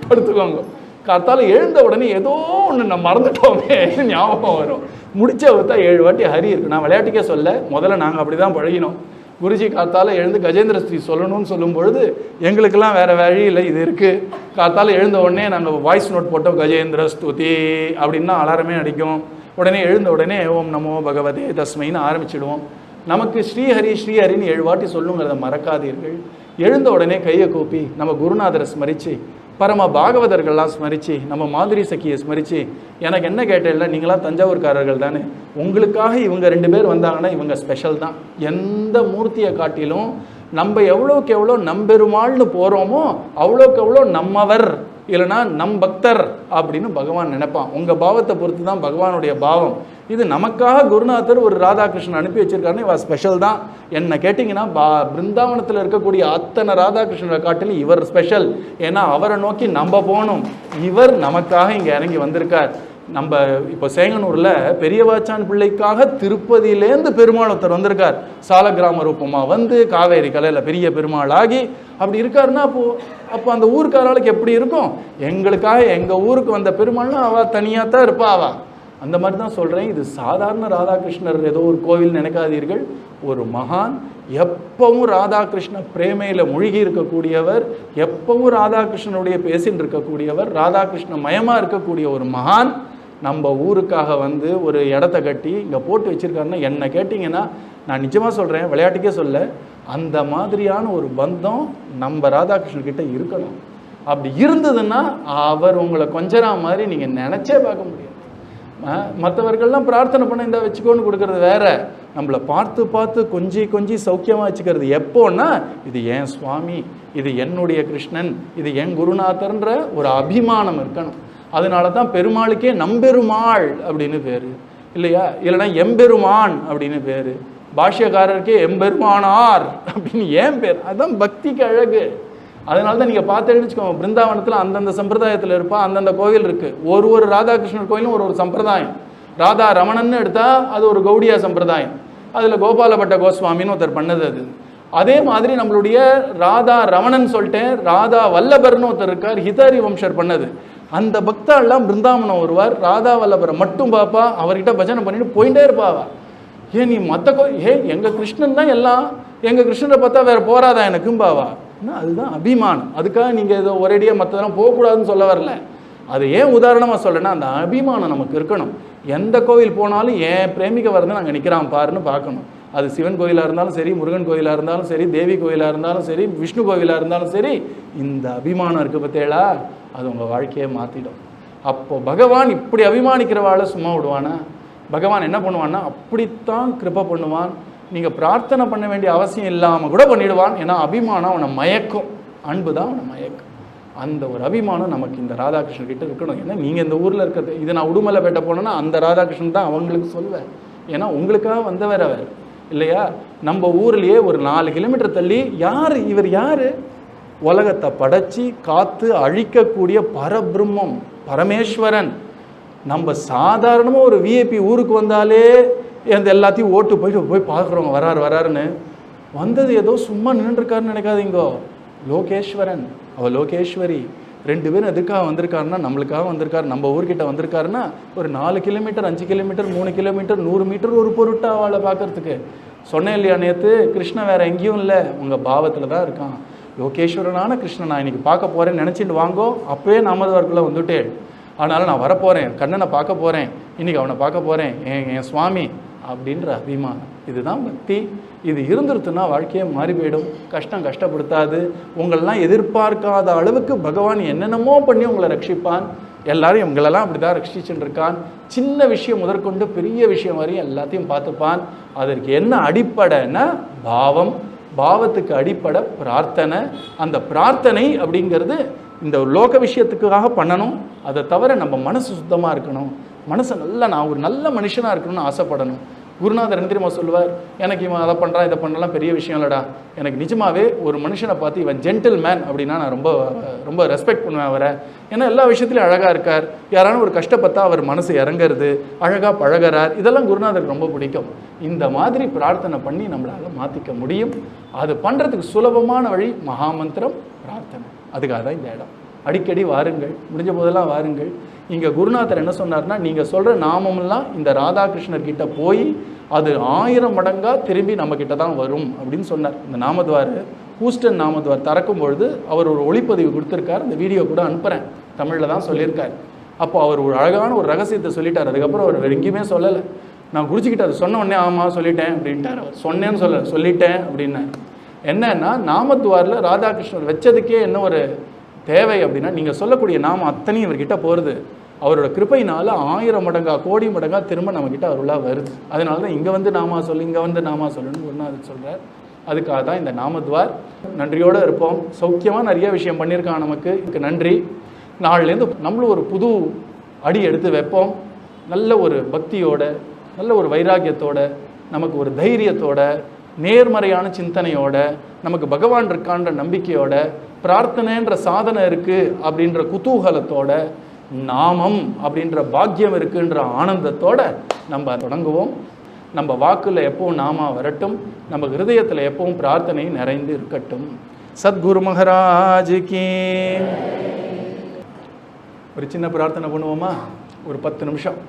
படுத்துக்கோங்க. காத்தால எழுந்த உடனே ஏதோ ஒன்று நான் மறந்துட்டோமே ஞாபகம் வரும். முடிச்ச ஒருத்தா 7 வாட்டி ஹரி இருக்கு. நான் விளையாட்டுக்கே சொல்ல, முதல்ல நாங்கள் அப்படி தான் பழகினோம். குருஜி காத்தால எழுந்து கஜேந்திர ஸ்ரீ சொல்லணும்னு சொல்லும் பொழுது எங்களுக்கெல்லாம் வேற வழி இல்லை, இது இருக்குது. காத்தால எழுந்த உடனே நாங்கள் வாய்ஸ் நோட் போட்டோம், கஜேந்திர ஸ்துதி அப்படின்னா அலாரமே அடிக்கும். உடனே எழுந்த உடனே ஓம் நமோ பகவதே தஸ்மைன்னு ஆரம்பிச்சிடுவோம். நமக்கு ஸ்ரீஹரி ஸ்ரீஹரின்னு 7 வாட்டி சொல்லுங்கிறத மறக்காதீர்கள். எழுந்த உடனே கையை கூப்பி நம்ம குருநாதரை ஸ்மரித்து, பரம பாகவதர்கள்லாம் ஸ்மரித்து, நம்ம மாதிரி சக்கியை ஸ்மரித்து, எனக்கு என்ன கேட்டேன்ல, நீங்களாம் தஞ்சாவூர்காரர்கள் தானே, உங்களுக்காக இவங்க 2 பேர் வந்தாங்கன்னா இவங்க ஸ்பெஷல் தான். எந்த மூர்த்தியை காட்டிலும் நம்ம எவ்வளோக்கு எவ்வளோ நம்பெருமாள்னு போகிறோமோ அவ்வளோக்கு எவ்வளோ நம்மவர் இல்லைனா நம் பக்தர் அப்படின்னு பகவான் நினைப்பான். உங்கள் பாவத்தை பொறுத்து தான் பகவானுடைய பாவம். இது நமக்காக குருநாதர் ஒரு ராதாகிருஷ்ணன் அனுப்பி வச்சிருக்காருன்னு இவ ஸ்பெஷல் தான். என்ன கேட்டிங்கன்னா பிருந்தாவனத்தில் இருக்கக்கூடிய அத்தனை ராதாகிருஷ்ணரை காட்டிலும் இவர் ஸ்பெஷல். ஏன்னா அவரை நோக்கி நம்ம போகணும். இவர் நமக்காக இங்கே இறங்கி வந்திருக்கார். நம்ம இப்போ சேங்கனூரில் பெரியவாச்சான் பிள்ளைக்காக திருப்பதியிலேருந்து பெருமாள் ஒருத்தர் வந்திருக்கார். சாலக்கிராம ரூபமாக வந்து காவேரி கலையில் பெரிய பெருமாள் ஆகி அப்படி இருக்காருன்னா அப்போ அந்த ஊருக்காரர்களுக்கு எப்படி இருக்கும்? எங்களுக்காக எங்கள் ஊருக்கு வந்த பெருமாள்னா அவள் தனியாக தான் இருப்பா. அவள் அந்த மாதிரி தான் சொல்கிறேன். இது சாதாரண ராதாகிருஷ்ணர் ஏதோ ஒரு கோவில் நினைக்காதீர்கள். ஒரு மகான், எப்பவும் ராதாகிருஷ்ண பிரேமையில் மூழ்கி இருக்கக்கூடியவர், எப்பவும் ராதாகிருஷ்ணனுடைய பேசின்னு இருக்கக்கூடியவர், ராதாகிருஷ்ண மயமாக இருக்கக்கூடிய ஒரு மகான் நம்ம ஊருக்காக வந்து ஒரு இடத்த கட்டி இங்கே போட்டு வச்சுருக்காருன்னா என்ன கேட்டிங்கன்னா, நான் நிஜமாக சொல்கிறேன், விளையாட்டுக்கே சொல்ல, அந்த மாதிரியான ஒரு பந்தம் நம்ம ராதாகிருஷ்ணன்கிட்ட இருக்கணும். அப்படி இருந்ததுன்னா அவர் உங்களை கொஞ்சரா மாதிரி நீங்கள் நினச்சே பார்க்க முடியும். மற்றவர்கள்லாம் பிரார்த்தனை பண்ண இந்த வச்சுக்கோன்னு கொடுக்கறது வேற, நம்மளை பார்த்து பார்த்து கொஞ்சி சௌக்கியமாக வச்சுக்கிறது எப்போன்னா, இது என் சுவாமி, இது என்னுடைய கிருஷ்ணன், இது என் குருநாதர்ன்ற ஒரு அபிமானம் இருக்கணும். அதனால தான் பெருமாளுக்கே நம்பெருமாள் அப்படின்னு பேர் இல்லையா, இல்லைன்னா எம்பெருமான் அப்படின்னு பேர். பாஷ்யக்காரருக்கே எம்பெருமானார் அப்படின்னு ஏன் பேர்? அதுதான் பக்திக்கு அழகு. அதனால தான் நீங்கள் பார்த்து வச்சுக்கோங்க, பிருந்தாவனத்தில் அந்தந்த சம்பிரதாயத்தில் இருப்பா, அந்தந்த கோவில் இருக்குது. ஒரு ராதாகிருஷ்ணர் கோயிலும் ஒரு சம்பிரதாயம். ராதா ரமணன்னு எடுத்தால் அது ஒரு கௌடியா சம்பிரதாயம். அதில் கோபாலபட்ட கோஸ்வாமின்னு ஒருத்தர் பண்ணது அது. அதே மாதிரி நம்மளுடைய ராதா ரமணன் சொல்லிட்டேன், ராதா வல்லபர்னு ஒருத்தர் இருக்கார், ஹிதாரி வம்சர் பண்ணது. அந்த பக்தாலாம் பிருந்தாவனம் வருவார், ராதா வல்லபரை மட்டும் பார்ப்பா, அவர்கிட்ட பஜனை பண்ணிட்டு போயிட்டே இருப்பாவா. ஏன் நீ மற்ற எங்கள் கிருஷ்ணன் தான் எல்லாம், எங்கள் கிருஷ்ணரை பார்த்தா வேறு போராதா எனக்கும்பாவா. அதுதான் அபிமானம். அதுக்காக நீங்கள் ஏதோ ஒரேடியாக மற்றதெல்லாம் போகக்கூடாதுன்னு சொல்ல வரல. அது ஏன் உதாரணமாக சொல்லணும்னா, அந்த அபிமானம் நமக்கு இருக்கணும். எந்த கோவில் போனாலும் என் பிரேமிக்க வரது நாங்கள் நிற்கிறான் பாருன்னு பார்க்கணும். அது சிவன் கோயிலாக இருந்தாலும் சரி, முருகன் கோயிலாக இருந்தாலும் சரி, தேவி கோயிலாக இருந்தாலும் சரி, விஷ்ணு கோயிலாக இருந்தாலும் சரி, இந்த அபிமானம் இருக்குது பார்த்தேளா, அது உங்கள் வாழ்க்கையை மாற்றிடும். அப்போது பகவான் இப்படி அபிமானிக்கிறவாளை சும்மா விடுவானா? பகவான் என்ன பண்ணுவான்னா அப்படித்தான் கிருபை பண்ணுவான். நீங்கள் பிரார்த்தனை பண்ண வேண்டிய அவசியம் இல்லாமல் கூட பண்ணிடுவான். ஏன்னா அபிமானம் அவனை மயக்கும், அன்பு தான் அவனை மயக்கும். அந்த ஒரு அபிமானம் நமக்கு இந்த ராதாகிருஷ்ணன் கிட்ட இருக்கணும். ஏன்னா நீங்கள் இந்த ஊரில் இருக்கிறது, இதை நான் உடுமலைப்பேட்டை போனேன்னா அந்த ராதாகிருஷ்ணன் தான் அவங்களுக்கு சொல்லுவேன். ஏன்னா உங்களுக்காக வந்தவர் அவர் இல்லையா. நம்ம ஊர்லேயே ஒரு 4 கிலோமீட்டர் தள்ளி இவர் யார்? உலகத்தை படைச்சி காத்து அழிக்கக்கூடிய பரபிரம்மம், பரமேஸ்வரன். நம்ம சாதாரணமாக ஒரு விஐபி ஊருக்கு வந்தாலே அந்த எல்லாத்தையும் ஓட்டு போய் பார்க்குறோங்க, வராருன்னு. வந்தது ஏதோ சும்மா நின்றுருக்காருன்னு நினைக்காதீங்கோ. லோகேஸ்வரன், அவள் லோகேஸ்வரி, 2 பேரும் எதுக்காக வந்திருக்காருன்னா நம்மளுக்காக வந்திருக்காரு. நம்ம ஊர்கிட்ட வந்திருக்காருன்னா ஒரு 4 கிலோமீட்டர் 5 கிலோமீட்டர் 3 கிலோமீட்டர் 100 மீட்டர் ஒரு பொருட்டா அவளை பார்க்கறதுக்கு. சொன்னேன் இல்லையா நேற்று, கிருஷ்ணன் வேற எங்கேயும் இல்லை, உங்கள் பாவத்தில் தான் இருக்கான். லோகேஸ்வரனான கிருஷ்ணன் நான் இன்னைக்கு பார்க்க போகிறேன்னு நினச்சிட்டு வாங்கோ. அப்போயே நாமதவர்க்குள்ளே வந்துட்டேன். அதனால் நான் வரப்போகிறேன், கண்ணனை பார்க்க போகிறேன், இன்றைக்கி அவனை பார்க்க போகிறேன், என் சுவாமி அப்படின்ற அபிமானம். இதுதான் பக்தி. இது இருந்துருத்துன்னா வாழ்க்கையே மாறி போயிடும். கஷ்டப்படுத்தாது. உங்களெல்லாம் எதிர்பார்க்காத அளவுக்கு பகவான் என்னென்னமோ பண்ணி உங்களை ரட்சிப்பான். எல்லாரும் இவங்களெல்லாம் அப்படி தான் ரட்சிச்சுட்டு இருக்கான். சின்ன விஷயம் முதற்கொண்டு பெரிய விஷயம் வரையும் எல்லாத்தையும் பார்த்துப்பான். அதற்கு என்ன அடிப்படைன்னா பாவம். பாவத்துக்கு அடிப்படை பிரார்த்தனை. அந்த பிரார்த்தனை அப்படிங்கிறது இந்த லோக விஷயத்துக்காக பண்ணணும். அதை தவிர நம்ம மனசு சுத்தமாக இருக்கணும். மனசை நல்லா நான் ஒரு நல்ல மனுஷனாக இருக்கணும்னு ஆசைப்படணும். குருநாதர் என்ன தெரியுமா சொல்லுவார், எனக்கு இவன் அதை பண்ணுறான் இதை பண்ணலாம் பெரிய விஷயம் இல்லைடா, எனக்கு நிஜமாவே ஒரு மனுஷனை பார்த்து இவன் ஜென்டில் மேன் அப்படின்னா நான் ரொம்ப ரொம்ப ரெஸ்பெக்ட் பண்ணுவேன் அவரை. ஏன்னா எல்லா விஷயத்துலையும் அழகாக இருக்கார், யாரான ஒரு கஷ்டப்பட்டா அவர் மனசு இறங்கிறது, அழகாக பழகிறார், இதெல்லாம் குருநாதருக்கு ரொம்ப பிடிக்கும். இந்த மாதிரி பிரார்த்தனை பண்ணி நம்மளால் மாற்றிக்க முடியும். அது பண்ணுறதுக்கு சுலபமான வழி மகாமந்திரம் பிரார்த்தனை. அதுக்காக தான் இந்த இடம். அடிக்கடி வாருங்கள், முடிஞ்ச போதெல்லாம் வாருங்கள். இங்கே குருநாதர் என்ன சொன்னார்னா, நீங்கள் சொல்கிற நாமமெல்லாம் இந்த ராதாகிருஷ்ணர்கிட்ட போய் அது 1000 மடங்காக திரும்பி நம்மக்கிட்ட தான் வரும் அப்படின்னு சொன்னார். இந்த நாமத்வார் ஹூஸ்டன் நாமத்வார் திறக்கும் பொழுது அவர் ஒரு ஒளிப்பதிவு கொடுத்துருக்கார். அந்த வீடியோ கூட அனுப்புகிறேன், தமிழில் தான் சொல்லியிருக்கார். அப்போ அவர் ஒரு அழகான ஒரு ரகசியத்தை சொல்லிட்டார். அதுக்கப்புறம் அவர் வேறு எங்கேயுமே சொல்லலை. நான் குடிச்சிக்கிட்டு அது சொன்ன உடனே ஆமாம் சொல்லிட்டேன் அப்படின்ட்டார். அவர் சொன்னேன்னு சொல்லிட்டேன் அப்படின்னார். என்னன்னா நாமத்வாரில் ராதாகிருஷ்ணர் வச்சதுக்கே என்ன ஒரு தேவை அப்படின்னா, நீங்கள் சொல்லக்கூடிய நாமம் அத்தனையும் இவர்கிட்ட போகிறது. அவரோட கிருப்பையினால் 1000 மடங்கா கோடி மடங்கா திரும்ப நம்மக்கிட்ட அவருளாக வருது. அதனால தான் இங்கே வந்து நாமா சொல்லு, இங்கே வந்து நாமா சொல்லுன்னு ஒன்று அது சொல்கிறார். அதுக்காக தான் இந்த நாமத்வார். நன்றியோடு இருப்போம். சௌக்கியமாக நிறைய விஷயம் பண்ணியிருக்கான் நமக்கு, இதுக்கு நன்றி. நாள்லேருந்து நம்மளும் ஒரு புது அடி எடுத்து வைப்போம். நல்ல ஒரு பக்தியோட, நல்ல ஒரு வைராக்கியத்தோட, நமக்கு ஒரு தைரியத்தோட, நேர்மறையான சிந்தனையோட, நமக்கு பகவான் இருக்கான்ற நம்பிக்கையோட, பிரார்த்தனைன்ற சாதனை இருக்குது அப்படின்ற குதூகலத்தோட, நாமம் அப்படின்ற பாக்கியம் இருக்குன்ற ஆனந்தத்தோட நம்ம தொடங்குவோம். நம்ம வாக்குல எப்பவும் நாமா வரட்டும், நம்ம ஹிருதயத்தில் எப்பவும் பிரார்த்தனை நிறைந்து இருக்கட்டும். சத்குரு மகாராஜுக்கு ஒரு சின்ன பிரார்த்தனை பண்ணுவோமா? ஒரு 10 நிமிஷம்.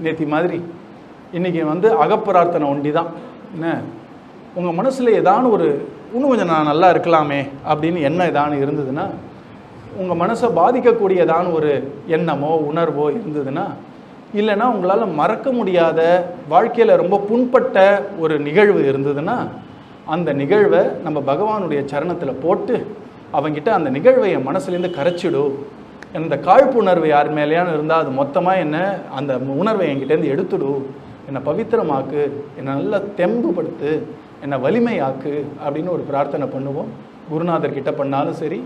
நேத்தி மாதிரி இன்றைக்கி வந்து அகப்பிரார்த்தனை ஒண்டி தான். என்ன உங்கள் மனசில் ஏதானு ஒரு இன்னும் கொஞ்சம் நான் நல்லா இருக்கலாமே அப்படின்னு எண்ணம் ஏதானு இருந்ததுன்னா, உங்கள் மனசை பாதிக்கக்கூடிய ஏதானு ஒரு எண்ணமோ உணர்வோ இருந்ததுன்னா, இல்லைன்னா உங்களால் மறக்க முடியாத வாழ்க்கையில் ரொம்ப புண்பட்ட ஒரு நிகழ்வு இருந்ததுன்னா, அந்த நிகழ்வை நம்ம பகவானுடைய சரணத்தில் போட்டு அவங்கிட்ட அந்த நிகழ்வை என் மனசுலேருந்து கரைச்சிடும். இந்த காழ்ப்புணர்வு யார் மேலேயானு இருந்தால் அது மொத்தமாக என்ன அந்த உணர்வை என்கிட்டேருந்து எடுத்துடும். என்னை பவித்திரமாக்கு, என்னை நல்லா தெம்புபடுத்து, என்னை வலிமையாக்கு அப்படின்னு ஒரு பிரார்த்தனை பண்ணுவோம். குருநாதர்கிட்ட பண்ணாலும் சரி,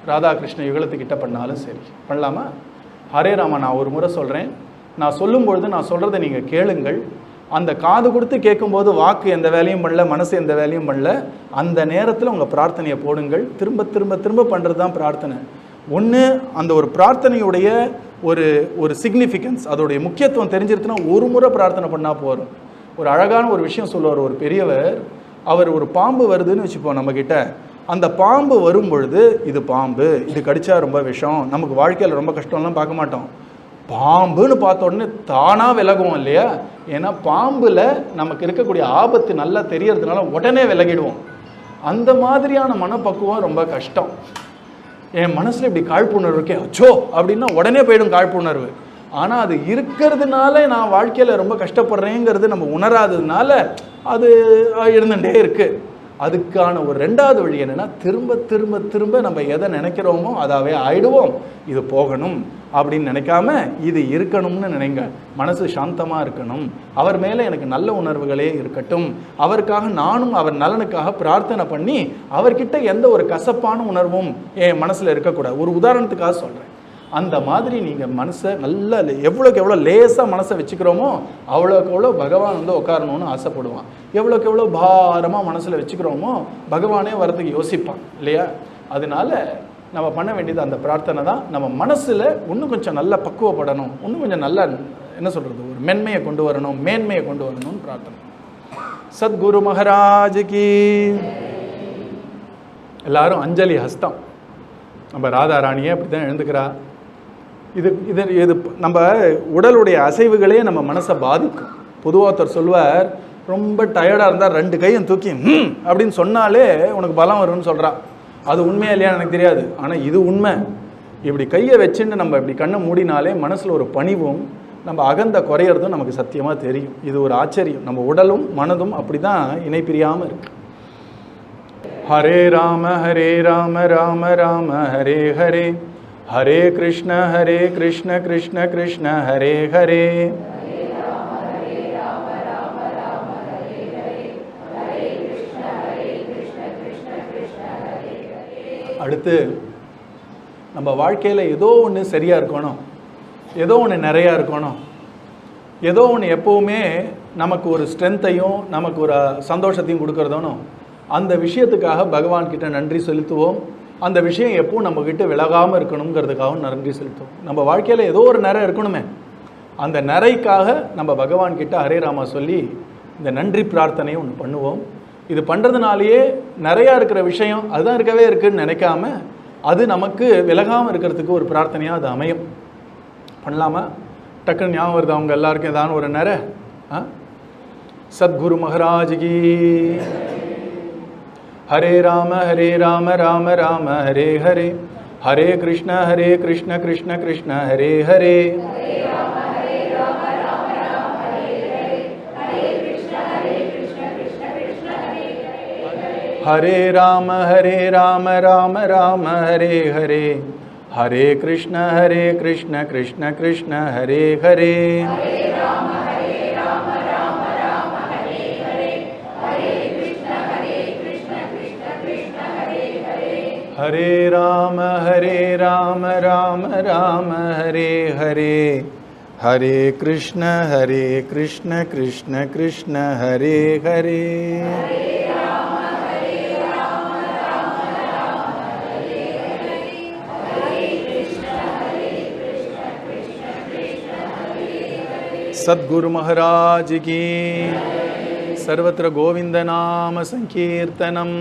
ராதாகிருஷ்ண யுகலத்துக்கிட்ட பண்ணாலும் சரி. பண்ணலாமா? ஹரே ராமா. நான் ஒரு முறை சொல்கிறேன். நான் சொல்லும்பொழுது நான் சொல்கிறத நீங்கள் கேளுங்கள். அந்த காது கொடுத்து கேட்கும்போது வாக்கு எந்த வேலையும் பண்ணல, மனசு எந்த வேலையும் பண்ணல, அந்த நேரத்தில் உங்கள் பிரார்த்தனையை போடுங்கள். திரும்ப திரும்ப திரும்ப பண்ணுறது தான் பிரார்த்தனை. ஒன்று அந்த ஒரு பிரார்த்தனையுடைய ஒரு சிக்னிஃபிகன்ஸ், அதோடைய முக்கியத்துவம் தெரிஞ்சிருச்சுன்னா ஒரு முறை பிரார்த்தனை பண்ணால் போதும். ஒரு அழகான ஒரு விஷயம் சொல்லுவார் ஒரு பெரியவர். அவர் ஒரு பாம்பு வருதுன்னு வச்சுப்போம் நம்மக்கிட்ட. அந்த பாம்பு வரும் பொழுது இது பாம்பு, இது கடிச்சா ரொம்ப விஷம், நமக்கு வாழ்க்கையில் ரொம்ப கஷ்டம்லாம் பார்க்க மாட்டோம். பாம்புன்னு பார்த்த உடனே தானாக விலகுவோம் இல்லையா? ஏன்னா பாம்பில் நமக்கு இருக்கக்கூடிய ஆபத்து நல்லா தெரியறதுனால உடனே விலகிடுவோம். அந்த மாதிரியான மனப்பக்குவம் ரொம்ப கஷ்டம். என் மனசில் இப்படி காழ்ப்புணர்வு இருக்கே, அச்சோ அப்படின்னா உடனே போயிடும் காழ்ப்புணர்வு. ஆனால் அது இருக்கிறதுனால நான் வாழ்க்கையில் ரொம்ப கஷ்டப்படுறேங்கிறது நம்ம உணராததுனால அது இருந்துகிட்டே இருக்குது. அதுக்கான ஒரு 2வது வழி என்னென்னா, திரும்ப திரும்ப திரும்ப நம்ம எதை நினைக்கிறோமோ அதாவே ஆயிடுவோம். இது போகணும் அப்படின்னு நினைக்காம இது இருக்கணும்னு நினைங்க. மனசு சாந்தமாக இருக்கணும், அவர் மேலே எனக்கு நல்ல உணர்வுகளே இருக்கட்டும், அவருக்காக நானும் அவர் நலனுக்காக பிரார்த்தனை பண்ணி அவர்கிட்ட எந்த ஒரு கசப்பான உணர்வும் என் மனசில் இருக்கக்கூடாது. ஒரு உதாரணத்துக்காக சொல்கிறேன். அந்த மாதிரி நீங்கள் மனசை நல்லா எவ்வளோக்கு எவ்வளோ லேசாக மனசை வச்சுக்கிறோமோ அவ்வளோக்கு எவ்வளோ பகவான் வந்து உட்காரணும்னு ஆசைப்படுவான். எவ்வளோக்கு எவ்வளோ பாரமாக மனசில் வச்சுக்கிறோமோ பகவானே வரதுக்கு யோசிப்பான் இல்லையா? அதனால நம்ம பண்ண வேண்டியது அந்த பிரார்த்தனை தான். நம்ம மனசில் இன்னும் கொஞ்சம் நல்லா பக்குவப்படணும், இன்னும் கொஞ்சம் நல்லா என்ன சொல்கிறது, ஒரு மென்மையை கொண்டு வரணும், மேன்மையை கொண்டு வரணும்னு பிரார்த்தனை. சத்குரு மகாராஜுக்கு எல்லாரும் அஞ்சலி ஹஸ்தம். நம்ம ராதாராணியே அப்படி தான் எழுந்துக்கிறா. இது நம்ம உடலுடைய அசைவுகளே நம்ம மனசை பாதிக்கும். பொதுவாக ஒருத்தர் சொல்வார், ரொம்ப டயர்டாக இருந்தால் 2 கையும் தூக்கி அப்படின்னு சொன்னாலே உனக்கு பலம் வரும்னு சொல்கிறா. அது உண்மையா இல்லையான்னு எனக்கு தெரியாது, ஆனால் இது உண்மை. இப்படி கையை வச்சுன்னு நம்ம இப்படி கண்ணை மூடினாலே மனசில் ஒரு பணிவும் நம்ம அகந்த குறையிறதும் நமக்கு சத்தியமாக தெரியும். இது ஒரு ஆச்சரியம். நம்ம உடலும் மனதும் அப்படி தான் இணை பிரியாமல் இருக்கு. ஹரே ராம ராம ராம ஹரே ஹரே, ஹரே கிருஷ்ண கிருஷ்ண கிருஷ்ண ஹரே ஹரே. அடுத்து நம்ம வாழ்க்கையில் ஏதோ ஒன்று சரியாக இருக்கணும், ஏதோ ஒன்று நிறையா இருக்கணும், ஏதோ ஒன்று எப்போவுமே நமக்கு ஒரு ஸ்ட்ரென்த்தையும் நமக்கு ஒரு சந்தோஷத்தையும் கொடுக்கறதோனோ அந்த விஷயத்துக்காக பகவான்கிட்ட நன்றி செலுத்துவோம். அந்த விஷயம் எப்பவும் நம்மக்கிட்ட விலகாமல் இருக்கணுங்கிறதுக்காகவும் நன்றி செலுத்துவோம். நம்ம வாழ்க்கையில் ஏதோ ஒரு நிறை இருக்கணுமே, அந்த நிறைக்காக நம்ம பகவான்கிட்ட ஹரே ராமா சொல்லி இந்த நன்றி பிரார்த்தனையை ஒன்று பண்ணுவோம். இது பண்ணுறதுனாலேயே நிறையா இருக்கிற விஷயம் அதுதான் இருக்கவே இருக்குதுன்னு நினைக்காம அது நமக்கு விலகாமல் இருக்கிறதுக்கு ஒரு பிரார்த்தனையாக அது அமையும். பண்ணலாமா? டக்குன்னு ஞாபகம் வருது அவங்க எல்லாருக்கும் ஏதாவது ஒரு நிறை? சத்குரு மகாராஜ் கி. ஹரே ராம ராம ராம ஹரே ஹரே, ஹரே கிருஷ்ண கிருஷ்ண கிருஷ்ண ஹரே ஹரே, ஹரே ராம ராம ராம ஹரே ஹரே, ஹரே கிருஷ்ண கிருஷ்ண கிருஷ்ண ஹரே ஹரே, ஹரே ராம ராம ராம ஹரே ஹரே, ஹரே கிருஷ்ண கிருஷ்ண கிருஷ்ண ஹரே ஹரே. सद्गुरु महाराज की. सर्वत्र गोविंद नाम संकीर्तनम.